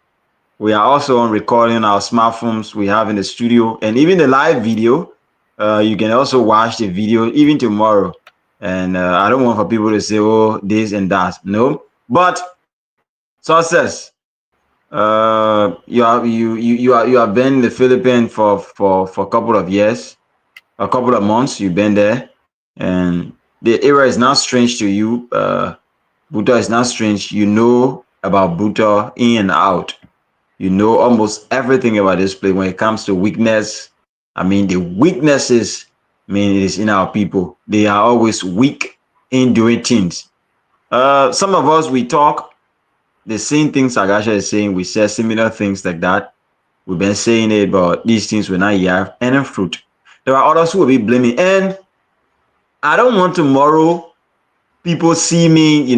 We are also on recording our smartphones we have in the studio, and even the live video. You can also watch the video even tomorrow. And I don't want for people to say, "Oh, this and that." No, but success. You have been in the Philippines for a couple of years, a couple of months. You've been there, and the area is not strange to you. Buddha is not strange. You know about Buddha in and out. You know almost everything about this place when it comes to weakness. The weaknesses, it is in our people. They are always weak in doing things. Some of us, we talk the same things Sagasha is saying. We say similar things like that. We've been saying it, but these things will not have any fruit. There are others who will be blaming. And I don't want tomorrow people see me,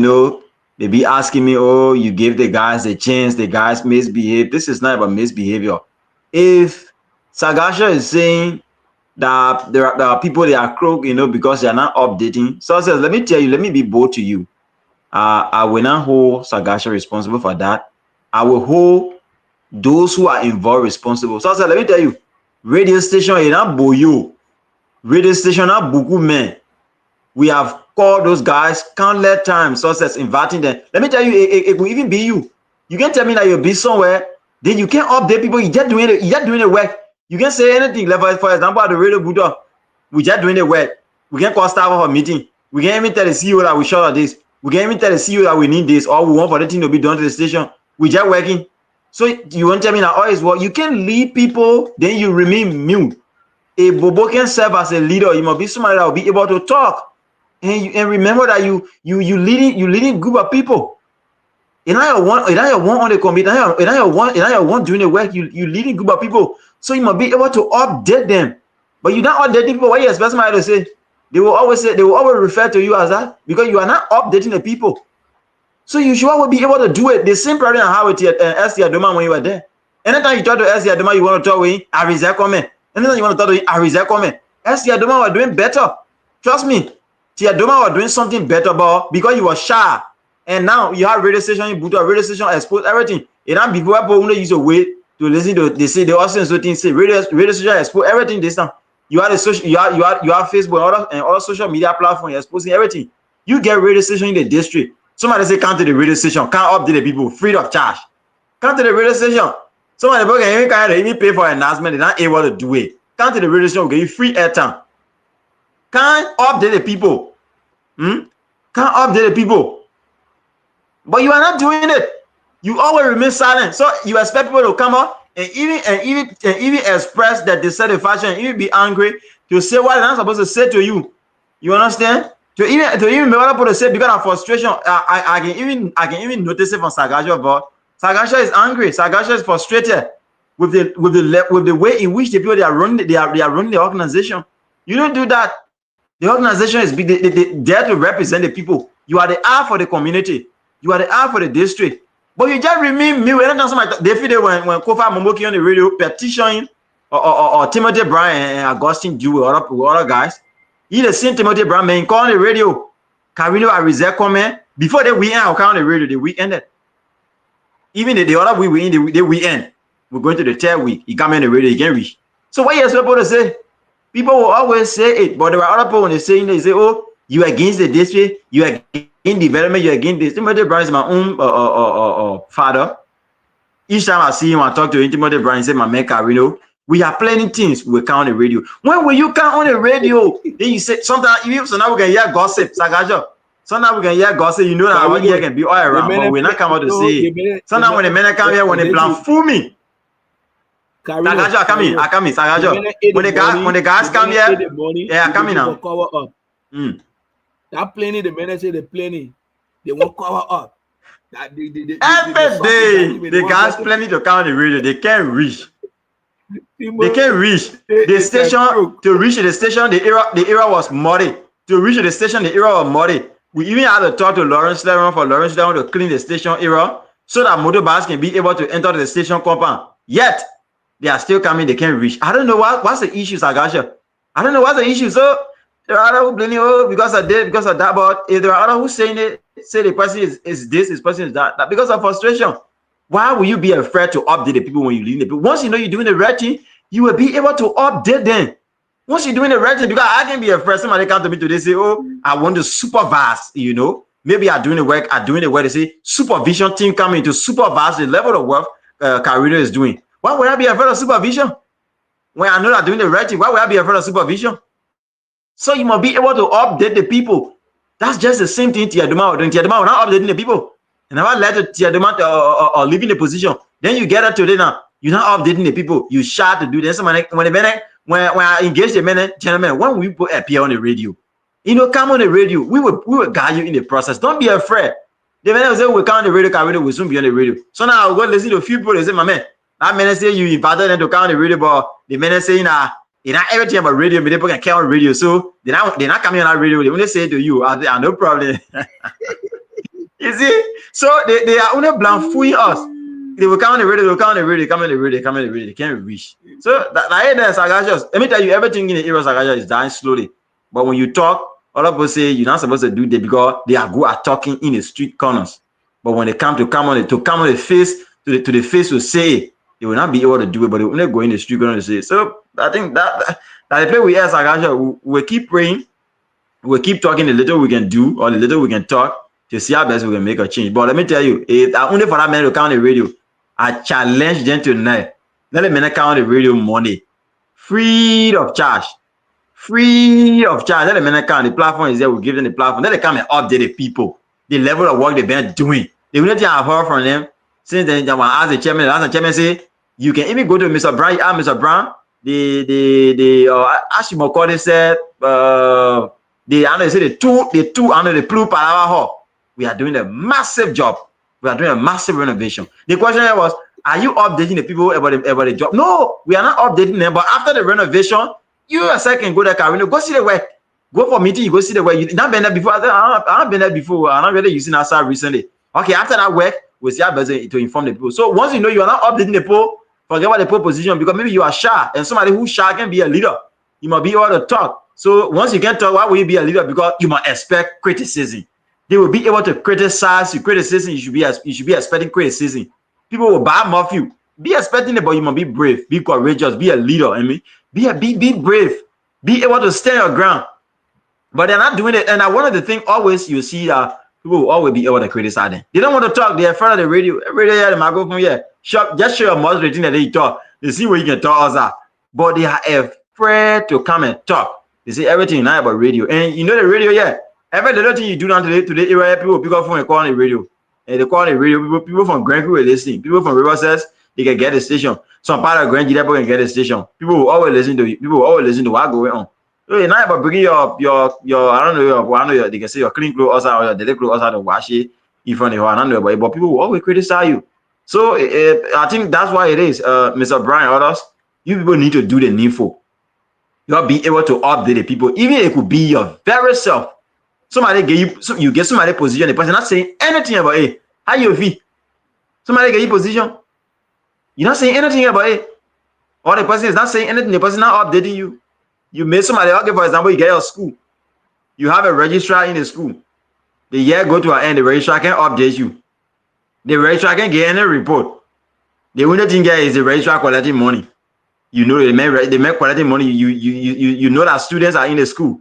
they be asking me, oh, you gave the guys a chance, the guys misbehave. This is not about misbehavior. If Sagasha is saying that there are people they are crook, because they are not updating. So says, let me tell you, let me be bold to you. I will not hold Sagasha responsible for that. I will hold those who are involved responsible. So let me tell you, radio station is not Boyo. Radio station not Buku men. We have called those guys countless times, success inviting them. Let me tell you, it will even be you. You can tell me that you'll be somewhere, then you can't update people. You just doing the work. You can say anything. Like for example, at the Radio Buddha, we just doing the work. We can call staff of a meeting. We can even tell the CEO that we short of this. We can even tell the CEO that we need this, or we want for the thing to be done to the station. We just working. So you won't tell me that all is well. You can lead people, then you remain mute. A Bobo can serve as a leader. You must be somebody that will be able to talk. And remember that you leading group of people. It's not your one on the committee, it's not your one doing the work, you leading group of people. So you must be able to update them. But you not updating people. What you expect somebody to say? They will always refer to you as that because you are not updating the people. So you should always be able to do it. The same problem I have with ST Adoma when you were there. Anytime you talk to ST Adoma, you want to talk with him, I resent comment. Anytime you want to talk to him, I resent comment. ST Adoma were doing better. Trust me. T Adoma were doing something better, but because you were shy. And now you have radio station, you put a radio station, expose everything. And now people only use a way to listen to, they say, they also say radio station expose everything this time. You have social, you have Facebook and other social media platforms exposing everything. You get radio station in the district. Somebody say come to the radio station, can't update the people free of charge. Come to the radio station. Somebody can even pay for an announcement, they're not able to do it. Come to the radio station, will give you free airtime. Can't update the people. Can't update the people. But you are not doing it. You always remain silent. So you expect people to come up and even express that dissatisfaction, even be angry to say what they're not supposed to say to you. You understand? To even be able to say because of frustration, I can even notice it from Sagasha, but Sagasha is angry. Sagasha is frustrated with the way in which the people they are running the organization. You don't do that. The organization is there to represent the people. You are the eye for the community. You are the eye for the district. But you just remain me. They feel when Kofa Momoki on the radio petitioning or Timothy Brown and Augustine Dew with other guys. He the same Timothy Brown man call on the radio. Carino Arizel comment before they we end on the radio. The week ended. Even the other week we end the weekend. We're going to the third week. He come on the radio. He can reach. So what you supposed to say? People will always say it, but there are other people when they say, "Oh, you against the district, you against development, you against this." Timothy Brown is my own father. Each time I see him, I talk to him. Timothy Brown, he say, "My man, Carino, we have plenty things we count on the radio." When will you count on the radio? Then you say sometimes even so now we can hear gossip, Sagajo. Sometimes we can hear gossip. You know that our ear can be all around, but we're not coming out to say it. Sometimes when the men come here, when they plan fool me. Sagajo, I come in, Sagajo. When the guys come here, yeah, I come in now. That plenty, the men say they plenty, they won't cover up. Every day, the guys plenty to count the radio, they can't reach. They can't reach the station. To reach the station, the era was muddy. To reach the station, the era was muddy. We even had to talk to Lawrence Leron for Lawrence Leron to clean the station era so that motorbikes can be able to enter the station compound. Yet they are still coming, they can't reach. I don't know what's the issue, Sagasha. I don't know what's the issue. So there are other who blaming because of this, because of that. But if there are other who saying it, say the person is this, this person is that because of frustration. Why will you be afraid to update the people when you lead the people? Once you know you're doing the right thing, you will be able to update them. Once you're doing the right thing, because I can be afraid. Somebody come to me today say, "Oh, I want to supervise." You know, maybe I'm doing the work. They say supervision team coming to supervise the level of work Carino is doing. Why would I be afraid of supervision? When I know I'm doing the right thing, why would I be afraid of supervision? So you must be able to update the people. That's just the same thing Tiadoma was doing. Tiadoma was not updating the people. And I let Tiadoma or leaving the position. Then you get up today now. You're not updating the people. You shy to do this. When I engage the men, gentlemen, when we appear on the radio, you know, come on the radio. We will guide you in the process. Don't be afraid. The men will say we come on the radio, Carino will soon be on the radio. So now I'll go listen to a few people. They say, "My man, that man say you invited them to come on the radio, but the men saying you know everything about radio, but people can count on radio. So they're not coming on that radio. They only say to you, no problem." You see? So they are only fooling us. They will come on the radio, they come on the radio, they can't reach. So let me tell you, everything in the era of Sagaja is dying slowly. But when you talk, other people say you're not supposed to do that because they are good at talking in the street corners. But when they come on the face, to the face to say it, they will not be able to do it, but they will only go in the street corner to say it. So I think that the play we ask Sagaja, we'll keep praying, we'll keep talking the little we can do or the little we can talk to see how best we can make a change. But let me tell you, if I only for that man to count the radio, I challenge them tonight. Let the men count the radio money, free of charge. Let the men count. The platform is there. We'll give them the platform. Let them come and update the people, the level of work they've been doing. The only thing I've heard from them since then, I asked the chairman say you can even go to Mr. Brown. Mr. Brown, Ashimokode said the two under the Blue Palava Hall. We are doing a massive job. We are doing a massive renovation. The question here was, are you updating the people about the job? No, we are not updating them. But after the renovation, you yourself can go there, Carino, go see the work. Go for meeting, you go see the work. You not been there before. I've been there before. I'm not really using NASA recently. Okay, after that work, we'll see how better to inform the people. So once you know you are not updating the people, forget about the poll position, because maybe you are shy, and somebody who's shy can be a leader. You must be able to talk. So once you can talk, why will you be a leader? Because you must expect criticism. They will be able to criticize you. Criticism, you should be expecting criticism. People will badmouth you. Be expecting it, but you must be brave, be courageous, be a leader. I mean, be brave, be able to stand your ground. But they're not doing it. And one of the things always you see that people will always be able to criticize them. They don't want to talk. They're afraid of the radio. Every day the microphone here. Just show your moderating that they talk. They see where you can talk us. But they are afraid to come and talk. They say everything now about radio. And you know the radio, yeah. Every little thing you do down today, people pick up phone and call on the radio. And they call on the radio. People from Grand Creek will listen. People from Riverside, they can get the station. Some part of Grand Creek can get the station. People will always listen to you. People will always listen to what going on. So it's not about bringing your I don't know, they can say your clean clothes outside or your dirty clothes outside to wash it in front of you. I don't know, but people will always criticize you. So I think that's why it is, Mr. Brian, others, you people need to do the needful. You'll be able to update the people. Even it could be your very self. Somebody get you, so you get somebody position, the person not saying anything about it. How you feel? Somebody get you position. You're not saying anything about it. Or the person is not saying anything, the person not updating you. You made somebody, okay, for example, you get your school. You have a registrar in the school. The year go to an end, the registrar can update you. The registrar can get any report. The only thing here is the registrar collecting money. You know they make collecting money. You know that students are in the school.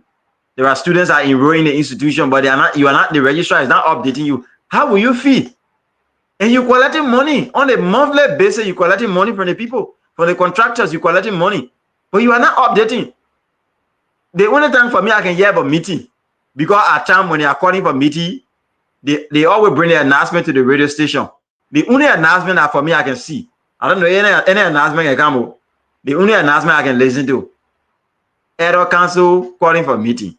There are students are enrolled in the institution, but they are not. You are not. The registrar is not updating you. How will you feel? And you collecting money on a monthly basis. You collecting money from the people, from the contractors. You collecting money, but you are not updating. The only time for me I can hear about meeting, because at time when they are calling for meeting, they always bring the announcement to the radio station. The only announcement that for me I can see, I don't know any announcement can come up. The only announcement I can listen to, Edo Council calling for meeting.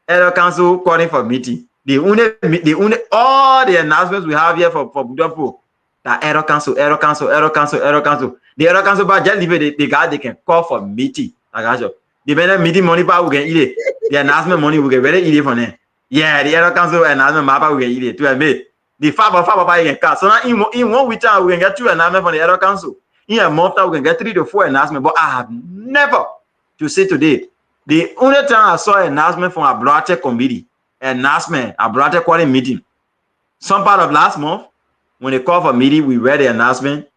Edo Council calling for meeting. The only all the announcements we have here for Budapo, that Edo Council. The Edo Council, but just leave it. The guy they can call for meeting. I got you. The meeting money power we can eat it. The announcement money we can really eat it from there. Yeah, the Edo Council announcement map we can eat it to admit. The five you can cut. So now in 1 week time we can get 2 announcements from the Edo Council. In a month time we can get 3 to 4 announcements. But I have never to say today. The only time I saw an announcement from a Ablate committee, announcement, a Ablate calling meeting. Some part of last month, when they called for meeting, we read the announcement.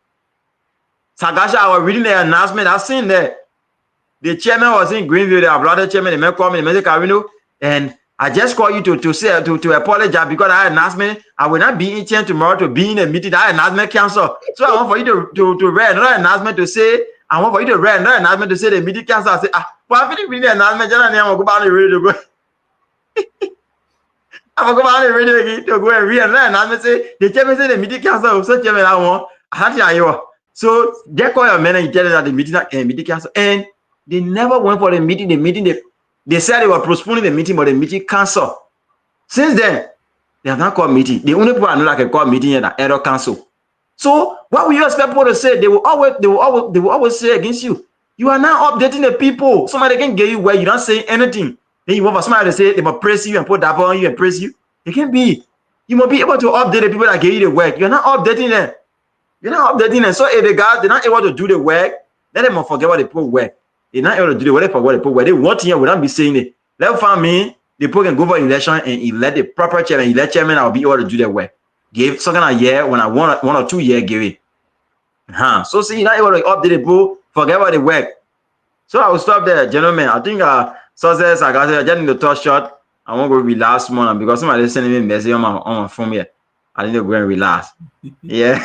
Sagasha, I was reading the announcement. I seen that the chairman was in Greenville, the Ablate chairman, the man called me, the man Carino, and I just called you to apologize because that announcement, I will not be in chair tomorrow to be in a meeting. That announcement cancel. So I want for you to read another announcement to say, I want for you to read another announcement to say the meeting cancel. I say, but I finish reading the announcement, and I'm going to go back on the radio to go. I'm going to go back on the radio again to go and read another announcement. Say, the chairman said the meeting cancel. So chairman, I want. So they call your man and you tell them that the meeting cancel. And they never went for the meeting. They said they were postponing the meeting, but the meeting canceled. Since then, they have not called meeting. The only people I know that can call meeting is the Edo Council. So what will you expect people to say? They will always say against you. You are now updating the people. Somebody can get you where you don't say anything. Then you want for somebody to say they must praise you and put that on you and praise you. It can't be. You must be able to update the people that gave you the work. You're not updating them. You're not updating them. So if the guys they're not able to do the work, let them forget what they put work. They're not able to do the work. They forget what they put work. They want here without be saying it. Let find me. The people can go for election and elect the proper chairman. Elect chairman, I'll be able to do the work. Give something a year when I want 1 or 2 years, give it. So see, you're not able to update the people, forget about the work. So I will stop there, gentlemen. I think success, I just need to touch shot. I won't go relax more because somebody sending me a message on my phone here. I need to go and relax. Yeah.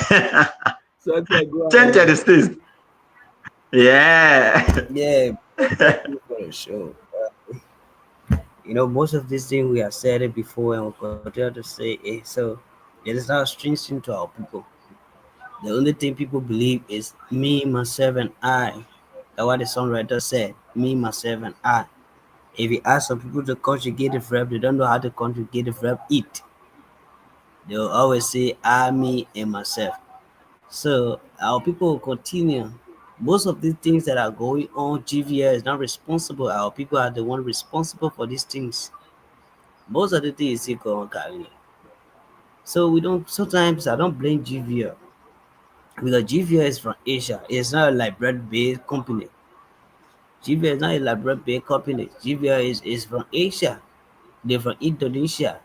10:36. Yeah. Yeah. For the show. Most of these things we have said it before and we'll continue to say it. So it is not a strange thing to our people. The only thing people believe is me, myself, and I. That's what the songwriter said. Me, myself, and I. If you ask some people to conjugate the verb, they don't know how to conjugate the verb eat. They'll always say I, me, and myself. So our people will continue. Most of the things that are going on, GVL is not responsible. Our people are the one responsible for these things. Most of the things is go on carry. So we don't. Sometimes I don't blame GVL because GVL is from Asia. It's not a Liberian-based company. GVL is not a Liberian-based company. GVL is from Asia. They're from Indonesia.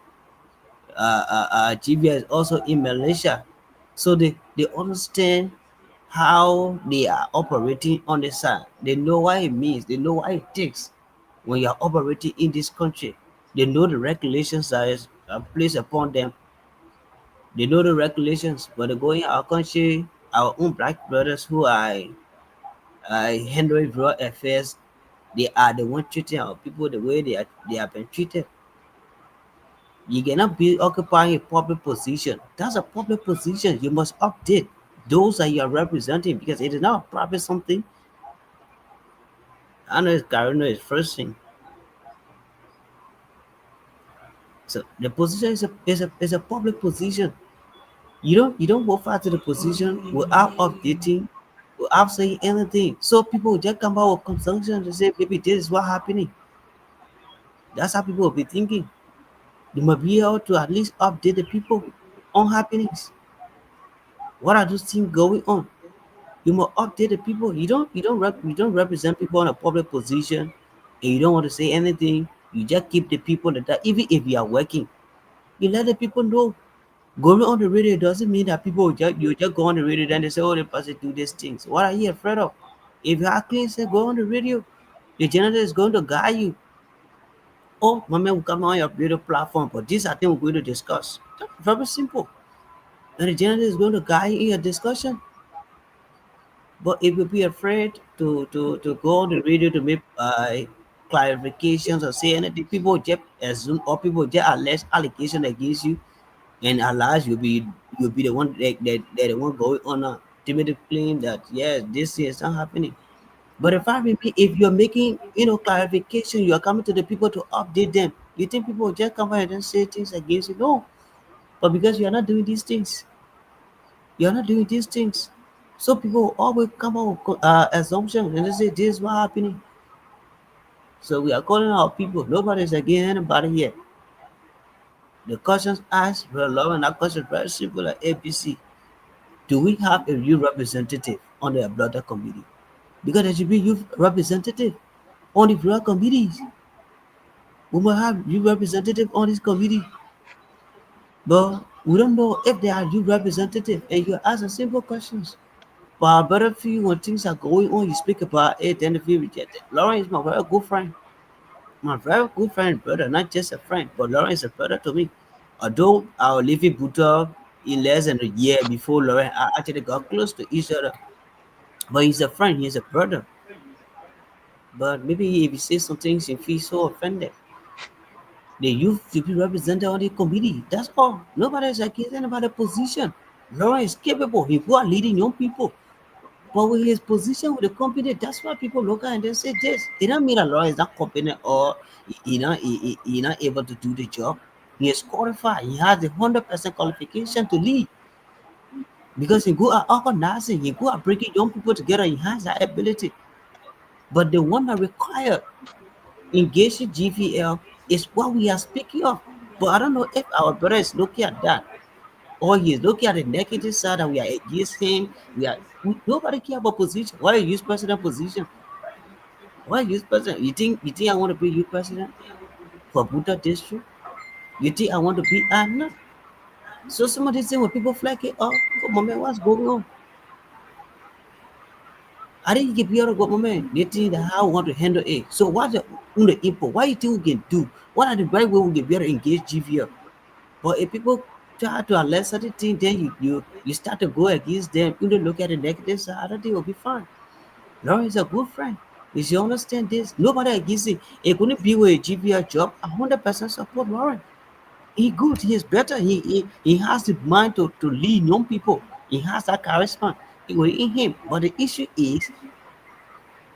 GVL is also in Malaysia. So they understand how they are operating on the side. They know what it means. They know what it takes when you are operating in this country. They know the regulations that is placed upon them. They know the regulations. But they go in our country, our own black brothers who are handling real affairs, they are the one treating our people the way they have been treated. You cannot be occupying a public position. That's a public position. You must update those that you are representing because it is not a private something. I know it's Garino is first thing. So the position is a public position. You don't go far to the position without updating, without saying anything. So people will just come out with consumption to say, maybe this is what happening. That's how people will be thinking. They must be able to at least update the people on happenings. What are those things going on? You must update the people. You don't represent people in a public position, and you don't want to say anything. You just keep the people that even if you are working, you let the people know. Going on the radio doesn't mean that people you just go on the radio and they say, oh, the person do these things. What are you afraid of? If you are clean, say go on the radio. The janitor is going to guide you. Oh, my man will come on your radio platform, but this I think we're going to discuss. Very simple. And the janitor is going to guide you in your discussion. But if you be afraid to go on the radio to make clarifications or say anything, people just assume or people just allege allegation against you, and alas, you'll be the one that the one going on to make the claim that yes, this is not happening. But if I repeat, if you're making clarification, you are coming to the people to update them. You think people will just come out and say things against you? No, but because you are not doing these things, you're not doing these things. So people will always come up with assumptions and they say this is what happening. So we are calling our people. Nobody's against anybody here. The questions asked were low and that question very simple like ABC. Do we have a youth representative on the blotter committee? Because there should be youth representative on the blotter committees. We must have youth representative on this committee. But we don't know if they are youth representative and you ask a simple questions. But I better feel when things are going on, you speak about it, then if you reject it. Lauren is my very good friend. My very good friend, brother, not just a friend, but Lauren is a brother to me. Although our living Buddha in less than a year before Lauren actually got close to each other. But he's a friend, he's a brother. But maybe if he says some things, he feels so offended. The youth should be represented on the committee. That's all. Nobody is accusing about the position. Lauren is capable. He go out leading young people. But with his position with the company, that's why people look at and they say this. It don't mean that Lauren is not competent or he not able to do the job. He is qualified. He has the 100% qualification to lead because he go out organizing, he go out bringing young people together. He has that ability. But the one that require engaging GVL is what we are speaking of. But I don't know if our brother is looking at that or he is looking at the negative side and we are against him. Nobody care about position. Why you use president position? Why use president? You think I want to be youth president for Buddha district? You think I want to be? I'm not. So somebody say when people flag it up, go, my man, what's going on? I didn't give you a go, my man. They think that how we want to handle it. So what's the input? What you think we can do? What are the right way we can better engage GVL? But if people try to alert certain things, then you start to go against them. You don't look at the negative side. I don't think will be fine. Lauren is a good friend. You should understand this. Nobody against it. It couldn't be with a GVL job. 100% support Lauren. He good. He is better. He has the mind to lead young people. He has that charisma in him. But the issue is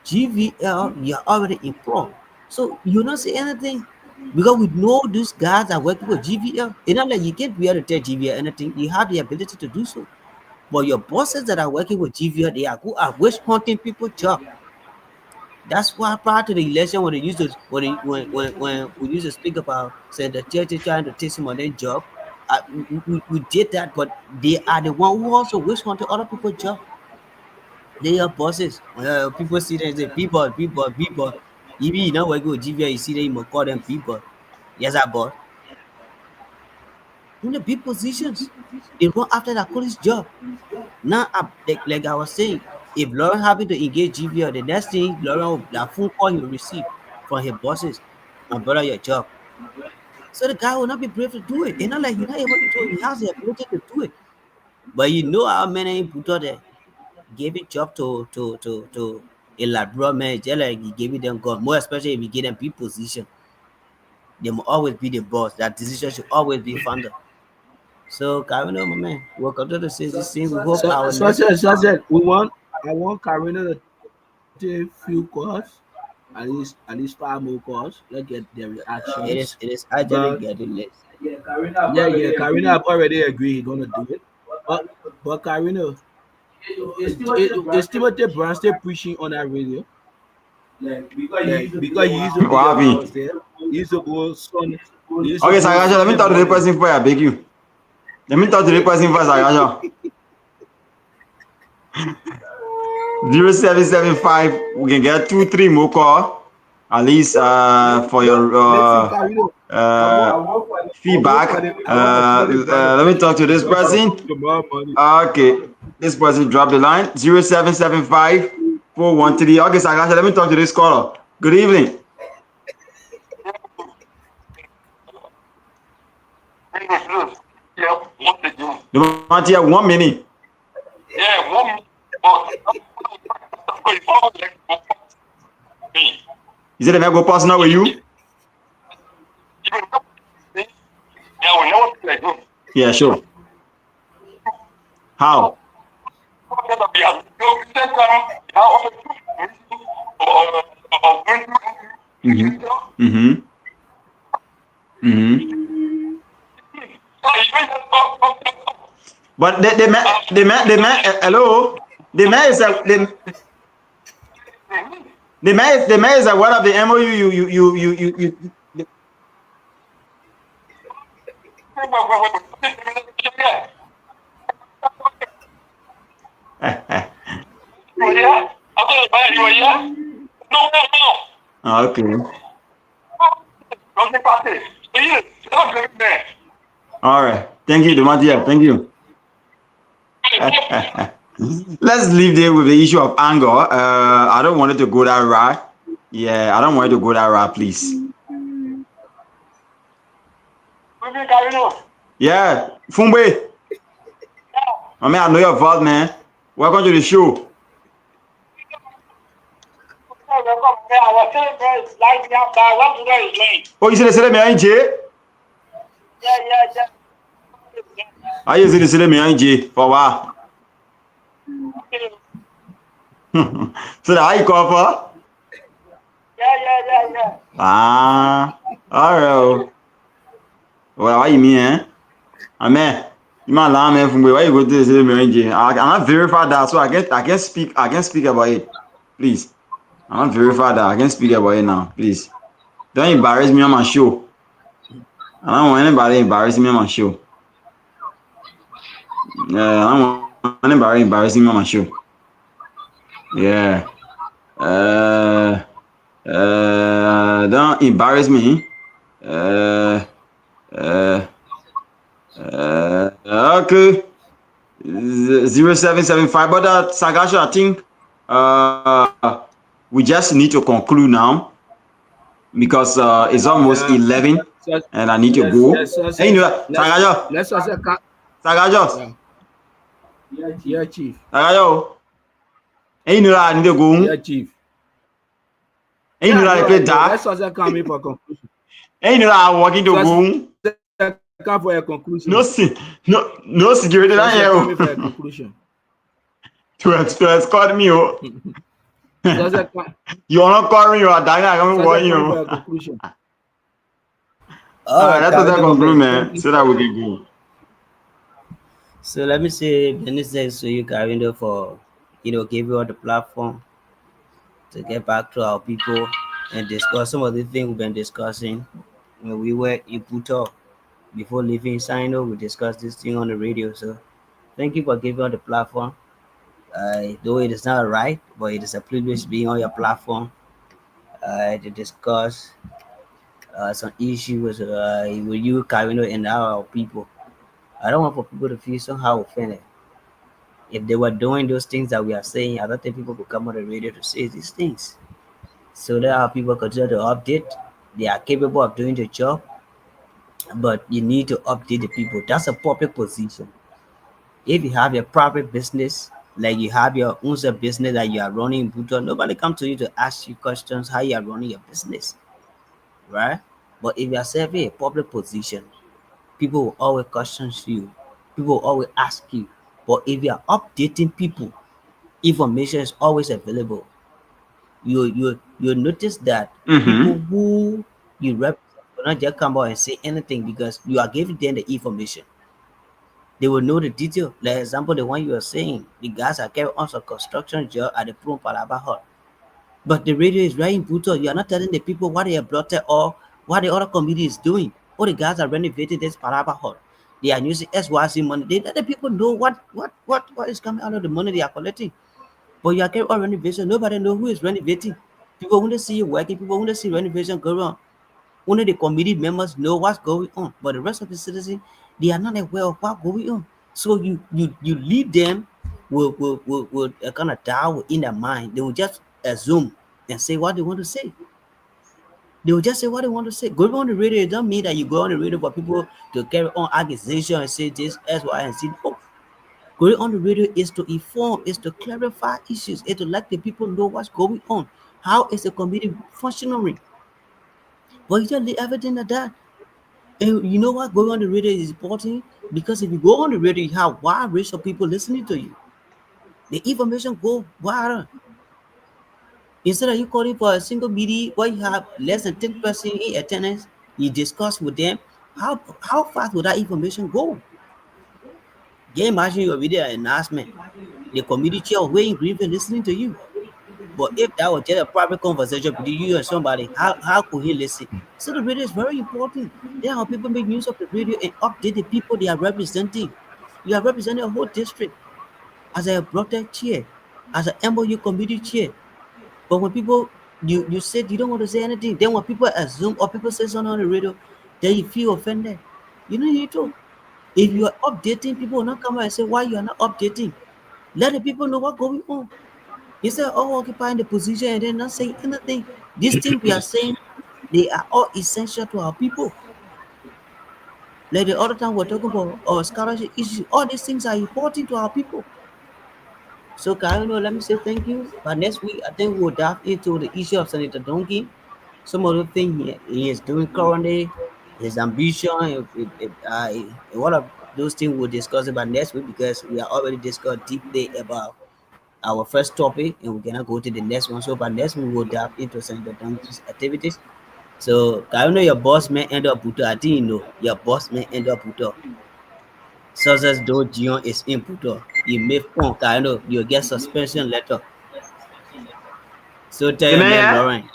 GVL. You're already in pro, so you not say anything. Because we know these guys are working with GVL. It's not like you can't be able to tell GVL anything. You have the ability to do so. But your bosses that are working with GVL, they are who are witch hunting people job. That's why prior to the election, when they used to when we used to speak about saying the church is trying to take some of their job, we did that, but they are the one who also witch hunting other people's job. They are bosses. People see them and say people. Even you know working with GVL, you see them, you must call them people. Yes, I boss. In the big positions, they run after that college job. Now, like I was saying, if Lauren happy to engage GVL, the next thing Lauren will, that phone call he will receive from his bosses, my brother, your job. So the guy will not be brave to do it. It's not like he's not able to do it. He has the ability to do it. But you know how many people there gave a job to a labor man, just like he gave it them God. More especially if you give them big position, they will always be the boss. That decision should always be founder. So, Kavino, my man, welcome to the season. We hope our next. So I want Karina to take few calls, at least 5 more calls. Let's get their reactions. It is actually But getting late. yeah, Karina have already agreed he's gonna do it. But Karina, is Timothy Brown still preaching on that radio? Because he used to be What there when I happened? was there. He used to go Sunday. Okay, Sagaja, let me talk to the person first, I beg you. Let me talk to the person first, Sagaja. 0775, we can get 2-3 more call, at least for your feedback. Let me talk to this person. Okay, this person dropped the line. 0775 413. Okay, Sagaja, let me talk to this caller. Good evening. You want to have 1 minute? Yeah, 1 minute. Is it a go personal with you? Yeah, sure. How? But the man, hello, the man is one of the MOU you. Okay. All right. Thank you, Dumatia. Thank you. Let's leave there with the issue of anger. I don't want it to go that route. Yeah, I don't want it to go that route, please. Yeah, Fumbe. I mean, I know your voice, man. Welcome to the show. Oh, you see the cinema in J? Yeah. I use the cinema in J for a while. So how you call for? Yeah. Ah, all right. Well, what you mean, eh? I mean, you might lie, man. From where you go to the cinema in J? I not verify that, so I can speak about it, please. I not verify that. I can speak about it now, please. Don't embarrass me on my show. I don't want anybody embarrassing me on my show. I don't want anybody embarrassing me on my show. Yeah. Don't embarrass me. Okay. 0775. But Sagasha, I think we just need to conclude now because it's almost 11 and I need to go. Hey, you know, Sagaja. Yeah, Chief. Sagaja. Hey, you know, I need to go. Yeah, Chief. Hey, you know, I play that. Let's also come in for conclusion. Hey, you know, I'm walking to go. Come for a conclusion. No security down here. Come for a conclusion. To escort me, oh. You are not calling me, you are dying. I'm going to warn you. All right, Let us conclude, man, thank you. so that we can go. So let me say many thanks to you, Karindo, for give you all the platform to get back to our people and discuss some of the things we've been discussing when we were in Puto before leaving Sino. We discussed this thing on the radio. So thank you for giving us the platform. Though it is not right, but it is a privilege being on your platform to discuss some issues with you, Karindo, and our people. I don't want for people to feel somehow offended. If they were doing those things that we are saying, I don't think people could come on the radio to say these things. So there are people consider to update. They are capable of doing the job, but you need to update the people. That's a public position. If you have a private business, like you have your own business that you are running in Bhutan, nobody come to you to ask you questions how you are running your business, right? But if you are serving a public position, people will always question you. People will always ask you. But if you are updating people, information is always available. You notice that people Mm-hmm. who you represent will not just come out and say anything because you are giving them the information. They will know the detail. Like example, the one you are saying, the guys are carrying on some construction job at the Prum Palaba Hall. But the radio is very important. You are not telling the people what they have brought there or what the other community is doing. All the guys are renovating this Palaba Hall. They are using SYC money. They let the people know what is coming out of the money they are collecting. But you are carrying on renovation. Nobody know who is renovating. People want to see you working. People want to see renovation go on. Only the committee members know what's going on, but the rest of the citizens they are not aware of what's going on. So you lead them will kind of doubt in their mind. They will just assume and say what they want to say. They will just say what they want to say. Going on the radio, it don't mean that you go on the radio for people to carry on accusation and say this, S, Y, and Z. No. Going on the radio is to inform, is to clarify issues, is to let the people know what's going on. How is the committee functioning? But you just leave everything like that. And you know what? Going on the radio is important because if you go on the radio, you have wide range of people listening to you. The information go wider. Instead of you calling for a single meeting where you have less than 10% in attendance, you discuss with them. How fast will that information go? Can you imagine your video announcement? The committee chair waiting grieving listening to you. But if that was just a private conversation between you and somebody, how could he listen? So the radio is very important. There are people make use of the radio and update the people they are representing. You are representing a whole district as a protect chair, as an MOU committee chair. But when people you said you don't want to say anything, then when people assume or people say something on the radio, then you feel offended. You don't need to. If you are updating, people will not come out and say why you are not updating. Let the people know what's going on. Instead of all occupying the position and then not saying anything, these things we are saying, they are all essential to our people. Like the other time we're talking about scholarship issues, all these things are important to our people. So, Kayano, let me say thank you. But next week, I think we'll dive into the issue of Senator Donkey, some of the things he is doing currently, his ambition, one of those things we'll discuss about next week because we are already discussed deeply about our first topic and we're gonna go to the next one. So, but next we will dive into Senator Donkey's activities. So, I know your boss may end up Puto. I think you know your boss may end up Puto. Success though Gion is in Puto. You may phone, I know you'll get suspension letter. So tell You your know, man yeah? Lauren.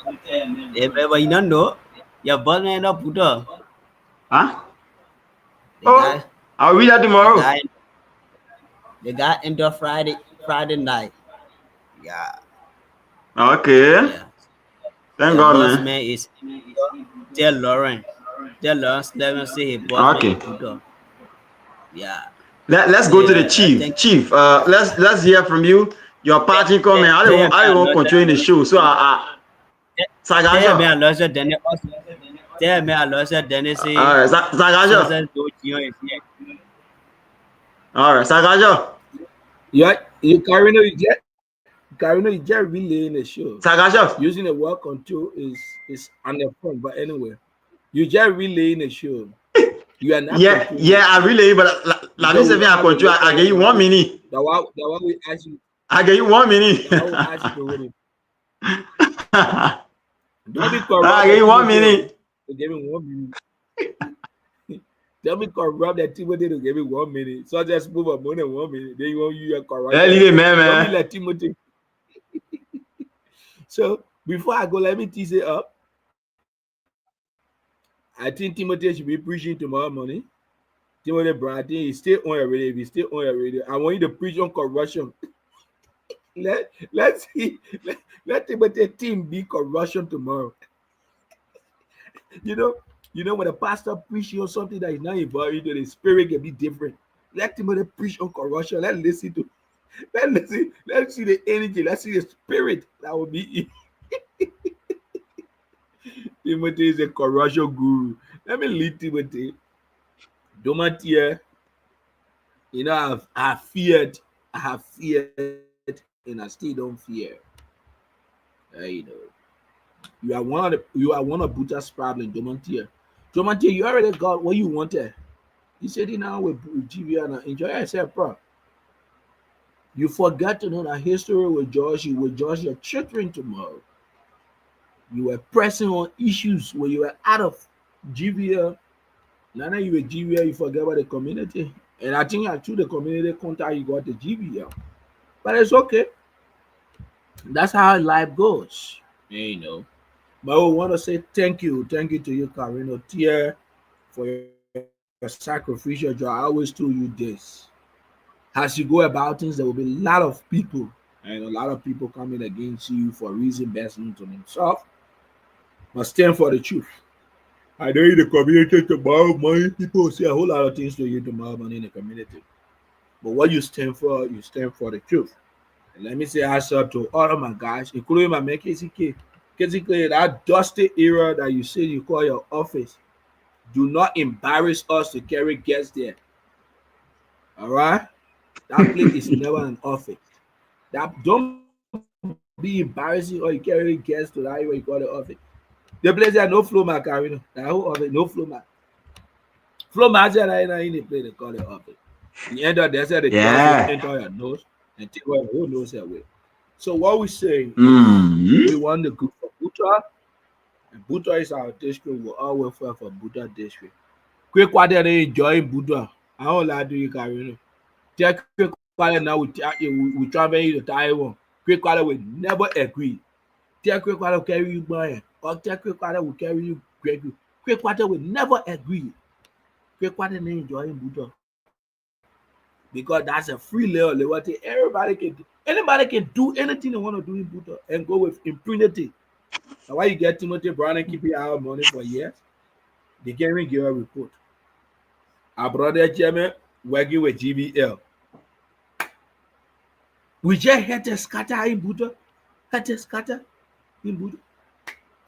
If ever you don't know, your boss may end up Puto. Huh? The Oh, guy, I'll read that the tomorrow. guy, the guy end up Friday night. Yeah, Okay. yeah. Thank Your God, boss man. man is tell Lauren. Tell Lauren let me say his boss man in Okay. Puto. Yeah. Let's go to the Yeah, I chief. think Chief, let's hear from you. Your party comment. tell I me won't control the show. So tell me Sagaja. I lost your Daniel also. Tell me I lost your Daniel say Sagaja. success do Gion is here. All right, Sagaja. You Karino, you just relaying the show. Sagaja. Using the word control is on the phone, but anyway, you just relaying the show. You are not Yeah, controlling the yeah, I show really, but la me because se we vient don't à have a control. I letter give you from 1 you. minute. That why we ask you. I give you 1 minute. That why we ask you to hold it. I Don't be corrupt give and you people 1 say, "Oh, minute. they gave me 1 minute." Tell me corrupt that Timothy to give me 1 minute. So just move up more than 1 minute. Then you want you a corrupt. Leave it, man, Tell me man. let Timothy. So before I go, let me tease it up. I think Timothy should be preaching tomorrow morning. Timothy Brown, I think he's still on your radio. If he's still on your radio, I want you to preach on corruption. Let's see. Let Timothy team be corruption tomorrow. You know when a pastor preaching on something that is not involved into the spirit can be different. Let Timothy preach on corruption. Let's see the energy. Let's see the spirit that will be. Timothy is a corruption guru. Let me lead Timothy. Don't fear. You know, I have feared, and I still don't fear. You know, you are one of Buddha's problem, Domantia. Domantia, you already got what you wanted. You said it now with GBR and enjoy yourself, bro. You forgot to know that history will judge you, will judge your children tomorrow. You were pressing on issues when you were out of GBR. Now that you were GBR, you forget about the community. And I think through the community contact, you got the GBR. But it's okay. That's how life goes. You know. But I want to say thank you to you, Carino Tier, for your sacrificial job. I always told you this. As you go about things, there will be a lot of people, and a lot of people coming against you for reason best known to themselves. But stand for the truth. I know in the community to borrow money. People will say a whole lot of things to you to borrow money in the community. But what you stand for the truth. And let me say I said to all of my guys, including my man KCK. KCK, that dusty era that you say you call your office, do not embarrass us to carry guests there. All right? That place is never an office. That don't be embarrassing or you carry guests to that where you call the office. The place there no flow mat, Carino. That whole office, no flow mat. Flow mat in the place they call the office. You end up there, say the dust enter your nose and take away the whole nose away. So what we say, we want the group for Buddha, and Buddha is our district. We all welfare for Buddha district. Quick, what they enjoying Buddha? I don't like you, Carino. Take quick quality now. We travel to Taiwan. Quick quality will never agree. Take quick quality will carry you by, or take quick quality will carry you great. Quick quality will never agree. Quick quality they enjoying Buddha. Because that's a free liberty. Anybody can do anything they want to do in Buddha and go with impunity. That's why you get Timothy Brown and keep our money for years. They can't even give a report. Our brother Chairman working with GBL. We just had to scatter in Buddha.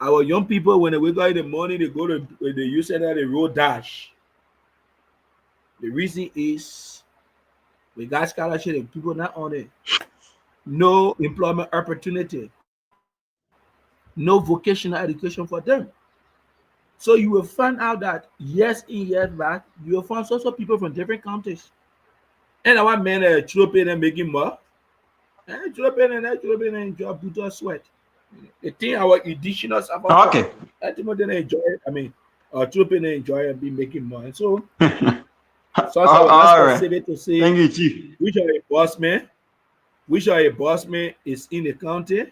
Our young people, when they wake up in the morning, they go to the use that they road dash. The reason is we got scholarship and people not on it. No employment opportunity. No vocational education for them. So you will find out that years in, years back, you will find also people from different countries. And our men are trooping and making more. And trooping and enjoy Buddha sweat. The thing our indigenous about Okay. I think they enjoy it. I mean, trooping and enjoy and be making more. And so All right. to say, Thank you, Chief. which are a boss man is in the county.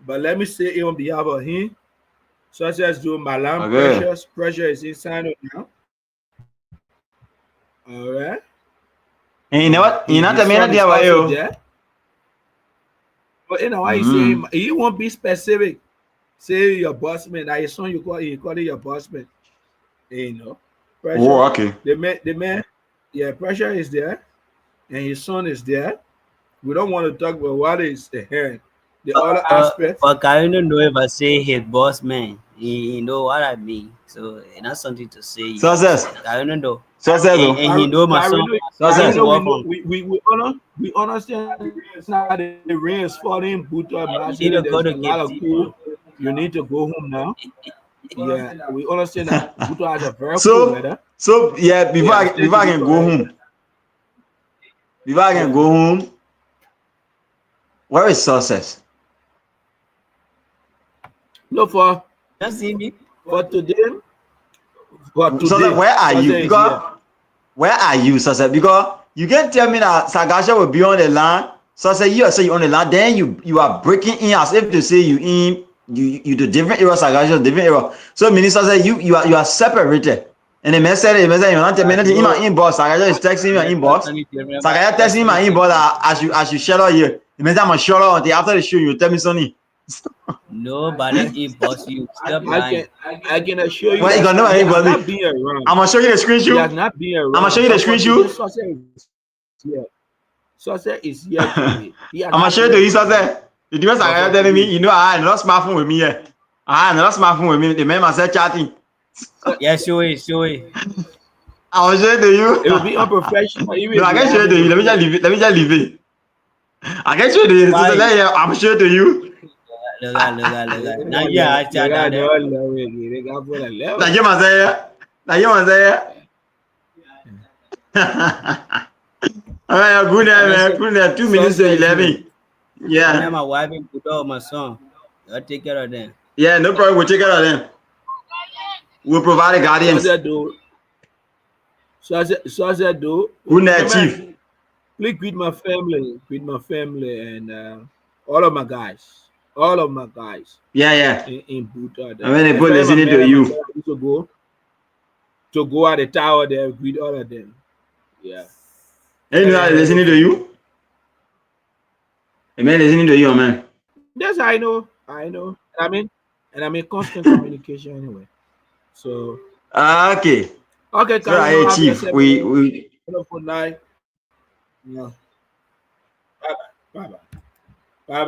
But let me say it on behalf of him, such as do Malam Pressure is inside now. All right. And you know what? You're not a man of you. But you know why you say he won't be specific. Say your boss man, that your son you call it your boss man. You know. Pressure, okay. The man, yeah, Pressure is there, and his son is there. We don't want to talk about what is the other aspect. But Carino know if I say his boss man, he know what I mean. So it's not something to say. Success. Carino know. Success. And he know my son. We understand it's not the rain is falling, Buddha. You need to go to get you need to go home now. Yeah, we understand that Buddha has a very cool weather. So yeah, before I can go home, where is Success? No, for Just see me. today, But So today, where are you? Sase is Because here. where are you, Sase? Because you can tell me that Sagasha will be on the land. Sase, you say you on the land, then you are breaking in as if to say you do different era, Sagasha different era. So Minister said you are separated. And the message you're not telling me in my inbox. Sagasha is texting me in my inbox. Sagasha texting me in my inbox that I should shut up here. The message I'm gonna shut up until after the show. You tell me something. Nobody inbox you. Stop lying. I can assure you Well, you that gonna know he has anybody. not been around. I'm gonna show you the He has screenshot. not been around. I'm gonna show you the But for today, screenshot. Sase is here today. He has I'm gonna not show you been the around. Sase. The difference But Sagasha for telling me, today, you know, I had another smartphone with me here. I had another smartphone with me. The man myself chatting. Yeah, show it. I will show it to you. it will be unprofessional. Even No, I if can show it to you. Let me just leave it. Let me just leave it. I can show it to you. Why? I'm sure it to you. Look at. Now, yeah, I chat down there. Now you must say. Now you must say. All right, good night, man. Good night. 2 minutes to 11. And Yeah. my wife and put out my son. I'll take care of them. Yeah, no problem. We'll take care of them. We'll provide the guardians. Sase do. Good night, Chief. Please greet my family, and all of my guys. Yeah. In Buta. And when they put listening to you. To go at the tower there, greet all of them. Yeah. Hey, no, listening to you. Hey, man, listening to you, man. Yes, I know. And I'm in constant communication anyway. So Okay. okay, So, hey, Chief, we wonderful night. Yeah. Bye bye.